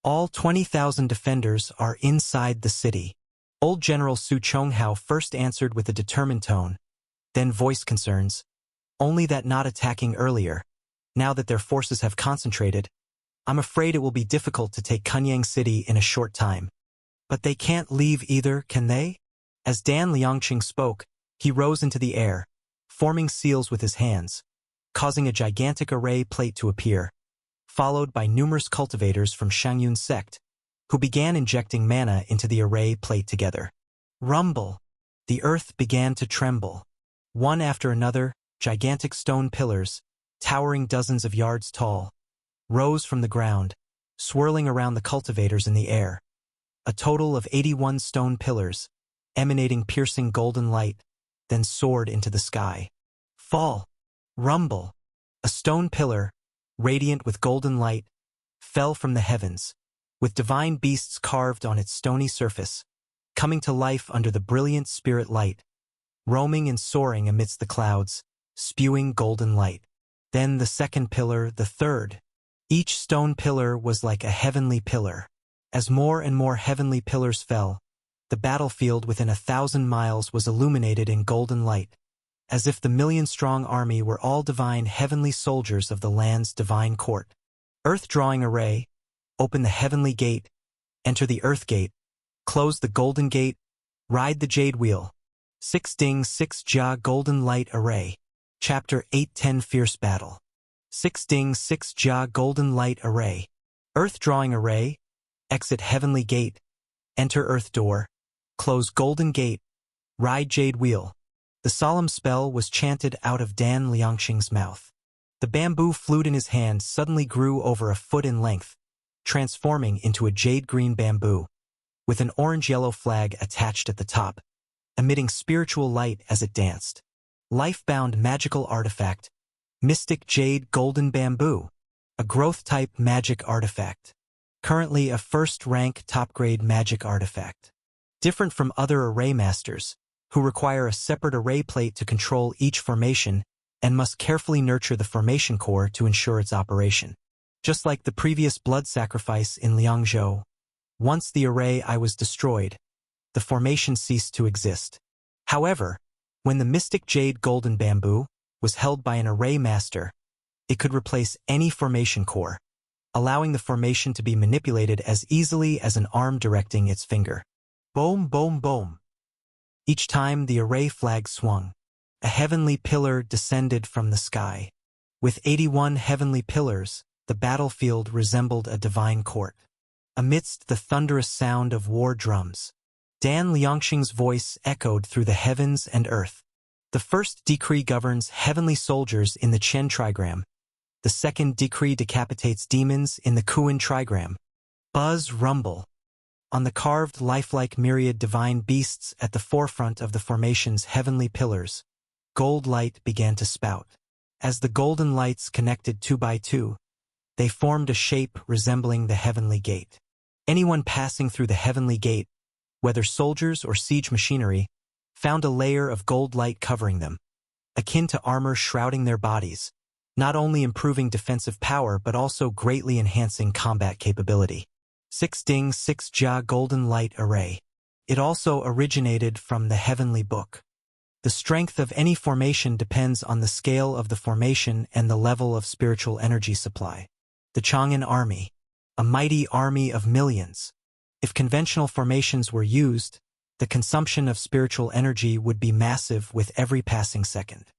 All 20,000 defenders are inside the city. Old General Su Chonghao first answered with a determined tone, then voiced concerns, only that not attacking earlier. Now that their forces have concentrated, I'm afraid it will be difficult to take Kunyang City in a short time. But they can't leave either, can they? As Dan Liangqing spoke, he rose into the air, forming seals with his hands, causing a gigantic array plate to appear, followed by numerous cultivators from Shangyun sect, who began injecting mana into the array plate together. Rumble! The earth began to tremble. One after another, gigantic stone pillars, towering dozens of yards tall, rose from the ground, swirling around the cultivators in the air. A total of 81 stone pillars, emanating piercing golden light, then soared into the sky. Fall! Rumble! A stone pillar, radiant with golden light, fell from the heavens, with divine beasts carved on its stony surface, coming to life under the brilliant spirit light, roaming and soaring amidst the clouds, spewing golden light. Then the second pillar, the third. Each stone pillar was like a heavenly pillar. As more and more heavenly pillars fell, the battlefield within 1,000 miles was illuminated in golden light, as if the million-strong army were all divine heavenly soldiers of the land's divine court. Earth-drawing array, open the heavenly gate, enter the earth gate, close the golden gate, ride the jade wheel. 6 ding 6 jia golden light array. Chapter 810 Fierce Battle. 6 ding 6 jia golden light array. Earth-drawing array, exit heavenly gate, enter earth door, close golden gate, ride jade wheel. The solemn spell was chanted out of Dan Liangqing's mouth. The bamboo flute in his hand suddenly grew over a foot in length, transforming into a jade-green bamboo, with an orange-yellow flag attached at the top, emitting spiritual light as it danced. Life-bound magical artifact, Mystic Jade Golden Bamboo, a growth-type magic artifact. Currently a first-rank top-grade magic artifact. Different from other array masters, who require a separate array plate to control each formation and must carefully nurture the formation core to ensure its operation. Just like the previous blood sacrifice in Liangzhou, once the array I was destroyed, the formation ceased to exist. However, when the mystic jade golden bamboo was held by an array master, it could replace any formation core, allowing the formation to be manipulated as easily as an arm directing its finger. Boom, boom, boom. Each time the array flag swung, a heavenly pillar descended from the sky. With 81 heavenly pillars, the battlefield resembled a divine court. Amidst the thunderous sound of war drums, Dan Liangxing's voice echoed through the heavens and earth. The first decree governs heavenly soldiers in the Chen trigram. The second decree decapitates demons in the Kuan trigram. Buzz rumble. On the carved lifelike myriad divine beasts at the forefront of the formation's heavenly pillars, gold light began to spout. As the golden lights connected 2 by 2, they formed a shape resembling the heavenly gate. Anyone passing through the heavenly gate, whether soldiers or siege machinery, found a layer of gold light covering them, akin to armor shrouding their bodies, not only improving defensive power but also greatly enhancing combat capability. 6 Ding 6 Jia Golden Light Array. It also originated from the Heavenly Book. The strength of any formation depends on the scale of the formation and the level of spiritual energy supply. The Chang'an Army, a mighty army of millions. If conventional formations were used, the consumption of spiritual energy would be massive with every passing second.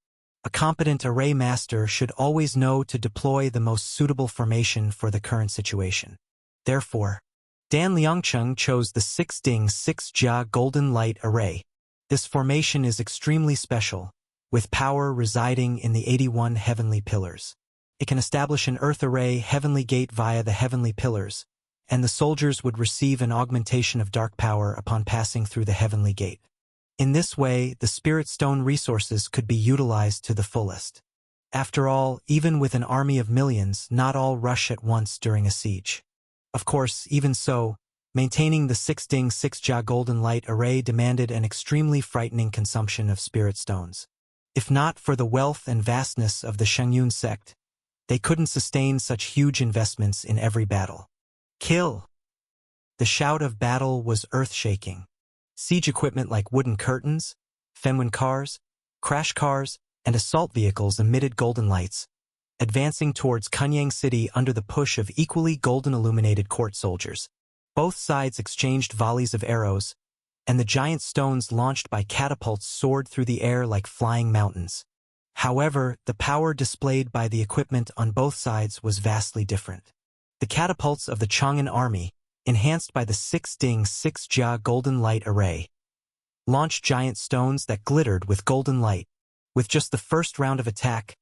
A competent array master should always know to deploy the most suitable formation for the current situation. Therefore, Dan Liangcheng chose the 6 Ding 6 Jia Golden Light Array. This formation is extremely special, with power residing in the 81 heavenly pillars. It can establish an earth array heavenly gate via the heavenly pillars, and the soldiers would receive an augmentation of dark power upon passing through the heavenly gate. In this way, the spirit stone resources could be utilized to the fullest. After all, even with an army of millions, not all rush at once during a siege. Of course, even so, maintaining the 6 Ding 6 Jia Golden Light Array demanded an extremely frightening consumption of spirit stones. If not for the wealth and vastness of the Shengyun sect, they couldn't sustain such huge investments in every battle. Kill! The shout of battle was earth-shaking. Siege equipment like wooden curtains, Fenwen cars, crash cars, and assault vehicles emitted golden lights, advancing towards Kunyang City under the push of equally golden-illuminated court soldiers. Both sides exchanged volleys of arrows, and the giant stones launched by catapults soared through the air like flying mountains. However, the power displayed by the equipment on both sides was vastly different. The catapults of the Chang'an Army, enhanced by the 6 Ding 6 Jia Golden Light Array, launched giant stones that glittered with golden light. With just the first round of attack,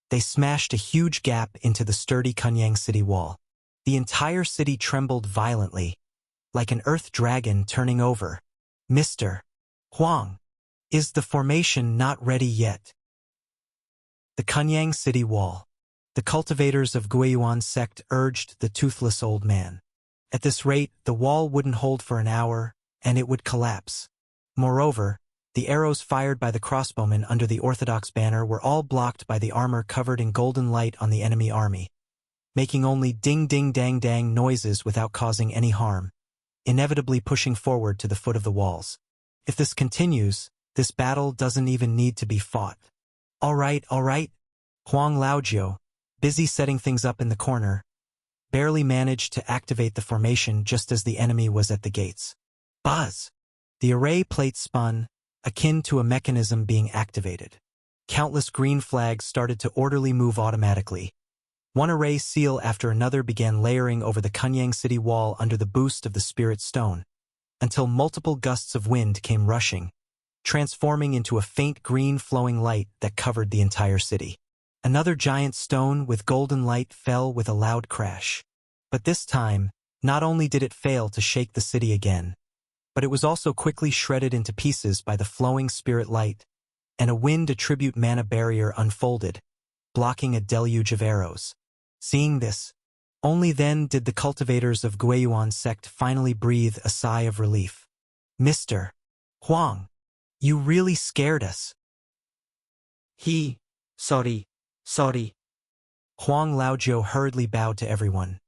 they smashed a huge gap into the sturdy Kunyang City wall. The entire city trembled violently, like an earth dragon turning over. Mr. Huang, is the formation not ready yet? The Kunyang City wall. The cultivators of Guiyuan sect urged the toothless old man. At this rate, the wall wouldn't hold for an hour, and it would collapse. Moreover, the arrows fired by the crossbowmen under the Orthodox banner were all blocked by the armor covered in golden light on the enemy army, making only ding-ding-dang-dang noises without causing any harm, inevitably pushing forward to the foot of the walls. If this continues, this battle doesn't even need to be fought. All right. Huang Laojiu, busy setting things up in the corner, barely managed to activate the formation just as the enemy was at the gates. Buzz! The array plate spun, akin to a mechanism being activated. Countless green flags started to orderly move automatically. One array seal after another began layering over the Kunyang City wall under the boost of the spirit stone, until multiple gusts of wind came rushing, transforming into a faint green flowing light that covered the entire city. Another giant stone with golden light fell with a loud crash. But this time, not only did it fail to shake the city again, but it was also quickly shredded into pieces by the flowing spirit light, and a wind attribute mana barrier unfolded, blocking a deluge of arrows. Seeing this, only then did the cultivators of Guiyuan sect finally breathe a sigh of relief. Mr. Huang, You really scared us. Sorry. Huang Laojiu hurriedly bowed to everyone.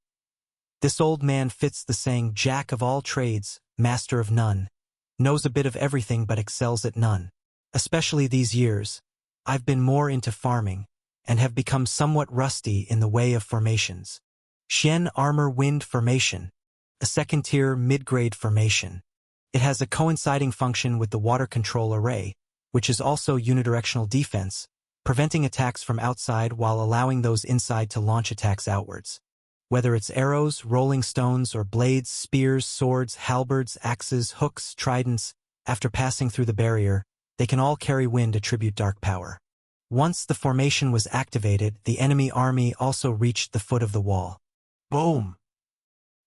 This old man fits the saying, jack of all trades, master of none, knows a bit of everything but excels at none. Especially these years, I've been more into farming, and have become somewhat rusty in the way of formations. Xian Armor Wind Formation, a second-tier mid-grade formation. It has a coinciding function with the water control array, which is also unidirectional defense, preventing attacks from outside while allowing those inside to launch attacks outwards. Whether it's arrows, rolling stones, or blades, spears, swords, halberds, axes, hooks, tridents, after passing through the barrier, they can all carry wind attribute dark power. Once the formation was activated, the enemy army also reached the foot of the wall. Boom!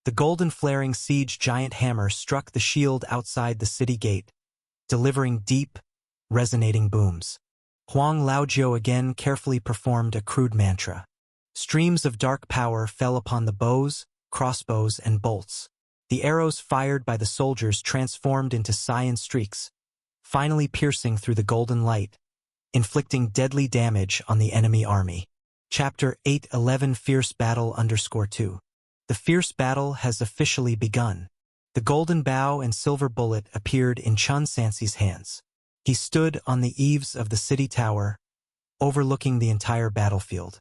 The golden flaring siege giant hammer struck the shield outside the city gate, delivering deep, resonating booms. Huang Laojiu again carefully performed a crude mantra. Streams of dark power fell upon the bows, crossbows, and bolts. The arrows fired by the soldiers transformed into cyan streaks, finally piercing through the golden light, inflicting deadly damage on the enemy army. Chapter 8:11 Fierce Battle _2. The fierce battle has officially begun. The golden bow and silver bullet appeared in Chun Sansi's hands. He stood on the eaves of the city tower, overlooking the entire battlefield.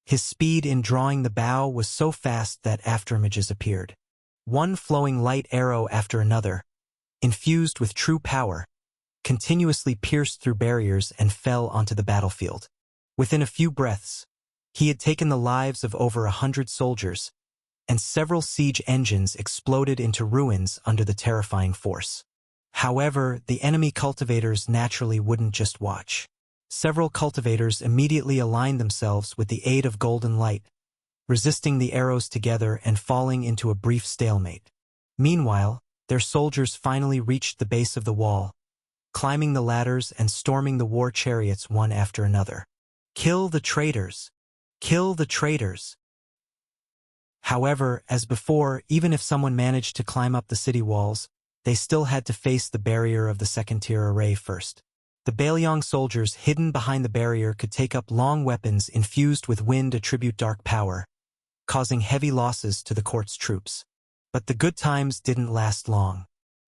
His speed in drawing the bow was so fast that afterimages appeared. One flowing light arrow after another, infused with true power, continuously pierced through barriers and fell onto the battlefield. Within a few breaths, he had taken the lives of over 100 soldiers, and several siege engines exploded into ruins under the terrifying force. However, the enemy cultivators naturally wouldn't just watch. Several cultivators immediately aligned themselves with the aid of golden light, resisting the arrows together and falling into a brief stalemate. Meanwhile, their soldiers finally reached the base of the wall, climbing the ladders and storming the war chariots one after another. Kill the traitors! Kill the traitors! However, as before, even if someone managed to climb up the city walls, they still had to face the barrier of the second-tier array first. The Bailiang soldiers hidden behind the barrier could take up long weapons infused with wind attribute dark power, causing heavy losses to the court's troops. But the good times didn't last long.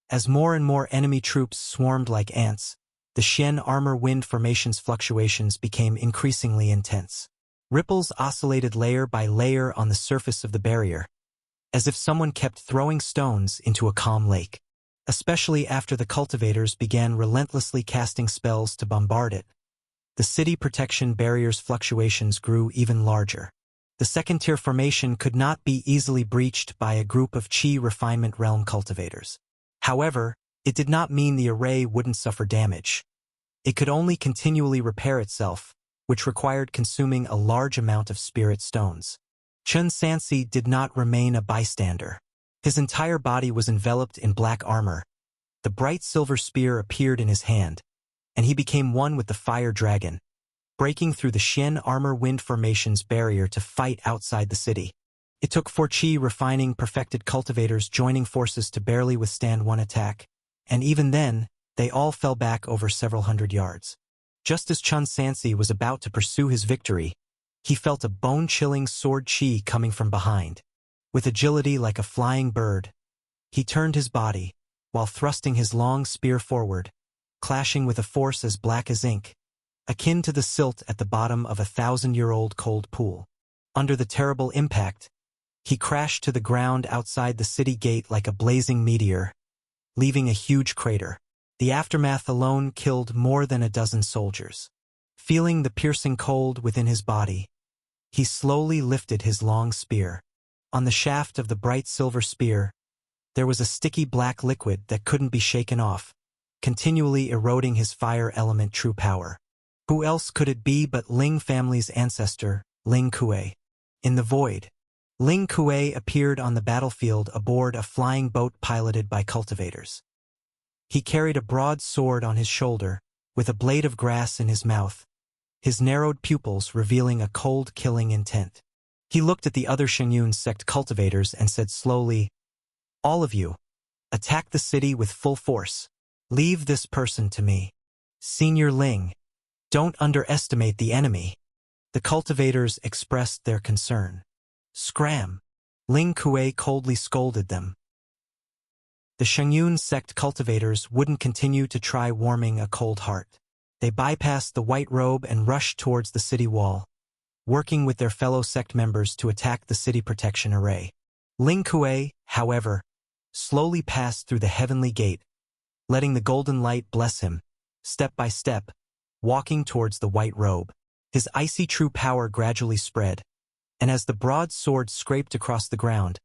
As more and more enemy troops swarmed like ants, the Xian armor wind formation's fluctuations became increasingly intense. Ripples oscillated layer by layer on the surface of the barrier, as if someone kept throwing stones into a calm lake. Especially after the cultivators began relentlessly casting spells to bombard it, the city protection barrier's fluctuations grew even larger. The second-tier formation could not be easily breached by a group of Qi refinement realm cultivators. However, it did not mean the array wouldn't suffer damage. It could only continually repair itself, which required consuming a large amount of spirit stones. Chun Sansi did not remain a bystander. His entire body was enveloped in black armor. The bright silver spear appeared in his hand, and he became one with the fire dragon, breaking through the Xian armor wind formation's barrier to fight outside the city. It took 4 Qi refining perfected cultivators joining forces to barely withstand one attack, and even then, they all fell back over several hundred yards. Just as Chun Sansi was about to pursue his victory, he felt a bone-chilling sword Qi coming from behind. With agility like a flying bird, he turned his body, while thrusting his long spear forward, clashing with a force as black as ink, akin to the silt at the bottom of a 1,000-year-old cold pool. Under the terrible impact, he crashed to the ground outside the city gate like a blazing meteor, leaving a huge crater. The aftermath alone killed more than a dozen soldiers. Feeling the piercing cold within his body, he slowly lifted his long spear. On the shaft of the bright silver spear, there was a sticky black liquid that couldn't be shaken off, continually eroding his fire element true power. Who else could it be but Ling family's ancestor, Ling Kuei? In the void, Ling Kuei appeared on the battlefield aboard a flying boat piloted by cultivators. He carried a broad sword on his shoulder, with a blade of grass in his mouth, his narrowed pupils revealing a cold, killing intent. He looked at the other Shengyun sect cultivators and said slowly, "All of you, attack the city with full force. Leave this person to me." Senior Ling, don't underestimate the enemy. The cultivators expressed their concern. Scram! Ling Kuei coldly scolded them. The Shengyun sect cultivators wouldn't continue to try warming a cold heart. They bypassed the white robe and rushed towards the city wall, working with their fellow sect members to attack the city protection array. Ling Kuei, however, slowly passed through the heavenly gate, letting the golden light bless him, step by step, walking towards the white robe. His icy true power gradually spread, and as the broad sword scraped across the ground,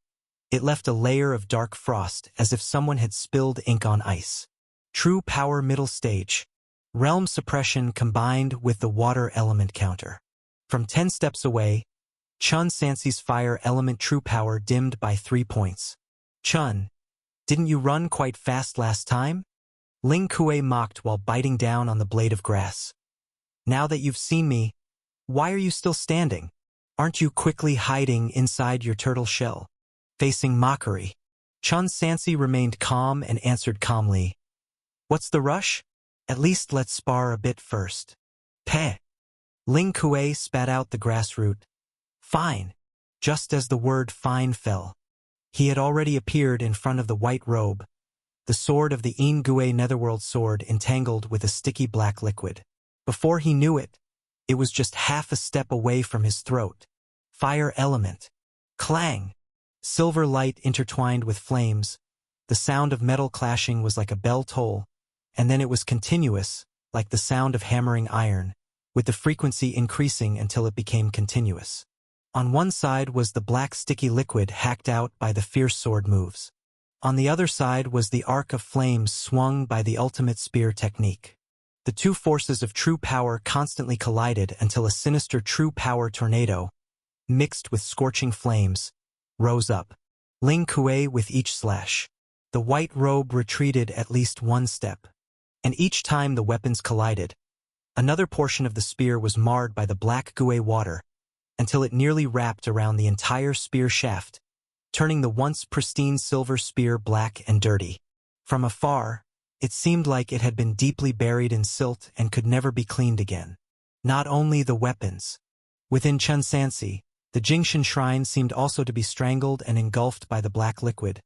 it left a layer of dark frost as if someone had spilled ink on ice. True power middle stage. Realm suppression combined with the water element counter. From 10 steps away, Chun Sansi's fire element true power dimmed by 3 points. Chun, didn't you run quite fast last time? Ling Kuei mocked while biting down on the blade of grass. Now that you've seen me, why are you still standing? Aren't you quickly hiding inside your turtle shell? Facing mockery, Chun Sansi remained calm and answered calmly. What's the rush? At least let's spar a bit first. Peh! Ling Kuei spat out the grass root. Fine. Just as the word fine fell, he had already appeared in front of the white robe, the sword of the In Gui Netherworld sword entangled with a sticky black liquid. Before he knew it, it was just half a step away from his throat. Fire element. Clang! Silver light intertwined with flames. The sound of metal clashing was like a bell toll, and then it was continuous, like the sound of hammering iron, with the frequency increasing until it became continuous. On one side was the black sticky liquid hacked out by the fierce sword moves. On the other side was the arc of flames swung by the ultimate spear technique. The two forces of true power constantly collided until a sinister true power tornado, mixed with scorching flames, rose up. Ling Kuei with each slash. The white robe retreated at least 1 step. And each time the weapons collided, another portion of the spear was marred by the black Gui water, until it nearly wrapped around the entire spear shaft, turning the once pristine silver spear black and dirty. From afar, it seemed like it had been deeply buried in silt and could never be cleaned again. Not only the weapons. Within Chun Sansi, the Jingshan shrine seemed also to be strangled and engulfed by the black liquid,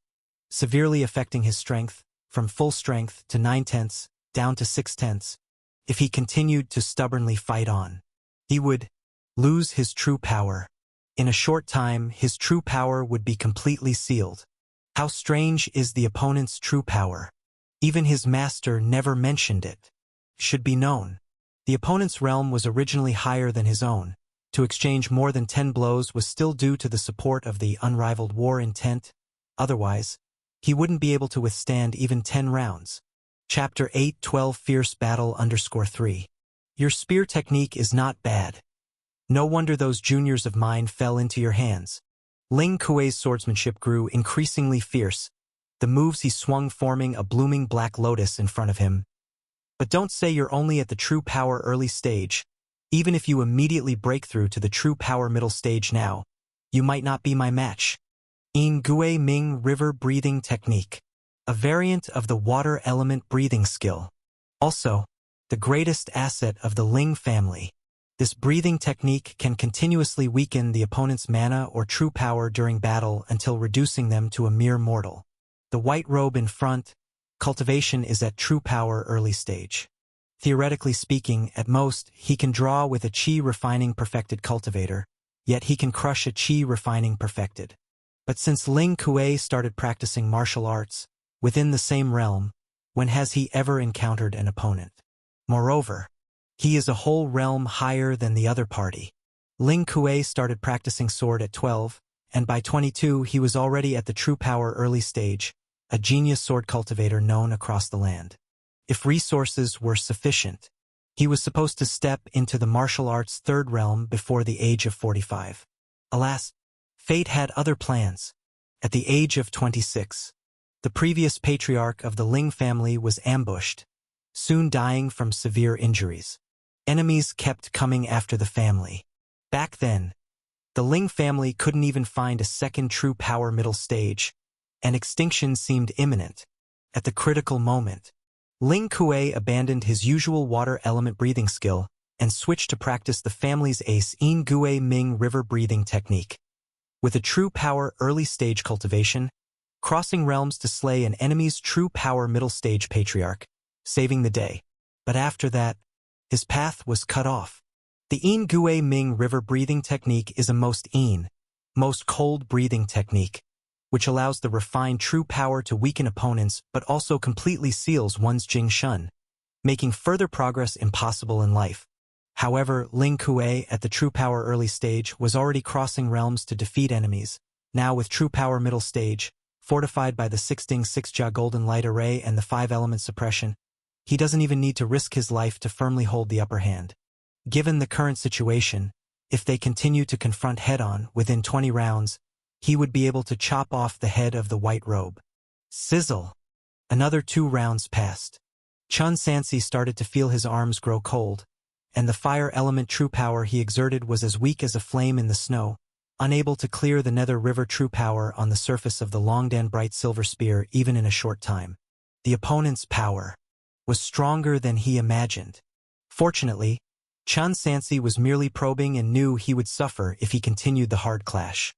severely affecting his strength, from full strength to 9/10, down to 6/10. If he continued to stubbornly fight on, he would lose his true power. In a short time, his true power would be completely sealed. How strange is the opponent's true power. Even his master never mentioned it. Should be known. The opponent's realm was originally higher than his own. To exchange more than 10 blows was still due to the support of the unrivaled war intent. Otherwise, he wouldn't be able to withstand even 10 rounds. Chapter 8:12 Fierce Battle _3. Your spear technique is not bad. No wonder those juniors of mine fell into your hands. Ling Kuei's swordsmanship grew increasingly fierce, the moves he swung forming a blooming black lotus in front of him. But don't say you're only at the true power early stage. Even if you immediately break through to the true power middle stage now, you might not be my match. In Gui Ming River Breathing Technique. A variant of the water element breathing skill. Also, the greatest asset of the Ling family. This breathing technique can continuously weaken the opponent's mana or true power during battle until reducing them to a mere mortal. The white robe in front, cultivation is at true power early stage. Theoretically speaking, at most, he can draw with a chi refining perfected cultivator, yet he can crush a chi refining perfected. But since Ling Kuei started practicing martial arts, within the same realm, when has he ever encountered an opponent? Moreover, he is a whole realm higher than the other party. Ling Kuei started practicing sword at 12, and by 22 he was already at the true power early stage, a genius sword cultivator known across the land. If resources were sufficient, he was supposed to step into the martial arts third realm before the age of 45. Alas, fate had other plans. At the age of 26, the previous patriarch of the Ling family was ambushed, soon dying from severe injuries. Enemies kept coming after the family. Back then, the Ling family couldn't even find a second true power middle stage, and extinction seemed imminent. At the critical moment, Ling Kuei abandoned his usual water element breathing skill and switched to practice the family's ace In Gui Ming river breathing technique. With a true power early stage cultivation, crossing realms to slay an enemy's true power middle stage patriarch, saving the day. But after that, his path was cut off. The In Gui Ming river breathing technique is a most cold breathing technique, which allows the refined true power to weaken opponents but also completely seals one's Jing Shun, making further progress impossible in life. However, Ling Kuei at the true power early stage was already crossing realms to defeat enemies. Now with true power middle stage, fortified by the 6 Ding 6 Jia golden light array and the 5-element suppression, he doesn't even need to risk his life to firmly hold the upper hand. Given the current situation, if they continue to confront head-on within 20 rounds, he would be able to chop off the head of the white robe. Sizzle! Another 2 rounds passed. Chun Sansi started to feel his arms grow cold, and the fire element true power he exerted was as weak as a flame in the snow, unable to clear the nether river true power on the surface of the Longdan bright silver spear even in a short time. The opponent's power was stronger than he imagined. Fortunately, Chun Sansi was merely probing and knew he would suffer if he continued the hard clash.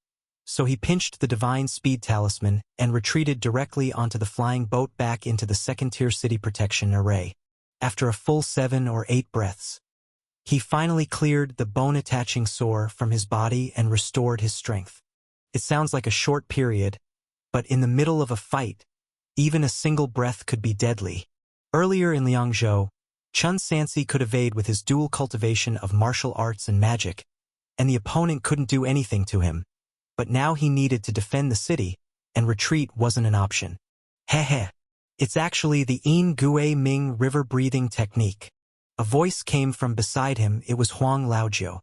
So he pinched the divine speed talisman and retreated directly onto the flying boat back into the second-tier city protection array. After a full 7 or 8 breaths, he finally cleared the bone-attaching sore from his body and restored his strength. It sounds like a short period, but in the middle of a fight, even a single breath could be deadly. Earlier in Liangzhou, Chun Sansi could evade with his dual cultivation of martial arts and magic, and the opponent couldn't do anything to him. But now he needed to defend the city, and retreat wasn't an option. Heh. It's actually the In Gui Ming river breathing technique. A voice came from beside him. It was Huang Laojiu.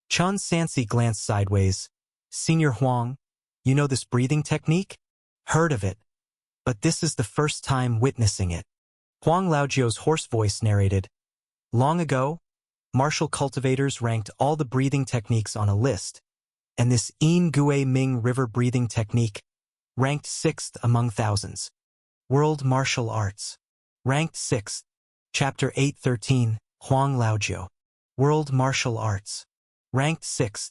Chun Sansi glanced sideways. Senior Huang, you know this breathing technique? Heard of it. But this is the first time witnessing it. Huang Laojiu's hoarse voice narrated. Long ago, martial cultivators ranked all the breathing techniques on a list, and this In Gui Ming river breathing technique ranked 6th among thousands. World Martial Arts. Ranked 6th. Chapter 813, Huang Laojiu. World Martial Arts. Ranked 6th.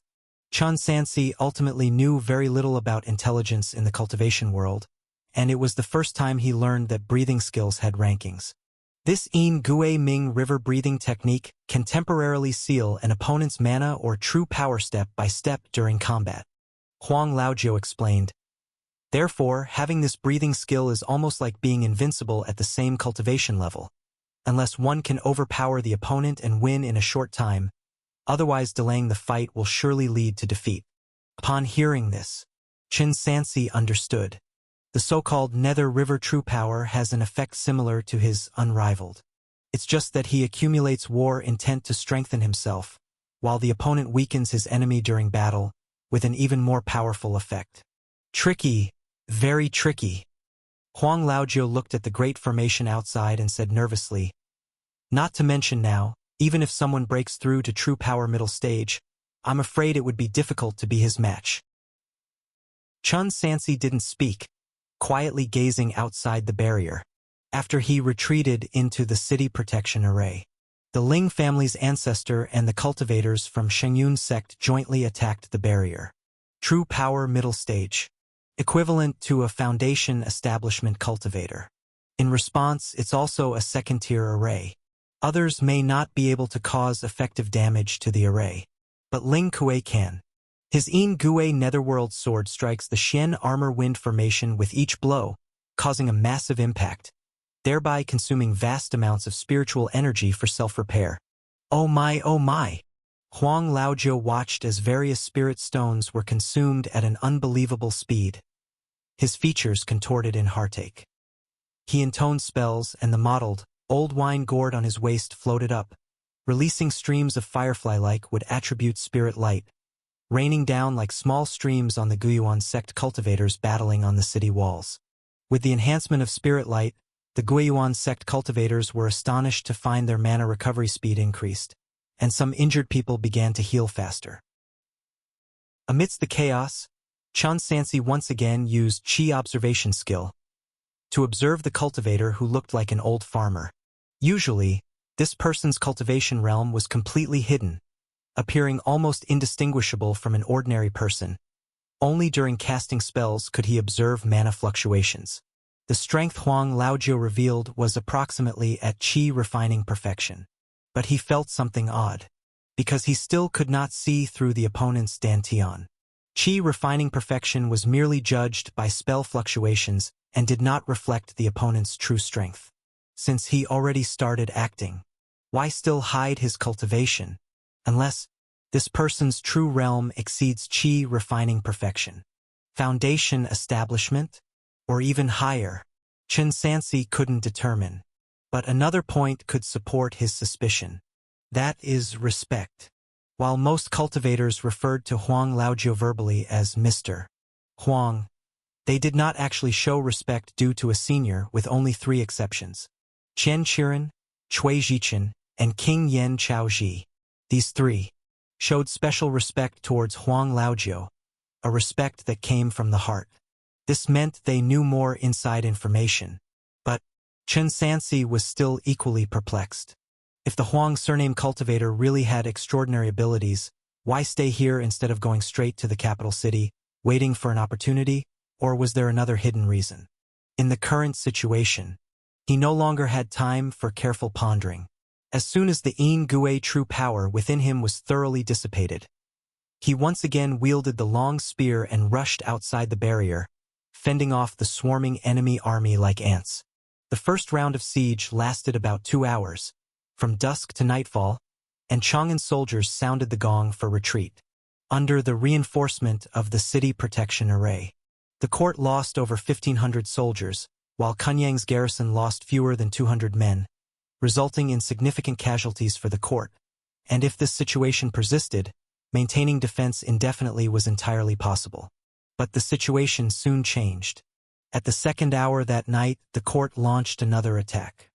Chun Sansi ultimately knew very little about intelligence in the cultivation world, and it was the first time he learned that breathing skills had rankings. This In Gui Ming river breathing technique can temporarily seal an opponent's mana or true power step by step during combat. Huang Laojiu explained. Therefore, having this breathing skill is almost like being invincible at the same cultivation level, unless one can overpower the opponent and win in a short time. Otherwise, delaying the fight will surely lead to defeat. Upon hearing this, Chun Sansi understood. The so-called Nether River True Power has an effect similar to his unrivaled. It's just that he accumulates war intent to strengthen himself, while the opponent weakens his enemy during battle, with an even more powerful effect. Tricky, very tricky. Huang Laojiu looked at the great formation outside and said nervously, not to mention now, even if someone breaks through to true power middle stage, I'm afraid it would be difficult to be his match. Chun Sansi didn't speak, quietly gazing outside the barrier. After he retreated into the city protection array, the Ling family's ancestor and the cultivators from Shengyun sect jointly attacked the barrier. True power middle stage, equivalent to a foundation establishment cultivator. In response, it's also a second-tier array. Others may not be able to cause effective damage to the array, but Ling Kuei can. His In Gui Netherworld sword strikes the Xian armor wind formation with each blow, causing a massive impact, thereby consuming vast amounts of spiritual energy for self-repair. Oh my, oh my! Huang Laojiu watched as various spirit stones were consumed at an unbelievable speed. His features contorted in heartache. He intoned spells, and the mottled, old wine gourd on his waist floated up, releasing streams of firefly-like would attribute spirit light, raining down like small streams on the Guiyuan sect cultivators battling on the city walls. With the enhancement of spirit light, the Guiyuan sect cultivators were astonished to find their mana recovery speed increased, and some injured people began to heal faster. Amidst the chaos, Chun Sansi once again used Qi observation skill to observe the cultivator who looked like an old farmer. Usually, this person's cultivation realm was completely hidden, appearing almost indistinguishable from an ordinary person. Only during casting spells could he observe mana fluctuations. The strength Huang Laojiu revealed was approximately at qi refining perfection. But he felt something odd, because he still could not see through the opponent's dantian. Qi refining perfection was merely judged by spell fluctuations and did not reflect the opponent's true strength. Since he already started acting, why still hide his cultivation, unless this person's true realm exceeds qi refining perfection, foundation establishment, or even higher? Chen Sansi couldn't determine, but another point could support his suspicion. That is respect. While most cultivators referred to Huang Laojiu verbally as Mr. Huang, they did not actually show respect due to a senior, with only 3 exceptions: Qian Qiren, Cui Jichen, and King Yen Chaoji. These 3 showed special respect towards Huang Laojiu, a respect that came from the heart. This meant they knew more inside information. But Chen Sansi was still equally perplexed. If the Huang surname cultivator really had extraordinary abilities, why stay here instead of going straight to the capital city, waiting for an opportunity, or was there another hidden reason? In the current situation, he no longer had time for careful pondering. As soon as the Yin Gui true power within him was thoroughly dissipated, he once again wielded the long spear and rushed outside the barrier, fending off the swarming enemy army like ants. The first round of siege lasted about 2 hours, from dusk to nightfall, and Chang'an soldiers sounded the gong for retreat. Under the reinforcement of the city protection array, the court lost over 1,500 soldiers, while Kunyang's garrison lost fewer than 200 men, resulting in significant casualties for the court. And if this situation persisted, maintaining defense indefinitely was entirely possible. But the situation soon changed. At the 2nd hour that night, the court launched another attack.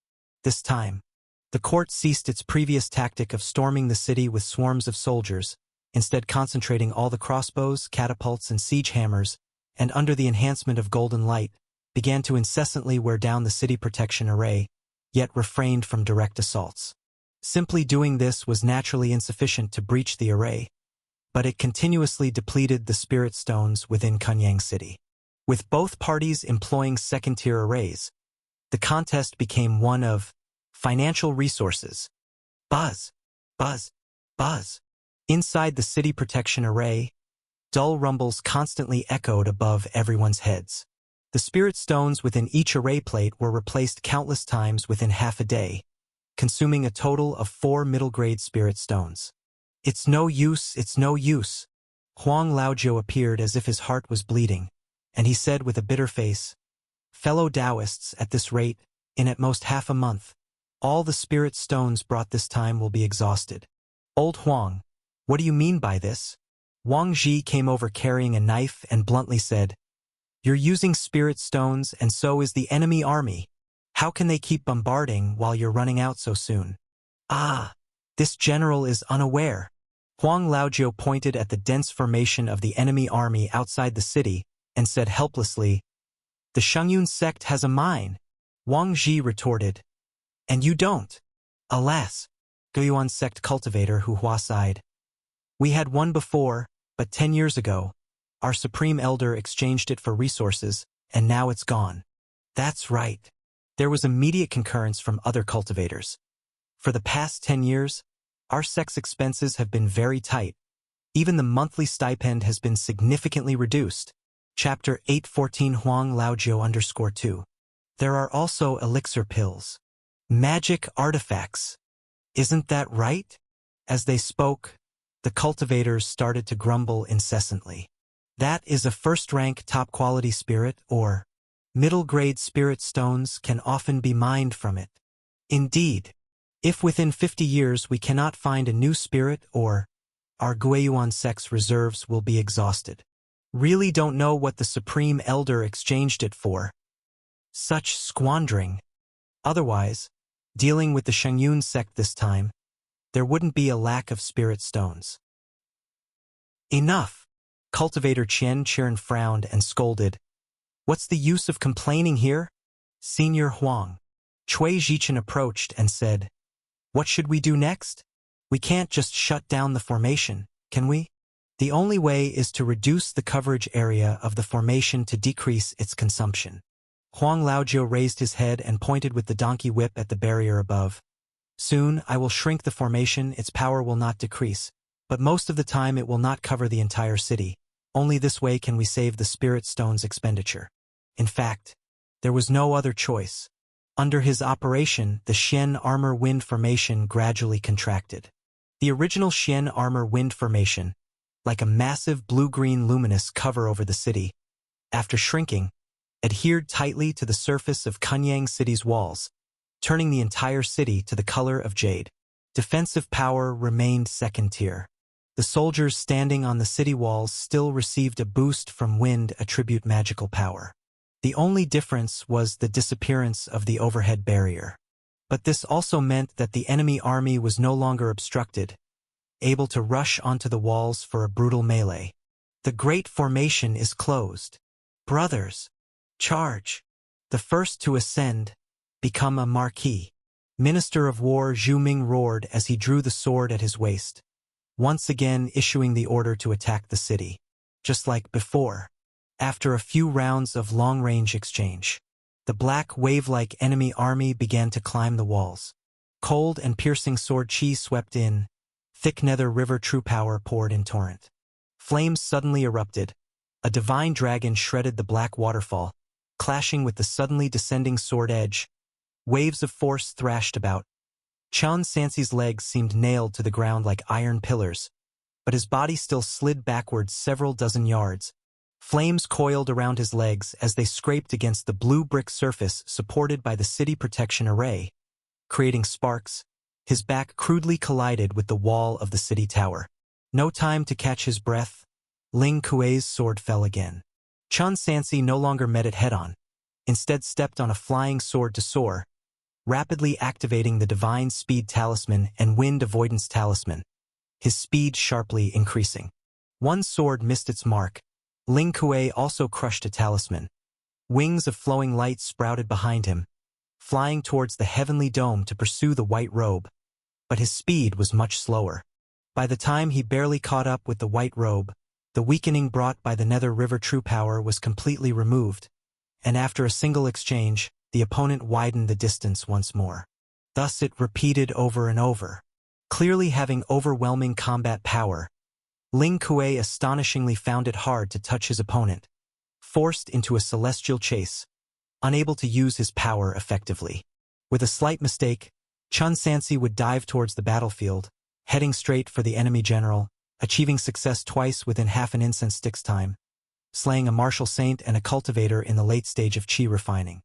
This time, the court ceased its previous tactic of storming the city with swarms of soldiers, instead concentrating all the crossbows, catapults, and siege hammers, and under the enhancement of golden light, began to incessantly wear down the city protection array, yet refrained from direct assaults. Simply doing this was naturally insufficient to breach the array, but it continuously depleted the spirit stones within Kunyang City. With both parties employing second-tier arrays, the contest became one of financial resources. Buzz, buzz, buzz. Inside the city protection array, dull rumbles constantly echoed above everyone's heads. The spirit stones within each array plate were replaced countless times within half a day, consuming a total of 4 middle-grade spirit stones. It's no use, it's no use. Huang Laojiu appeared as if his heart was bleeding, and he said with a bitter face, "Fellow Taoists, at this rate, in at most half a month, all the spirit stones brought this time will be exhausted." "Old Huang, what do you mean by this?" Wang Ji came over carrying a knife and bluntly said, "You're using spirit stones and so is the enemy army. How can they keep bombarding while you're running out so soon?" "Ah, this general is unaware." Huang Laojiu pointed at the dense formation of the enemy army outside the city and said helplessly, "The Shengyun sect has a mine." Wang Ji retorted, "And you don't." "Alas," Guiyuan sect cultivator Hu Hua sighed. "We had one before, but 10 years ago, our supreme elder exchanged it for resources, and now it's gone." "That's right." There was immediate concurrence from other cultivators. "For the past 10 years, our sect's expenses have been very tight. Even the monthly stipend has been significantly reduced." Chapter 814 Huang Laojiu _2. There are also elixir pills. Magic artifacts. Isn't that right? As they spoke, the cultivators started to grumble incessantly. That is a first-rank top-quality spirit, or middle-grade spirit stones can often be mined from it. Indeed, if within 50 years we cannot find a new spirit, or our Guiyuan sect's reserves will be exhausted. Really don't know what the Supreme Elder exchanged it for. Such squandering. Otherwise, dealing with the Shengyun sect this time, there wouldn't be a lack of spirit stones. Enough! Cultivator Qian Qiren frowned and scolded. "What's the use of complaining here? Senior Huang, Cui Zhichen approached and said, "What should we do next? We can't just shut down the formation, can we? The only way is to reduce the coverage area of the formation to decrease its consumption." Huang Laojiu raised his head and pointed with the donkey whip at the barrier above. "Soon I will shrink the formation, its power will not decrease, but most of the time it will not cover the entire city. Only this way can we save the spirit stone's expenditure." In fact, there was no other choice. Under his operation, the Xian Armor Wind Formation gradually contracted. The original Xian Armor Wind Formation, like a massive blue-green luminous cover over the city, after shrinking, adhered tightly to the surface of Kunyang City's walls, turning the entire city to the color of jade. Defensive power remained second tier. The soldiers standing on the city walls still received a boost from wind attribute magical power. The only difference was the disappearance of the overhead barrier. But this also meant that the enemy army was no longer obstructed, able to rush onto the walls for a brutal melee. The great formation is closed. Brothers, charge! The first to ascend, become a marquis. Minister of War Zhu Ming roared as he drew the sword at his waist, once again issuing the order to attack the city. Just like before, after a few rounds of long-range exchange, the black wave-like enemy army began to climb the walls. Cold and piercing sword chi swept in, thick nether river true power poured in torrent. Flames suddenly erupted. A divine dragon shredded the black waterfall, clashing with the suddenly descending sword edge. Waves of force thrashed about. Chun Sansi's legs seemed nailed to the ground like iron pillars, but his body still slid backwards several dozen yards. Flames coiled around his legs as they scraped against the blue brick surface supported by the city protection array, creating sparks. His back crudely collided with the wall of the city tower. No time to catch his breath, Ling Kuei's sword fell again. Chun Sansi no longer met it head-on, instead stepped on a flying sword to soar, rapidly activating the Divine Speed Talisman and Wind Avoidance Talisman, his speed sharply increasing. One sword missed its mark. Ling Kuei also crushed a talisman. Wings of flowing light sprouted behind him, flying towards the heavenly dome to pursue the white robe. But his speed was much slower. By the time he barely caught up with the white robe, the weakening brought by the Nether River true power was completely removed, and after a single exchange, the opponent widened the distance once more. Thus it repeated over and over. Clearly having overwhelming combat power, Ling Kuei astonishingly found it hard to touch his opponent, forced into a celestial chase, unable to use his power effectively. With a slight mistake, Chun Sansi would dive towards the battlefield, heading straight for the enemy general, achieving success twice within half an incense stick's time, slaying a martial saint and a cultivator in the late stage of chi refining.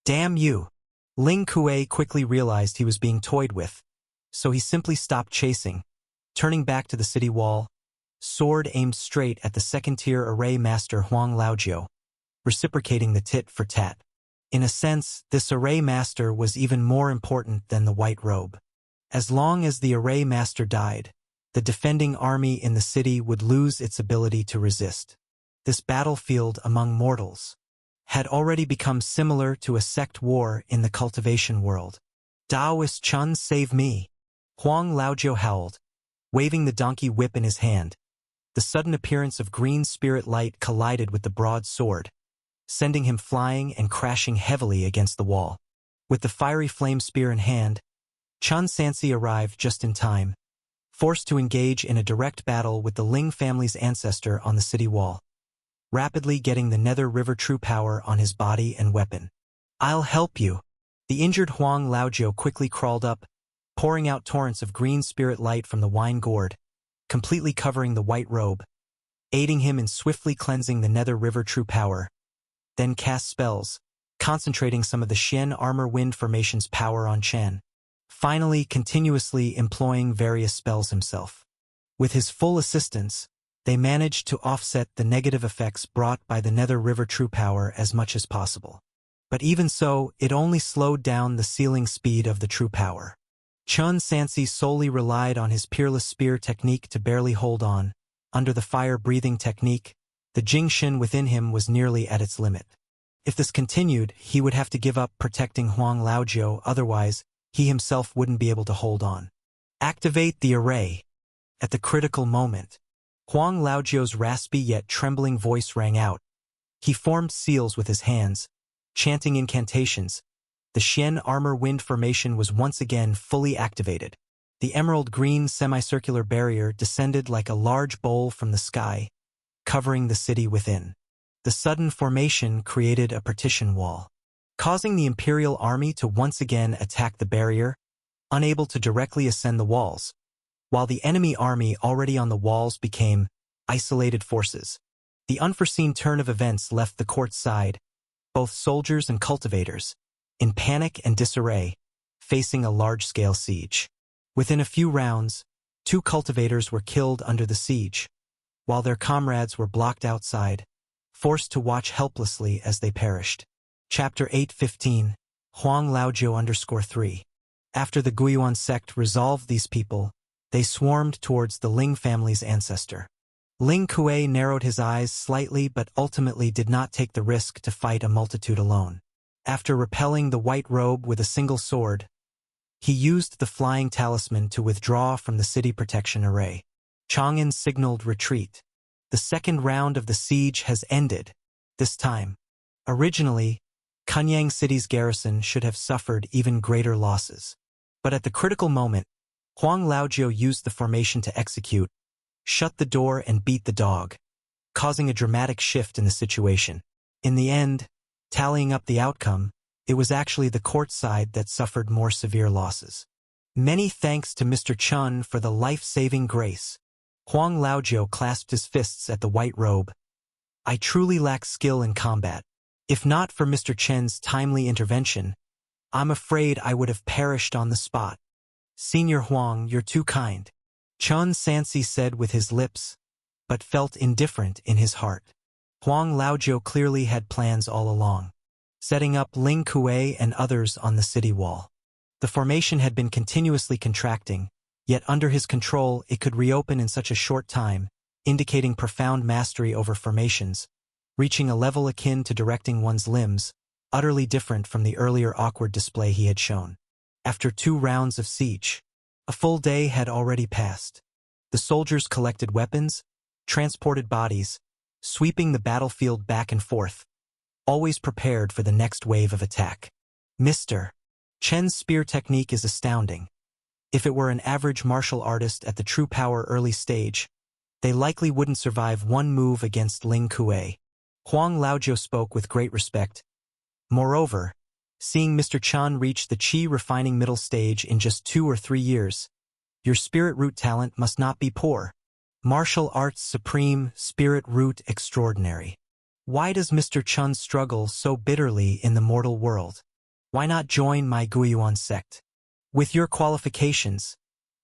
Damn you! Ling Kuei quickly realized he was being toyed with, so he simply stopped chasing, turning back to the city wall, sword aimed straight at the second-tier array master Huang Laojiu, reciprocating the tit-for-tat. In a sense, this array master was even more important than the white robe. As long as the array master died, the defending army in the city would lose its ability to resist. This battlefield among mortals had already become similar to a sect war in the cultivation world. Daoist Chun, save me! Huang Laojiu howled, waving the donkey whip in his hand. The sudden appearance of green spirit light collided with the broad sword, sending him flying and crashing heavily against the wall. With the fiery flame spear in hand, Chun Sansi arrived just in time, forced to engage in a direct battle with the Ling family's ancestor on the city wall, rapidly getting the Nether River true power on his body and weapon. "I'll help you." The injured Huang Laojiu quickly crawled up, pouring out torrents of green spirit light from the wine gourd, completely covering the white robe, aiding him in swiftly cleansing the Nether River true power, then cast spells, concentrating some of the Xian Armor Wind Formation's power on Chen, finally continuously employing various spells himself. With his full assistance, they managed to offset the negative effects brought by the Nether River true power as much as possible. But even so, it only slowed down the ceiling speed of the true power. Chun Sansi solely relied on his peerless spear technique to barely hold on. Under the fire-breathing technique, the Jingxin within him was nearly at its limit. If this continued, he would have to give up protecting Huang Laojiu, otherwise, he himself wouldn't be able to hold on. Activate the array. At the critical moment, Huang Laojiu's raspy yet trembling voice rang out. He formed seals with his hands, chanting incantations. The Xian armor wind formation was once again fully activated. The emerald-green semicircular barrier descended like a large bowl from the sky, covering the city within. The sudden formation created a partition wall, causing the Imperial army to once again attack the barrier, unable to directly ascend the walls, while the enemy army already on the walls became isolated forces. The unforeseen turn of events left the court's side, both soldiers and cultivators, in panic and disarray, facing a large-scale siege. Within a few rounds, 2 cultivators were killed under the siege, while their comrades were blocked outside, forced to watch helplessly as they perished. Chapter 8:15, Huang Laojiu 3. After the Guiyuan sect resolved these people, they swarmed towards the Ling family's ancestor. Ling Kuei narrowed his eyes slightly but ultimately did not take the risk to fight a multitude alone. After repelling the white robe with a single sword, he used the flying talisman to withdraw from the city protection array. Chang'an signaled retreat. The second round of the siege has ended. This time. Originally, Kunyang City's garrison should have suffered even greater losses. But at the critical moment, Huang Laojiu used the formation to execute, shut the door and beat the dog, causing a dramatic shift in the situation. In the end, tallying up the outcome, it was actually the court side that suffered more severe losses. Many thanks to Mr. Chun for the life-saving grace. Huang Laojiu clasped his fists at the white robe. I truly lack skill in combat. If not for Mr. Chen's timely intervention, I'm afraid I would have perished on the spot. Senior Huang, you're too kind. Chun Sansi said with his lips, but felt indifferent in his heart. Huang Laojiu clearly had plans all along, setting up Ling Kuei and others on the city wall. The formation had been continuously contracting, yet under his control it could reopen in such a short time, indicating profound mastery over formations, reaching a level akin to directing one's limbs, utterly different from the earlier awkward display he had shown. After 2 rounds of siege, a full day had already passed. The soldiers collected weapons, transported bodies, sweeping the battlefield back and forth, always prepared for the next wave of attack. Mr. Chen's spear technique is astounding. If it were an average martial artist at the true power early stage, they likely wouldn't survive one move against Ling Kuei. Huang Laojiu spoke with great respect. Moreover, seeing Mr. Chan reach the Qi refining middle stage in just 2 or 3 years, your spirit root talent must not be poor. Martial arts supreme, spirit root extraordinary. Why does Mr. Chun struggle so bitterly in the mortal world? Why not join my Guiyuan sect? With your qualifications,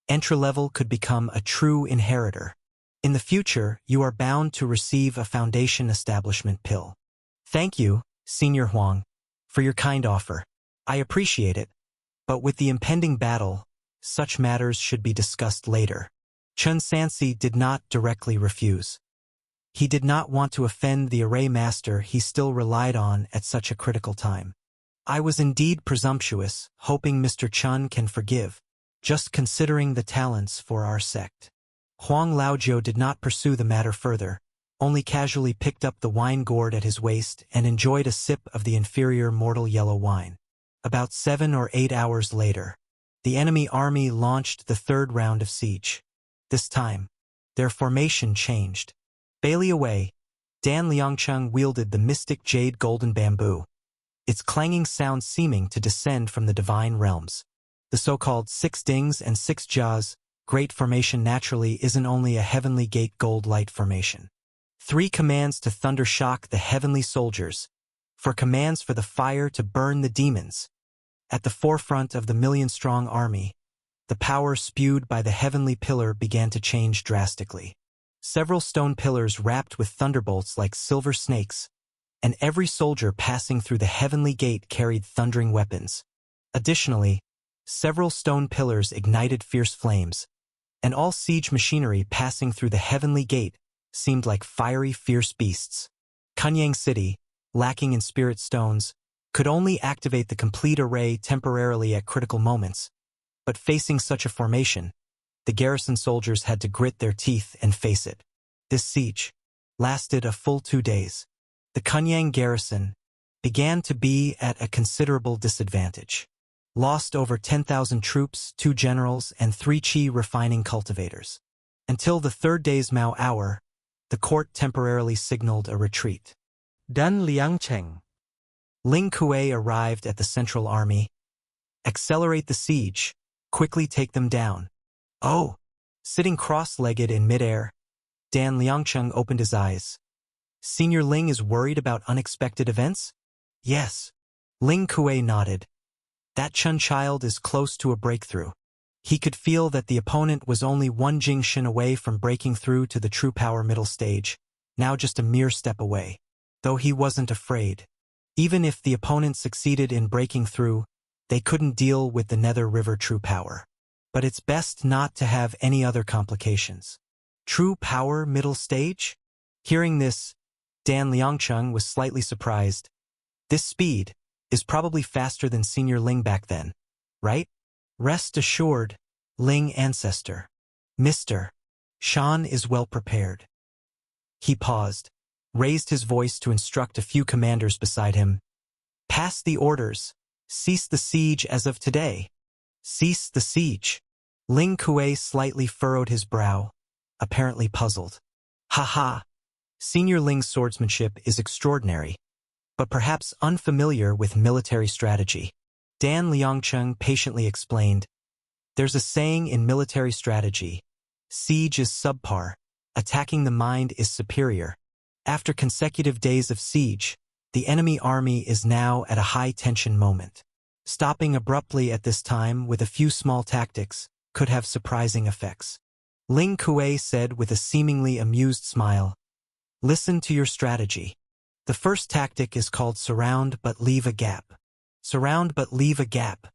entry-level could become a true inheritor. In the future, you are bound to receive a foundation establishment pill. Thank you, Senior Huang, for your kind offer. I appreciate it, but with the impending battle, such matters should be discussed later. Chun Sansi did not directly refuse. He did not want to offend the array master he still relied on at such a critical time. I was indeed presumptuous, hoping Mr. Chun can forgive, just considering the talents for our sect. Huang Laojiu did not pursue the matter further, only casually picked up the wine gourd at his waist and enjoyed a sip of the inferior mortal yellow wine. About 7 or 8 hours later, the enemy army launched the 3rd round of siege. This time, their formation changed. Bailey away, Dan Liangcheng wielded the mystic jade golden bamboo, its clanging sound seeming to descend from the divine realms. The so-called 6 dings and 6 jaws, great formation naturally isn't only a heavenly gate gold light formation. 3 commands to thunder shock the heavenly soldiers, 4 commands for the fire to burn the demons. At the forefront of the million-strong army, the power spewed by the heavenly pillar began to change drastically. Several stone pillars wrapped with thunderbolts like silver snakes, and every soldier passing through the heavenly gate carried thundering weapons. Additionally, several stone pillars ignited fierce flames, and all siege machinery passing through the heavenly gate seemed like fiery, fierce beasts. Kunyang City, lacking in spirit stones, could only activate the complete array temporarily at critical moments. But facing such a formation, the garrison soldiers had to grit their teeth and face it. This siege lasted a full 2 days. The Kunyang garrison began to be at a considerable disadvantage. Lost over 10,000 troops, 2 generals, and 3 chi refining cultivators. Until the 3rd day's Mao hour, the court temporarily signaled a retreat. Dan Liangcheng. Ling Kuei arrived at the Central Army. Accelerate the siege, quickly take them down. Oh! Sitting cross-legged in midair, Dan Liangcheng opened his eyes. Senior Ling is worried about unexpected events? Yes. Ling Kuei nodded. That Chun child is close to a breakthrough. He could feel that the opponent was only 1 Jingshin away from breaking through to the true power middle stage, now just a mere step away. Though he wasn't afraid. Even if the opponent succeeded in breaking through, they couldn't deal with the Nether River true power. But it's best not to have any other complications. True power middle stage? Hearing this, Dan Liangcheng was slightly surprised. This speed is probably faster than Senior Ling back then, right? Rest assured, Ling ancestor. Mr. Shan is well prepared. He paused, raised his voice to instruct a few commanders beside him. Pass the orders. Cease the siege as of today. Cease the siege. Ling Kuei slightly furrowed his brow, apparently puzzled. Ha ha. Senior Ling's swordsmanship is extraordinary, but perhaps unfamiliar with military strategy. Dan Liangcheng patiently explained, there's a saying in military strategy, siege is subpar, attacking the mind is superior. After consecutive days of siege, the enemy army is now at a high-tension moment. Stopping abruptly at this time with a few small tactics could have surprising effects. Ling Kuei said with a seemingly amused smile, listen to your strategy. The first tactic is called surround but leave a gap. Surround but leave a gap,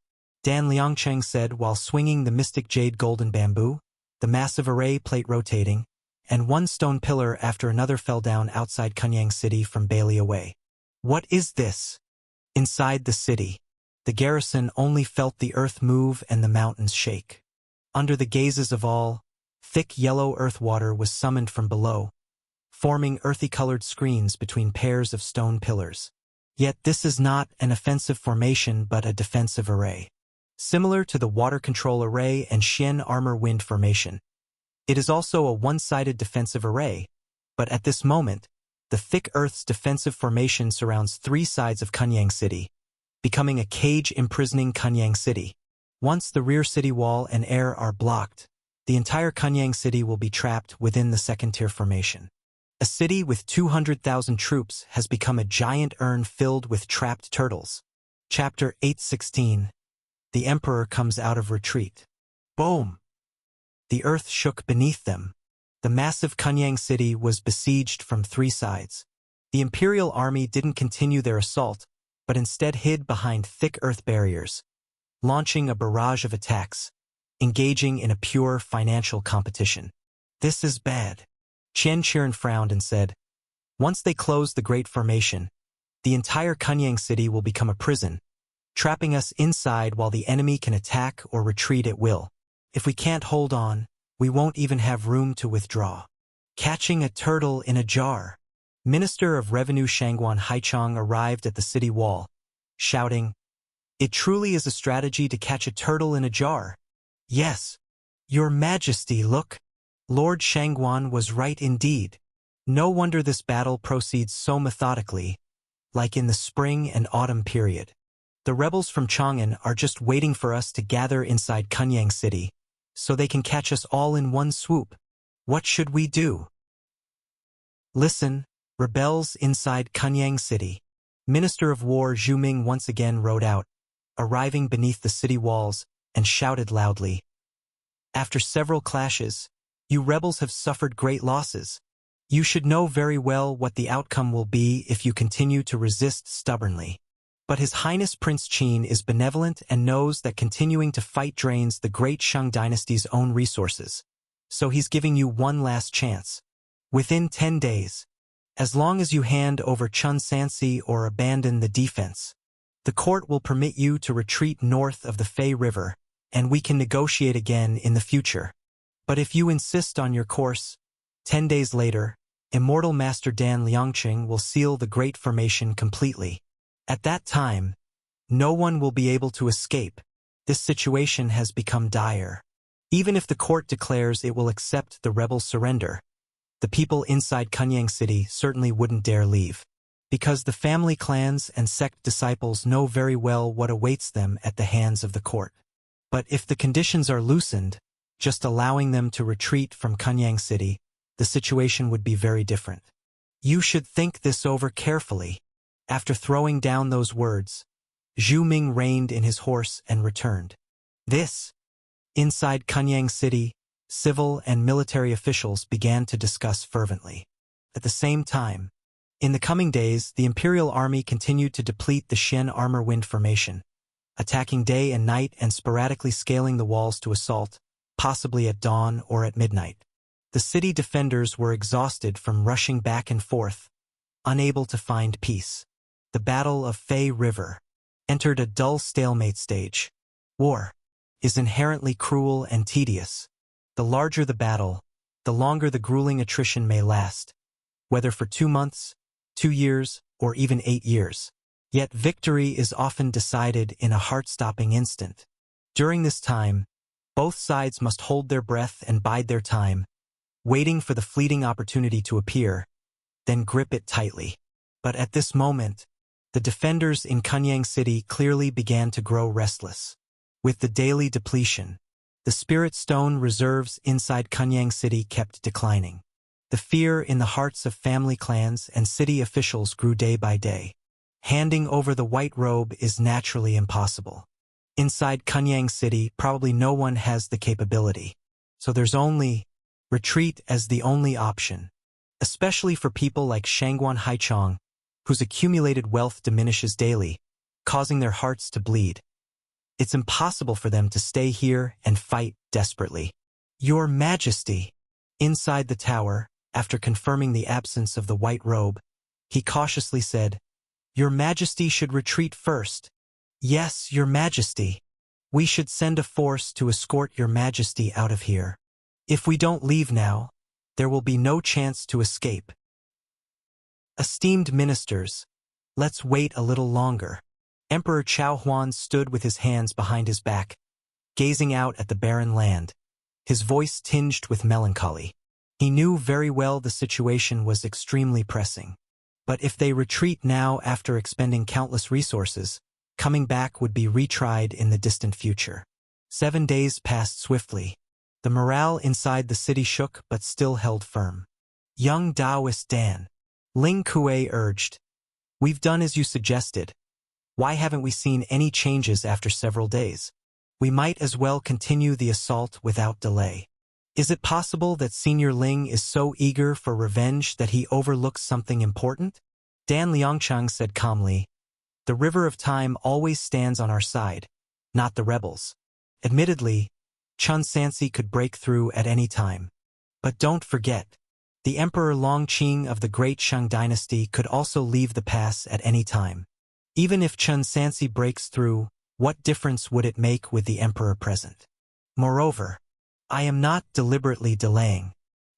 Dan Liangcheng said while swinging the mystic jade golden bamboo, the massive array plate rotating, and 1 stone pillar after another fell down outside Kunyang City from Bailey away. What is this? Inside the city, the garrison only felt the earth move and the mountains shake. Under the gazes of all, thick yellow earth water was summoned from below, forming earthy-colored screens between pairs of stone pillars. Yet this is not an offensive formation but a defensive array. Similar to the water control array and Xian armor wind formation. It is also a one-sided defensive array, but at this moment, the thick earth's defensive formation surrounds 3 sides of Kunyang City, becoming a cage imprisoning Kunyang City. Once the rear city wall and air are blocked, the entire Kunyang City will be trapped within the second-tier formation. A city with 200,000 troops has become a giant urn filled with trapped turtles. Chapter 816. The Emperor comes out of retreat. Boom! The earth shook beneath them. The massive Kunyang City was besieged from 3 sides. The Imperial Army didn't continue their assault, but instead hid behind thick earth barriers, launching a barrage of attacks, engaging in a pure financial competition. This is bad. Qian Qiren frowned and said, once they close the Great Formation, the entire Kunyang City will become a prison, trapping us inside while the enemy can attack or retreat at will. If we can't hold on, we won't even have room to withdraw. Catching a turtle in a jar. Minister of Revenue Shangguan Haichong arrived at the city wall, shouting, it truly is a strategy to catch a turtle in a jar. Yes, Your Majesty, look. Lord Shangguan was right indeed. No wonder this battle proceeds so methodically, like in the spring and autumn period. The rebels from Chang'an are just waiting for us to gather inside Kunyang City, so they can catch us all in one swoop. What should we do? Listen, rebels inside Kunyang City. Minister of War Zhu Ming once again rode out, arriving beneath the city walls, and shouted loudly. After several clashes, you rebels have suffered great losses. You should know very well what the outcome will be if you continue to resist stubbornly. But His Highness Prince Qin is benevolent and knows that continuing to fight drains the great Shang dynasty's own resources. So he's giving you one last chance. Within 10 days, As long as you hand over Chun Sansi or abandon the defense, the court will permit you to retreat north of the Fei River, and we can negotiate again in the future. But if you insist on your course, 10 days later, Immortal Master Dan Liangqing will seal the Great Formation completely. At that time, no one will be able to escape. This situation has become dire. Even if the court declares it will accept the rebel surrender, the people inside Kunyang City certainly wouldn't dare leave, because the family clans and sect disciples know very well what awaits them at the hands of the court. But if the conditions are loosened, just allowing them to retreat from Kunyang City, the situation would be very different. You should think this over carefully. After throwing down those words, Zhu Ming reined in his horse and returned. Inside Kunyang City, civil and military officials began to discuss fervently. At the same time, in the coming days, the Imperial Army continued to deplete the Shen Armor Wind Formation, attacking day and night and sporadically scaling the walls to assault, possibly at dawn or at midnight. The city defenders were exhausted from rushing back and forth, unable to find peace. The Battle of Fei River entered a dull stalemate stage. War is inherently cruel and tedious. The larger the battle, the longer the grueling attrition may last, whether for 2 months, 2 years, or even 8 years. Yet victory is often decided in a heart-stopping instant. During this time, both sides must hold their breath and bide their time, waiting for the fleeting opportunity to appear, then grip it tightly. But at this moment, the defenders in Kunyang City clearly began to grow restless. With the daily depletion, the spirit stone reserves inside Kunyang City kept declining. The fear in the hearts of family clans and city officials grew day by day. Handing over the white robe is naturally impossible. Inside Kunyang City, probably no one has the capability. So there's only retreat as the only option, especially for people like Shangguan Haichong, whose accumulated wealth diminishes daily, causing their hearts to bleed. It's impossible for them to stay here and fight desperately. Your Majesty! Inside the tower, after confirming the absence of the white robe, he cautiously said, Your Majesty should retreat first. Yes, Your Majesty. We should send a force to escort Your Majesty out of here. If we don't leave now, there will be no chance to escape. Esteemed ministers, let's wait a little longer. Emperor Chao Huan stood with his hands behind his back, gazing out at the barren land, his voice tinged with melancholy. He knew very well the situation was extremely pressing. But if they retreat now after expending countless resources, coming back would be retried in the distant future. 7 days passed swiftly. The morale inside the city shook but still held firm. Young Taoist Dan, Ling Kuei urged, We've done as you suggested. Why haven't we seen any changes after several days? We might as well continue the assault without delay. Is it possible that Senior Ling is so eager for revenge that he overlooks something important? Dan Liangcheng said calmly, The river of time always stands on our side, not the rebels. Admittedly, Chun Sansi could break through at any time. But don't forget, the Emperor Longqing of the Great Shang Dynasty could also leave the pass at any time. Even if Chun Sansi breaks through, what difference would it make with the Emperor present? Moreover, I am not deliberately delaying.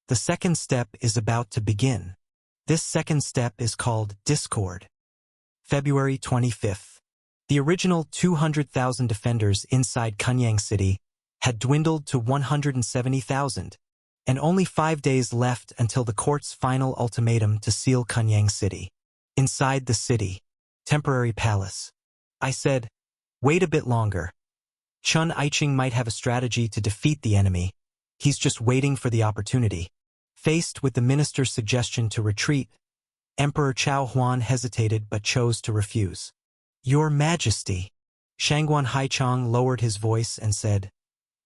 The second step is about to begin. This second step is called discord. February 25th. The original 200,000 defenders inside Kunyang City had dwindled to 170,000, and only 5 days left until the court's final ultimatum to seal Kunyang City. Inside the city, temporary palace. I said, wait a bit longer. Chun Aiching might have a strategy to defeat the enemy. He's just waiting for the opportunity. Faced with the minister's suggestion to retreat, Emperor Chao Huan hesitated but chose to refuse. Your Majesty. Shangguan Haichong lowered his voice and said,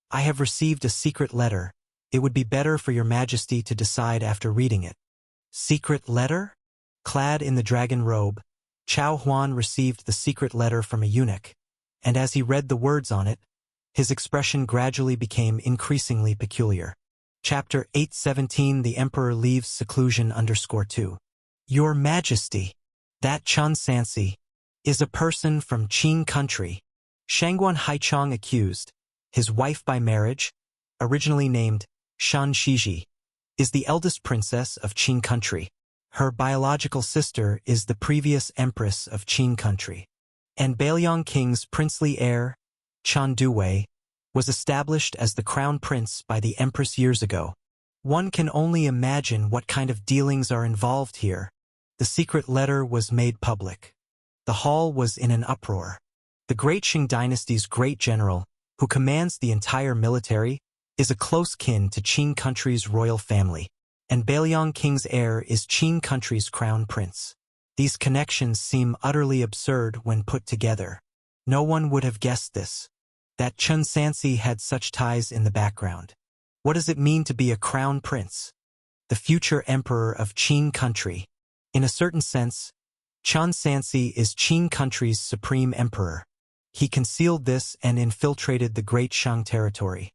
I have received a secret letter. It would be better for Your Majesty to decide after reading it. Secret letter? Clad in the dragon robe, Chao Huan received the secret letter from a eunuch, and as he read the words on it, his expression gradually became increasingly peculiar. Chapter 817 The Emperor Leaves Seclusion _2 Your Majesty, that Chen Sansi is a person from Qing country. Shangguan Haichong accused, his wife by marriage, originally named Shan Shiji, is the eldest princess of Qing country. Her biological sister is the previous empress of Qing country. And Bailiang King's princely heir, Chan Duwei, was established as the crown prince by the empress years ago. One can only imagine what kind of dealings are involved here. The secret letter was made public. The hall was in an uproar. The Great Qing dynasty's great general, who commands the entire military, is a close kin to Qing country's royal family, and Bailiang King's heir is Qing country's crown prince. These connections seem utterly absurd when put together. No one would have guessed this, that Chen Sansi had such ties in the background. What does it mean to be a crown prince? The future emperor of Qing country. In a certain sense, Chen Sansi is Qing country's supreme emperor. He concealed this and infiltrated the Great Shang territory.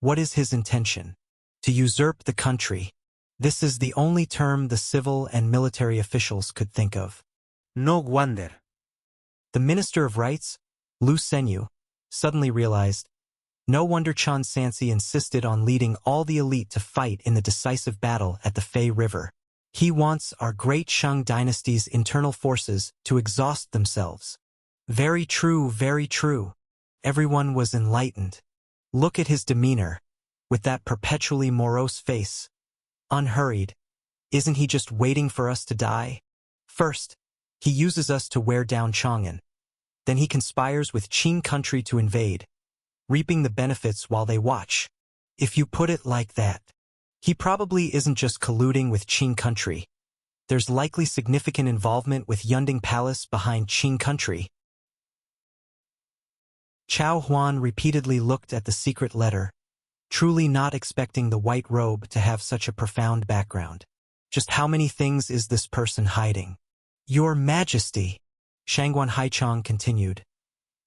What is his intention? To usurp the country. This is the only term the civil and military officials could think of. No wonder. The Minister of Rights, Lu Senyu, suddenly realized, no wonder Chen Sansi insisted on leading all the elite to fight in the decisive battle at the Fei River. He wants our great Shang dynasty's internal forces to exhaust themselves. Very true, very true. Everyone was enlightened. Look at his demeanor, with that perpetually morose face. Unhurried. Isn't he just waiting for us to die? First, he uses us to wear down Chang'an. Then he conspires with Qing country to invade, reaping the benefits while they watch. If you put it like that, he probably isn't just colluding with Qing country. There's likely significant involvement with Yunding Palace behind Qing country. Chao Huan repeatedly looked at the secret letter, truly not expecting the white robe to have such a profound background. Just how many things is this person hiding? Your Majesty, Shangguan Haichong continued.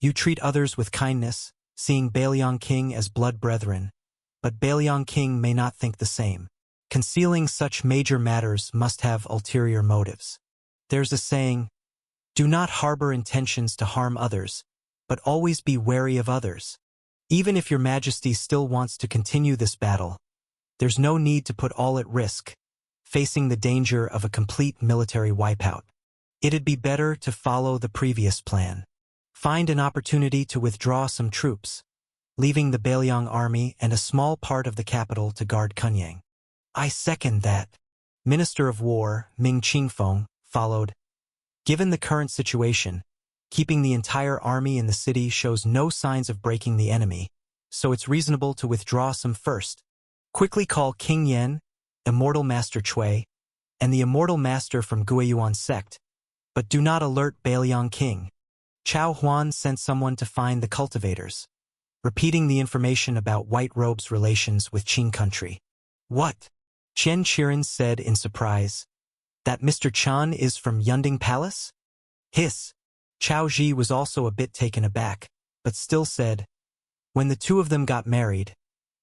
You treat others with kindness, seeing Bailiang King as blood brethren, but Bailiang King may not think the same. Concealing such major matters must have ulterior motives. There's a saying, do not harbor intentions to harm others, but always be wary of others. Even if your Majesty still wants to continue this battle, there's no need to put all at risk, facing the danger of a complete military wipeout. It'd be better to follow the previous plan. Find an opportunity to withdraw some troops, leaving the Bailiang army and a small part of the capital to guard Kunyang. I second that. Minister of War Ming Qingfeng followed. Given the current situation, keeping the entire army in the city shows no signs of breaking the enemy, so it's reasonable to withdraw some first. Quickly call King Yen, Immortal Master Cui, and the Immortal Master from Guiyuan sect, but do not alert Bailiang King. Chao Huan sent someone to find the cultivators, repeating the information about White Robe's relations with Qing country. What? Chen Qiren said in surprise. That Mr. Chan is from Yunding Palace? Hiss. Chao Ji was also a bit taken aback, but still said, when the two of them got married,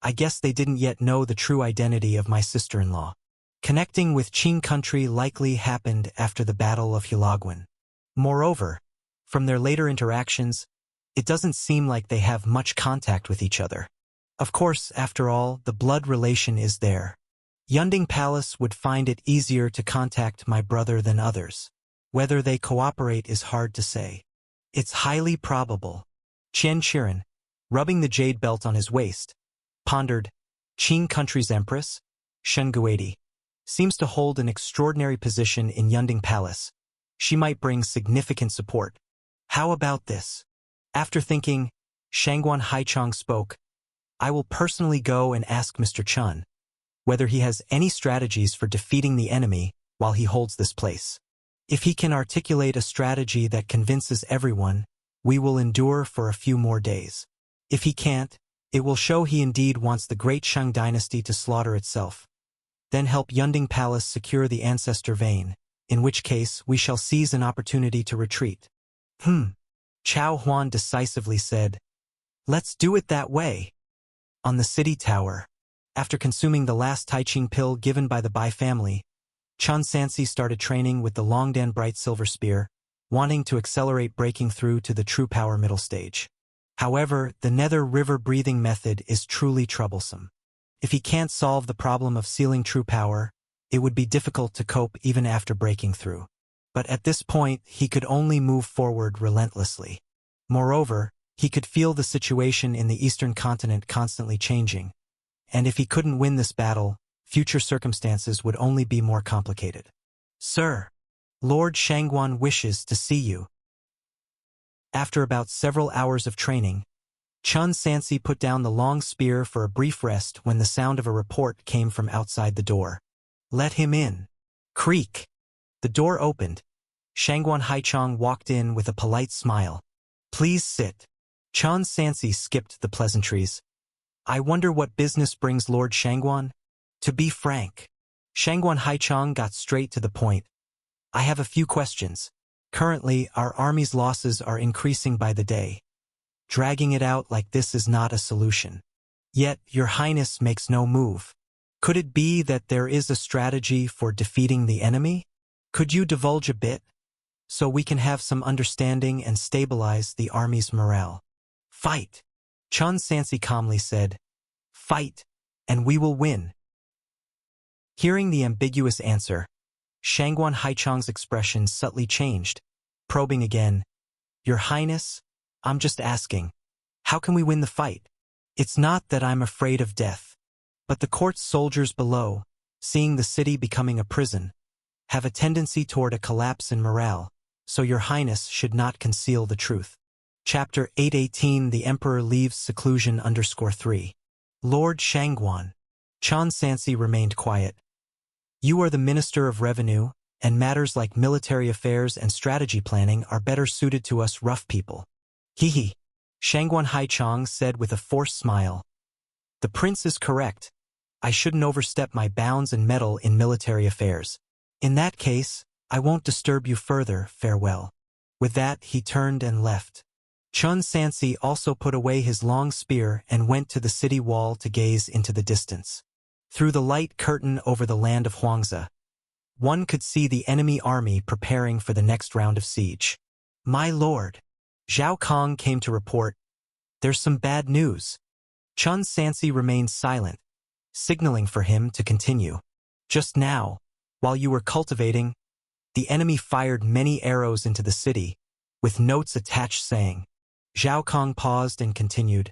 I guess they didn't yet know the true identity of my sister-in-law. Connecting with Qing country likely happened after the Battle of Hulaguan. Moreover, from their later interactions, it doesn't seem like they have much contact with each other. Of course, after all, the blood relation is there. Yunding Palace would find it easier to contact my brother than others. Whether they cooperate is hard to say. It's highly probable. Chen Qiren, rubbing the jade belt on his waist, pondered, Qing country's empress, Shen Guidi, seems to hold an extraordinary position in Yunding Palace. She might bring significant support. How about this? After thinking, Shangguan Haichong spoke, I will personally go and ask Mr. Chen whether he has any strategies for defeating the enemy while he holds this place. If he can articulate a strategy that convinces everyone, we will endure for a few more days. If he can't, it will show he indeed wants the great Shang dynasty to slaughter itself. Then help Yunding Palace secure the ancestor vein, in which case we shall seize an opportunity to retreat. Chao Huan decisively said, let's do it that way. On the city tower, after consuming the last Tai Ching pill given by the Bai family, Chun Sansi started training with the Longdan Bright Silver Spear, wanting to accelerate breaking through to the true power middle stage. However, the Nether River breathing method is truly troublesome. If he can't solve the problem of sealing true power, it would be difficult to cope even after breaking through. But at this point, he could only move forward relentlessly. Moreover, he could feel the situation in the eastern continent constantly changing. And if he couldn't win this battle, future circumstances would only be more complicated. "Sir, Lord Shangguan wishes to see you." After about several hours of training, Chun Sansi put down the long spear for a brief rest when the sound of a report came from outside the door. "Let him in." Creak. The door opened. Shangguan Haichong walked in with a polite smile. "Please sit." Chun Sansi skipped the pleasantries. "I wonder what business brings Lord Shangguan?" "To be frank." Shangguan Haichong got straight to the point. "I have a few questions. Currently, our army's losses are increasing by the day. Dragging it out like this is not a solution. Yet, Your Highness makes no move. Could it be that there is a strategy for defeating the enemy? Could you divulge a bit, so we can have some understanding and stabilize the army's morale?" "Fight," Chun Sansi calmly said. "Fight, and we will win." Hearing the ambiguous answer, Shangguan Haichong's expression subtly changed, probing again. "Your Highness, I'm just asking, how can we win the fight? It's not that I'm afraid of death, but the court's soldiers below, seeing the city becoming a prison, have a tendency toward a collapse in morale, so Your Highness should not conceal the truth." Chapter 818 The Emperor Leaves Seclusion _3. "Lord Shangguan." Chun Sansi remained quiet. "You are the Minister of Revenue, and matters like military affairs and strategy planning are better suited to us rough people." "Hee." Shangguan Haichong said with a forced smile. "The prince is correct. I shouldn't overstep my bounds and meddle in military affairs. In that case, I won't disturb you further, farewell." With that, he turned and left. Chun Sansi also put away his long spear and went to the city wall to gaze into the distance. Through the light curtain over the land of Huangza, one could see the enemy army preparing for the next round of siege. "My lord," Zhao Kong came to report, "there's some bad news." Chun Sansi remained silent, signaling for him to continue. "Just now, while you were cultivating, the enemy fired many arrows into the city, with notes attached saying." Zhao Kong paused and continued.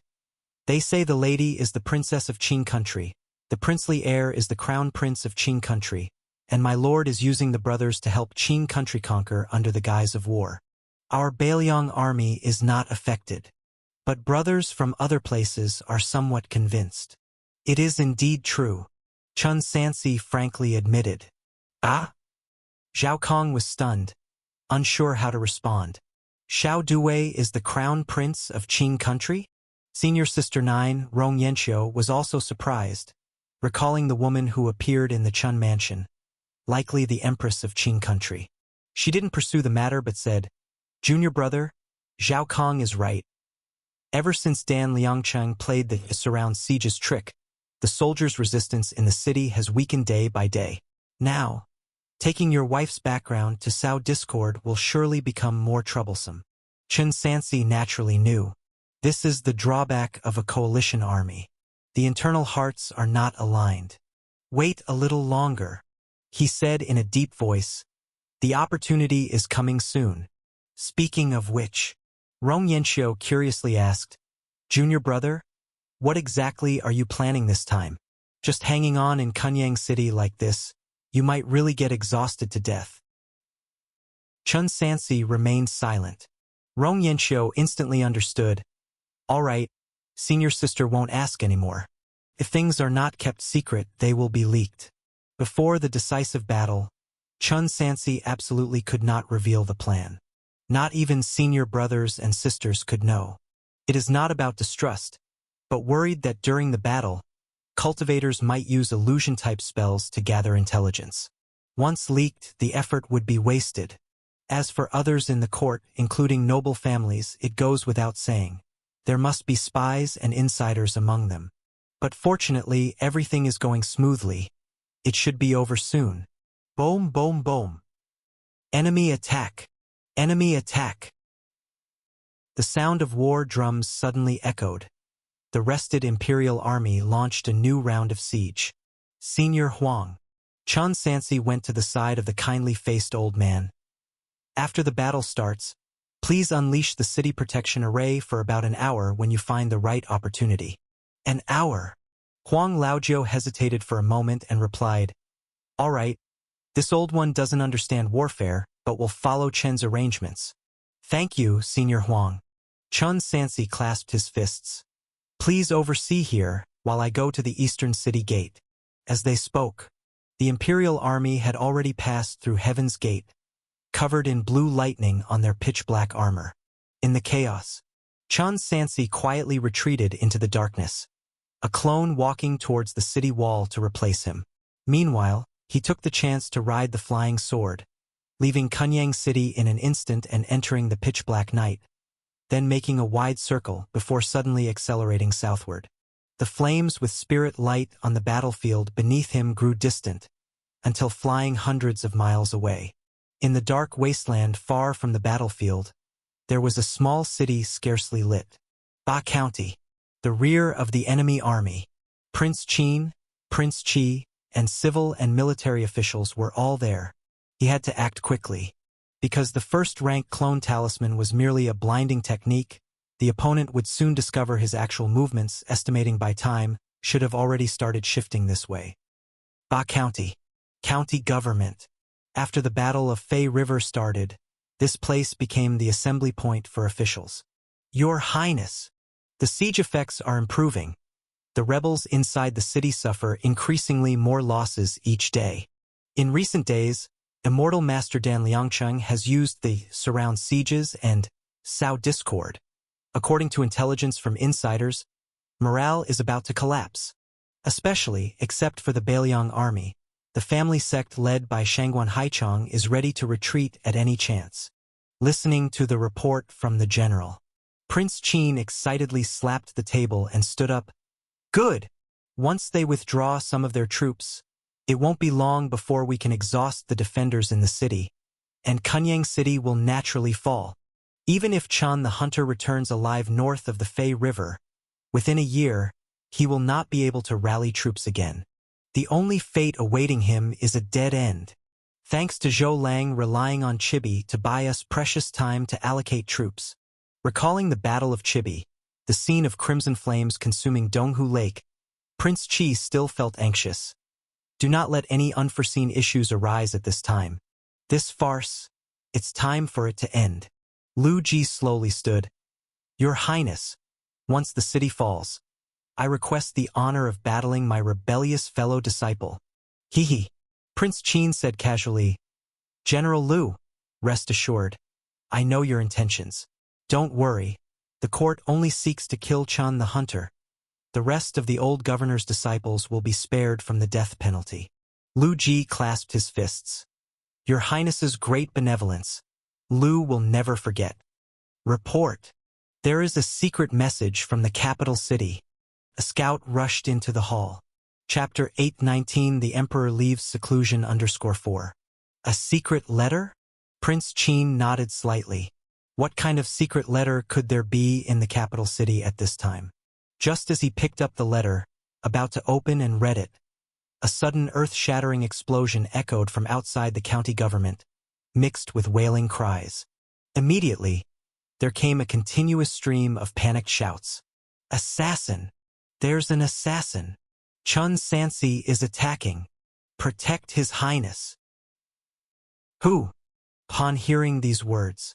"They say the lady is the princess of Qing country. The princely heir is the crown prince of Qing country, and my lord is using the brothers to help Qing country conquer under the guise of war. Our Bailiang army is not affected, but brothers from other places are somewhat convinced." "It is indeed true," Chun Sansi frankly admitted. "Ah?" Zhao Kong was stunned, unsure how to respond. "Xiao Duwei is the crown prince of Qing country?" Senior Sister 9, Rong Yanxiu, was also surprised, recalling the woman who appeared in the Chun mansion, likely the empress of Qing country. She didn't pursue the matter but said, "Junior brother, Zhao Kong is right. Ever since Dan Liangcheng played the surround sieges trick, the soldiers' resistance in the city has weakened day by day. Now, taking your wife's background to sow discord will surely become more troublesome." Chun Sansi naturally knew. This is the drawback of a coalition army. The internal hearts are not aligned. "Wait a little longer," he said in a deep voice. "The opportunity is coming soon." "Speaking of which," Rong Yanxiu curiously asked, "Junior brother, what exactly are you planning this time? Just hanging on in Kunyang City like this, you might really get exhausted to death." Chun Sansi remained silent. Rong Yanxiu instantly understood. "All right, senior sister won't ask anymore. If things are not kept secret, they will be leaked." Before the decisive battle, Chun Sansi absolutely could not reveal the plan. Not even senior brothers and sisters could know. It is not about distrust, but worried that during the battle, cultivators might use illusion-type spells to gather intelligence. Once leaked, the effort would be wasted. As for others in the court, including noble families, it goes without saying. There must be spies and insiders among them. But fortunately, everything is going smoothly. It should be over soon. Boom, boom, boom. Enemy attack! Enemy attack! The sound of war drums suddenly echoed. The rested Imperial army launched a new round of siege. Senior Huang. Chun Sansi went to the side of the kindly-faced old man. After the battle starts, please unleash the city protection array for about an hour when you find the right opportunity. An hour? Huang Laojiu hesitated for a moment and replied, "All right, this old one doesn't understand warfare, but will follow Chen's arrangements." "Thank you, Senior Huang." Chun Sansi clasped his fists. "Please oversee here while I go to the eastern city gate." As they spoke, the Imperial army had already passed through Heaven's Gate, covered in blue lightning on their pitch-black armor. In the chaos, Chun Sansi quietly retreated into the darkness, a clone walking towards the city wall to replace him. Meanwhile, he took the chance to ride the flying sword, leaving Kunyang City in an instant and entering the pitch-black night, then making a wide circle before suddenly accelerating southward. The flames with spirit light on the battlefield beneath him grew distant, until flying hundreds of miles away. In the dark wasteland far from the battlefield, there was a small city scarcely lit. Ba County, the rear of the enemy army. Prince Qin, Prince Qi, and civil and military officials were all there. He had to act quickly. Because the first-rank clone talisman was merely a blinding technique, the opponent would soon discover his actual movements, estimating by time, should have already started shifting this way. Ba County. County government. After the Battle of Fei River started, this place became the assembly point for officials. Your Highness, the siege effects are improving. The rebels inside the city suffer increasingly more losses each day. In recent days, Immortal Master Dan Liangcheng has used the surround sieges and Sao discord. According to intelligence from insiders, morale is about to collapse. Especially, except for the Bailiang army, the family sect led by Shangguan Haichong is ready to retreat at any chance. Listening to the report from the general, Prince Qin excitedly slapped the table and stood up. Good! Once they withdraw some of their troops, it won't be long before we can exhaust the defenders in the city, and Kunyang City will naturally fall. Even if Chun the Hunter returns alive north of the Fei River, within a year, he will not be able to rally troops again. The only fate awaiting him is a dead end. Thanks to Zhou Lang relying on Chibi to buy us precious time to allocate troops. Recalling the Battle of Chibi, the scene of crimson flames consuming Donghu Lake, Prince Qi still felt anxious. Do not let any unforeseen issues arise at this time. This farce, it's time for it to end. Lu Ji slowly stood. Your Highness, once the city falls, I request the honor of battling my rebellious fellow disciple. Hee. Prince Qin said casually. General Lu, rest assured, I know your intentions. Don't worry, the court only seeks to kill Chun the Hunter. The rest of the old governor's disciples will be spared from the death penalty. Lu Ji clasped his fists. Your Highness's great benevolence. Lu will never forget. Report. There is a secret message from the capital city. A scout rushed into the hall. Chapter 819 The Emperor Leaves Seclusion _4. A secret letter? Prince Qin nodded slightly. What kind of secret letter could there be in the capital city at this time? Just as he picked up the letter, about to open and read it, a sudden earth-shattering explosion echoed from outside the county government, mixed with wailing cries. Immediately, there came a continuous stream of panicked shouts. Assassin! There's an assassin! Chun Sansi is attacking. Protect His Highness. Who? Upon hearing these words,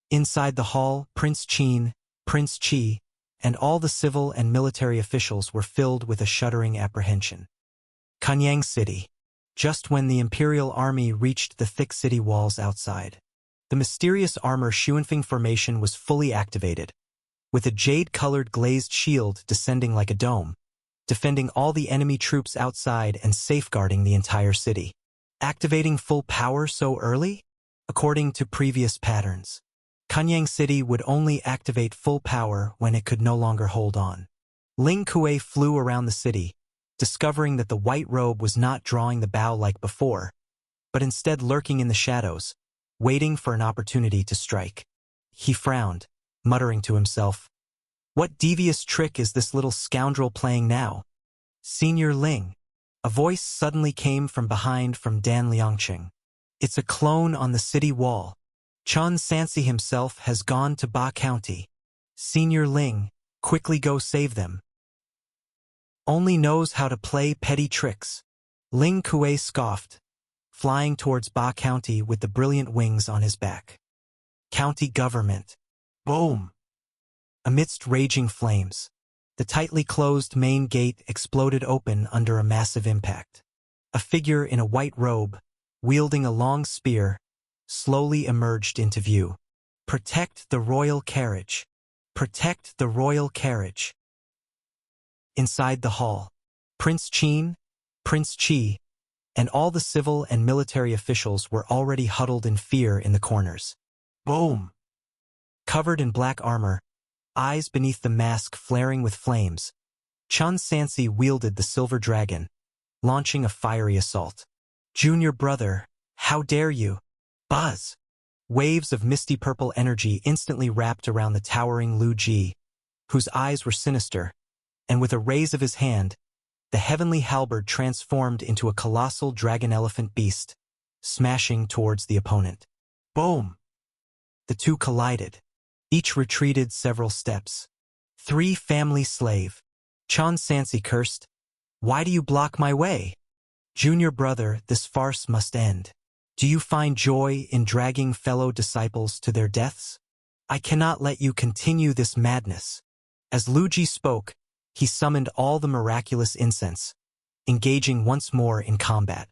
inside the hall, Prince Qin, Prince Qi, and all the civil and military officials were filled with a shuddering apprehension. Kunyang City. Just when the Imperial Army reached the thick city walls outside, the mysterious armor Xuanfeng formation was fully activated, with a jade-colored glazed shield descending like a dome, defending all the enemy troops outside and safeguarding the entire city. Activating full power so early? According to previous patterns, Kunyang City would only activate full power when it could no longer hold on. Ling Kuei flew around the city, discovering that the white robe was not drawing the bow like before, but instead lurking in the shadows, waiting for an opportunity to strike. He frowned, muttering to himself, "What devious trick is this little scoundrel playing now?" "Senior Ling." A voice suddenly came from behind from Dan Liangqing. "It's a clone on the city wall. Chun Sansi himself has gone to Ba County. Senior Ling, quickly go save them. Only knows how to play petty tricks." Ling Kuei scoffed, flying towards Ba County with the brilliant wings on his back. County government. Boom! Amidst raging flames, the tightly closed main gate exploded open under a massive impact. A figure in a white robe, wielding a long spear, slowly emerged into view. "Protect the royal carriage. Protect the royal carriage." Inside the hall, Prince Qin, Prince Qi, and all the civil and military officials were already huddled in fear in the corners. Boom! Covered in black armor, eyes beneath the mask flaring with flames, Chun Sansi wielded the silver dragon, launching a fiery assault. "Junior brother, how dare you?" Buzz! Waves of misty purple energy instantly wrapped around the towering Lu Ji, whose eyes were sinister, and with a raise of his hand, the heavenly halberd transformed into a colossal dragon-elephant beast, smashing towards the opponent. Boom! The two collided. Each retreated several steps. "Three family slave." Chun Sansi cursed. "Why do you block my way? Junior brother, this farce must end. Do you find joy in dragging fellow disciples to their deaths? I cannot let you continue this madness." As Lu Ji spoke, he summoned all the miraculous incense, engaging once more in combat.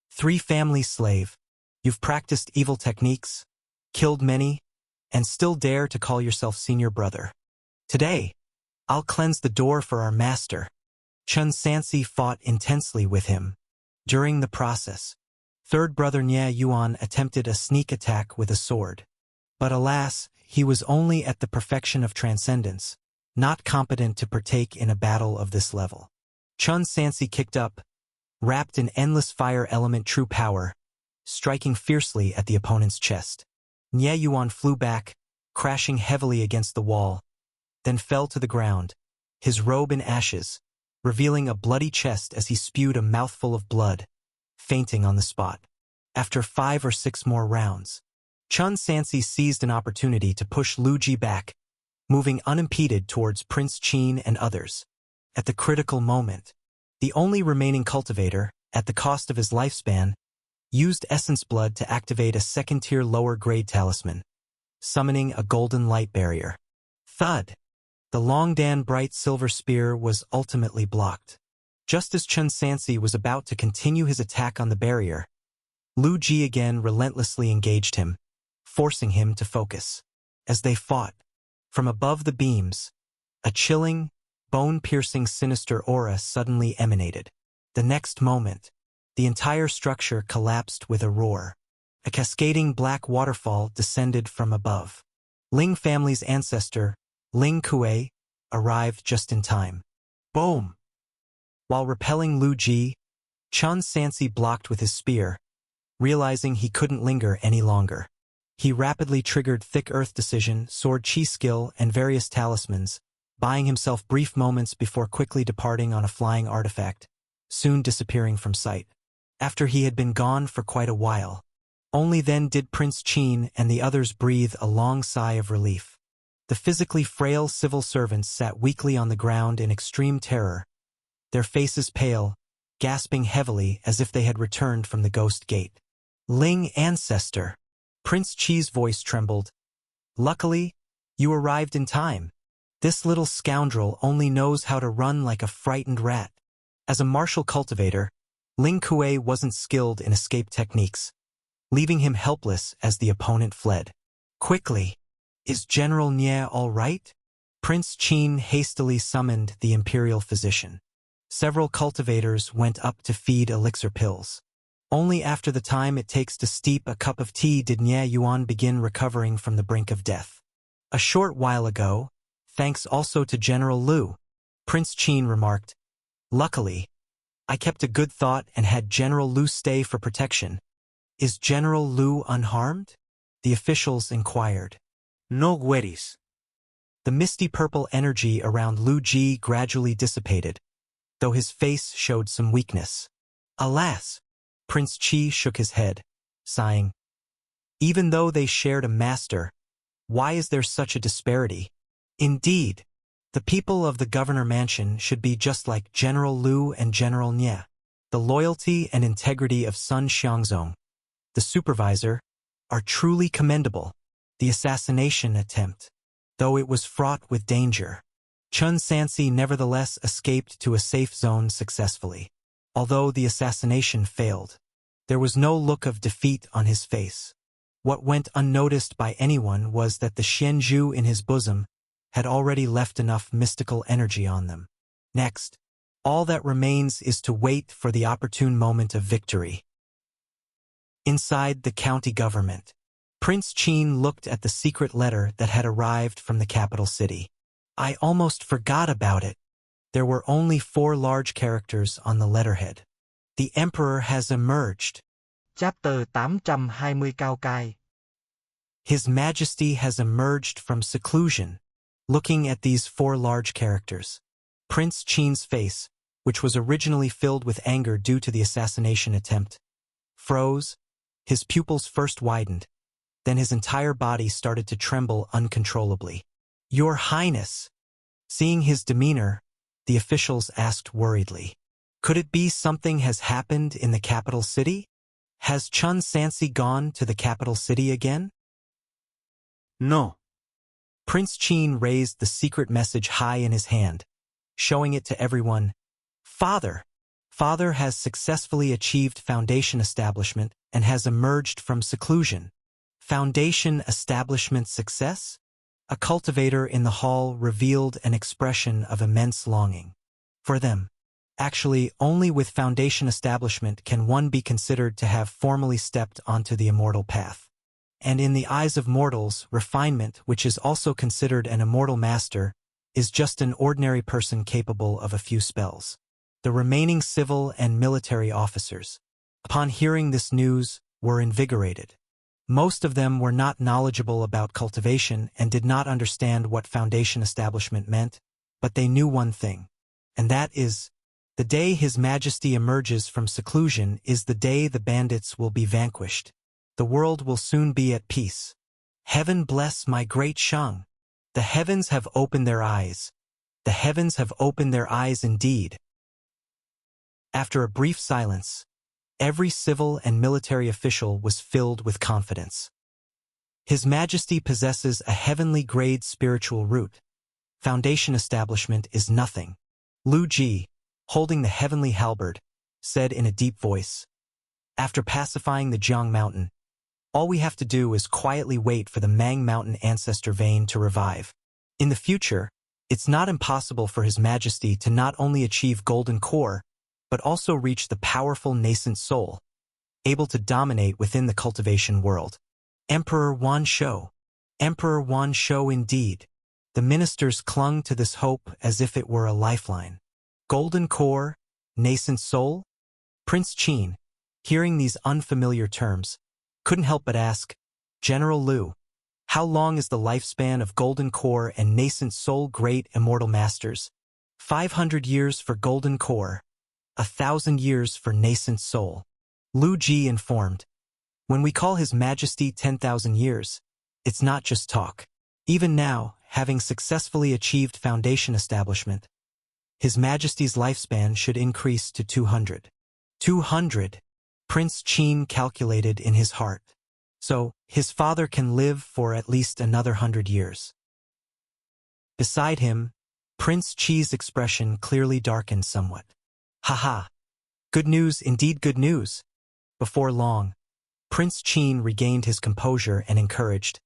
"Three family slave, you've practiced evil techniques, killed many, and still dare to call yourself senior brother. Today, I'll cleanse the door for our master." Chun Sansi fought intensely with him. During the process, third brother Nie Yuan attempted a sneak attack with a sword. But alas, he was only at the perfection of transcendence, not competent to partake in a battle of this level. Chun Sansi kicked up, wrapped in endless fire element true power, striking fiercely at the opponent's chest. Nie Yuan flew back, crashing heavily against the wall, then fell to the ground, his robe in ashes, revealing a bloody chest as he spewed a mouthful of blood, fainting on the spot. After 5 or 6 more rounds, Chun Sansi seized an opportunity to push Lu Ji back, moving unimpeded towards Prince Qin and others. At the critical moment, the only remaining cultivator, at the cost of his lifespan, used essence blood to activate a second-tier lower-grade talisman, summoning a golden light barrier. Thud! The Long Dan bright silver spear was ultimately blocked. Just as Chun Sansi was about to continue his attack on the barrier, Lu Ji again relentlessly engaged him, forcing him to focus. As they fought, from above the beams, a chilling, bone-piercing sinister aura suddenly emanated. The next moment, the entire structure collapsed with a roar. A cascading black waterfall descended from above. Ling family's ancestor, Ling Kuei, arrived just in time. Boom! While repelling Lu Ji, Chun Sansi blocked with his spear, realizing he couldn't linger any longer. He rapidly triggered Thick Earth Decision, Sword Chi skill, and various talismans, buying himself brief moments before quickly departing on a flying artifact, soon disappearing from sight. After he had been gone for quite a while, only then did Prince Qin and the others breathe a long sigh of relief. The physically frail civil servants sat weakly on the ground in extreme terror, their faces pale, gasping heavily as if they had returned from the Ghost Gate. "Ling ancestor!" Prince Qi's voice trembled. "Luckily, you arrived in time. This little scoundrel only knows how to run like a frightened rat." As a martial cultivator, Ling Kuei wasn't skilled in escape techniques, leaving him helpless as the opponent fled. "Quickly! Is General Nie all right?" Prince Qin hastily summoned the imperial physician. Several cultivators went up to feed elixir pills. Only after the time it takes to steep a cup of tea did Nie Yuan begin recovering from the brink of death. "A short while ago, thanks also to General Lu," Prince Qin remarked. "Luckily, I kept a good thought and had General Lu stay for protection. Is General Lu unharmed? The officials inquired. No worries. The misty purple energy around Lu Ji gradually dissipated, though his face showed some weakness. Alas! Prince Qi shook his head, sighing. Even though they shared a master, why is there such a disparity? Indeed, the people of the Governor Mansion should be just like General Lu and General Nye. The loyalty and integrity of Sun Xiangzong, the supervisor, are truly commendable. The assassination attempt, though it was fraught with danger, Chun Sansi nevertheless escaped to a safe zone successfully. Although the assassination failed, there was no look of defeat on his face. What went unnoticed by anyone was that the Xianzhu in his bosom had already left enough mystical energy on them. Next, all that remains is to wait for the opportune moment of victory. Inside the county government, Prince Qin looked at the secret letter that had arrived from the capital city. I almost forgot about it. There were only 4 large characters on the letterhead. The Emperor has emerged. Chapter 820 cao cai. His Majesty has emerged from seclusion. Looking at these 4 large characters, Prince Qin's face, which was originally filled with anger due to the assassination attempt, froze. His pupils first widened, then his entire body started to tremble uncontrollably. Your Highness! Seeing his demeanor, the officials asked worriedly. Could it be something has happened in the capital city? Has Chun Sansi gone to the capital city again? No. Prince Qin raised the secret message high in his hand, showing it to everyone. Father! Father has successfully achieved foundation establishment and has emerged from seclusion. Foundation establishment success? A cultivator in the hall revealed an expression of immense longing. For them. Actually, only with foundation establishment can one be considered to have formally stepped onto the immortal path. And in the eyes of mortals, refinement, which is also considered an immortal master, is just an ordinary person capable of a few spells. The remaining civil and military officers, upon hearing this news, were invigorated. Most of them were not knowledgeable about cultivation and did not understand what foundation establishment meant, but they knew one thing, and that is, the day His Majesty emerges from seclusion is the day the bandits will be vanquished. The world will soon be at peace. Heaven bless my great Shang. The heavens have opened their eyes. The heavens have opened their eyes indeed. After a brief silence, every civil and military official was filled with confidence. His Majesty possesses a heavenly grade spiritual root. Foundation establishment is nothing. Lu Ji, holding the heavenly halberd, said in a deep voice. After pacifying the Jiang Mountain, all we have to do is quietly wait for the Mang Mountain ancestor vein to revive. In the future, it's not impossible for His Majesty to not only achieve golden core, but also reach the powerful nascent soul, able to dominate within the cultivation world. Emperor Wan Shou. Emperor Wan Shou indeed. The ministers clung to this hope as if it were a lifeline. Golden core, nascent soul? Prince Qin, hearing these unfamiliar terms, couldn't help but ask, General Lu, how long is the lifespan of golden core and nascent soul great immortal masters? 500 years for golden core, 1,000 years for nascent soul. Lu Ji informed. When we call His Majesty 10,000 years, it's not just talk. Even now, having successfully achieved foundation establishment, His Majesty's lifespan should increase to 200. 200, Prince Qin calculated in his heart. So, his father can live for at least another 100 years. Beside him, Prince Qi's expression clearly darkened somewhat. Haha. Good news, indeed good news. Before long, Prince Qin regained his composure and encouraged.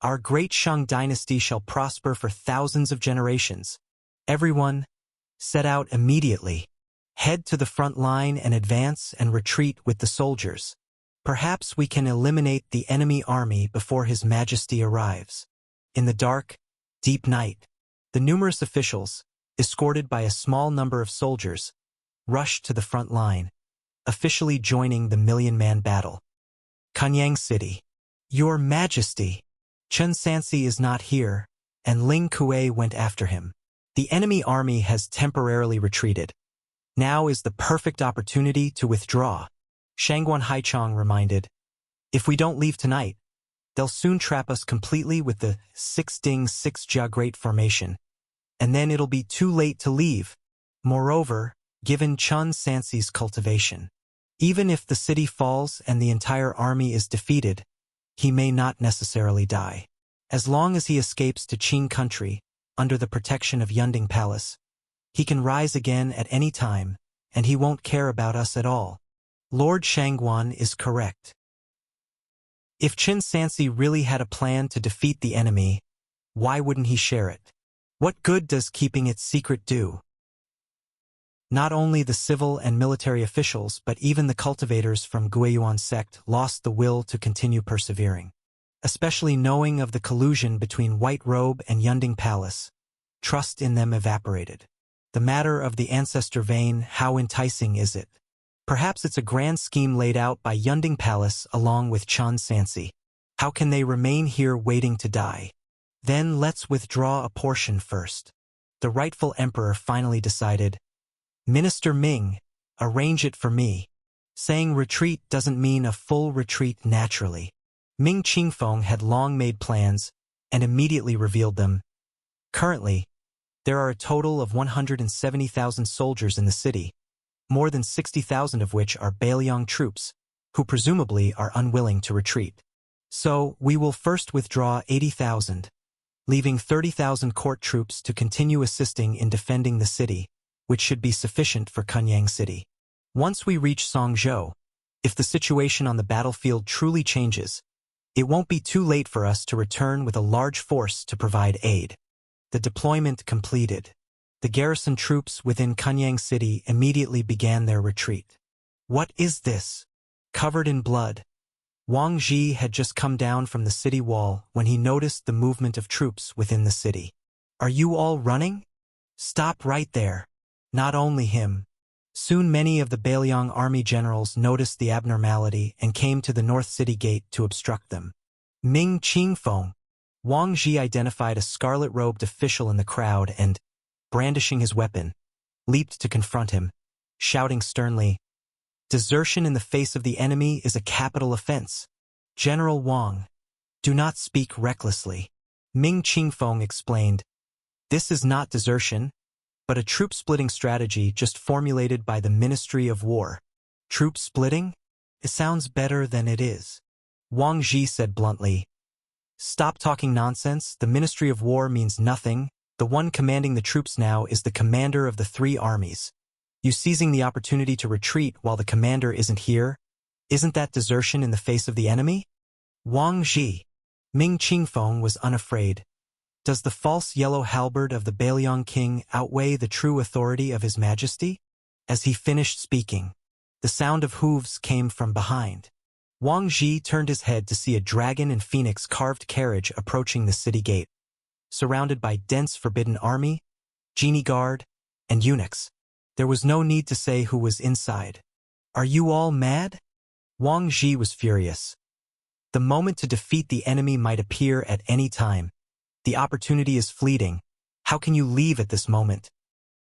Our great Shang dynasty shall prosper for thousands of generations. Everyone, set out immediately. Head to the front line and advance and retreat with the soldiers. Perhaps we can eliminate the enemy army before His Majesty arrives. In the dark, deep night, the numerous officials, escorted by a small number of soldiers, rushed to the front line, officially joining the million-man battle. Kunyang City. Your Majesty, Chen Sansi is not here, and Ling Kuei went after him. The enemy army has temporarily retreated. Now is the perfect opportunity to withdraw. Shangguan Haichong reminded, if we don't leave tonight, they'll soon trap us completely with the Six Ding Six Jia Great Formation, and then it'll be too late to leave. Moreover, given Chen Sansi's cultivation, even if the city falls and the entire army is defeated, he may not necessarily die. As long as he escapes to Qing country, under the protection of Yunding Palace, he can rise again at any time, and he won't care about us at all. Lord Shangguan is correct. If Chen Sansi really had a plan to defeat the enemy, why wouldn't he share it? What good does keeping it secret do? Not only the civil and military officials but even the cultivators from Guiyuan sect lost the will to continue persevering. Especially knowing of the collusion between White Robe and Yunding Palace, trust in them evaporated. The matter of the ancestor vein, how enticing is it? Perhaps it's a grand scheme laid out by Yunding Palace along with Chen Sansi. How can they remain here waiting to die? Then let's withdraw a portion first. The rightful emperor finally decided, Minister Ming, arrange it for me. Saying retreat doesn't mean a full retreat naturally. Ming Qingfeng had long made plans and immediately revealed them. Currently, there are a total of 170,000 soldiers in the city, more than 60,000 of which are Bailiang troops, who presumably are unwilling to retreat. So, we will first withdraw 80,000, leaving 30,000 court troops to continue assisting in defending the city, which should be sufficient for Kunyang City. Once we reach Songzhou, if the situation on the battlefield truly changes, it won't be too late for us to return with a large force to provide aid. The deployment completed. The garrison troops within Kunyang City immediately began their retreat. What is this? Covered in blood. Wang Ji had just come down from the city wall when he noticed the movement of troops within the city. Are you all running? Stop right there. Not only him. Soon many of the Bailiang army generals noticed the abnormality and came to the North City Gate to obstruct them. Ming Qingfeng. Wang Ji identified a scarlet-robed official in the crowd and, brandishing his weapon, leaped to confront him, shouting sternly, Desertion in the face of the enemy is a capital offense. General Wang, do not speak recklessly. Ming Qingfeng explained, This is not desertion, but a troop-splitting strategy just formulated by the Ministry of War. Troop splitting? It sounds better than it is. Wang Ji said bluntly, Stop talking nonsense. The Ministry of War means nothing. The one commanding the troops now is the commander of the three armies. You seizing the opportunity to retreat while the commander isn't here? Isn't that desertion in the face of the enemy? Wang Ji. Ming Qingfeng was unafraid. Does the false yellow halberd of the Bailiang king outweigh the true authority of his majesty? As he finished speaking, the sound of hooves came from behind. Wang Ji turned his head to see a dragon and phoenix carved carriage approaching the city gate, surrounded by dense forbidden army, genie guard, and eunuchs. There was no need to say who was inside. Are you all mad? Wang Ji was furious. The moment to defeat the enemy might appear at any time. The opportunity is fleeting. How can you leave at this moment?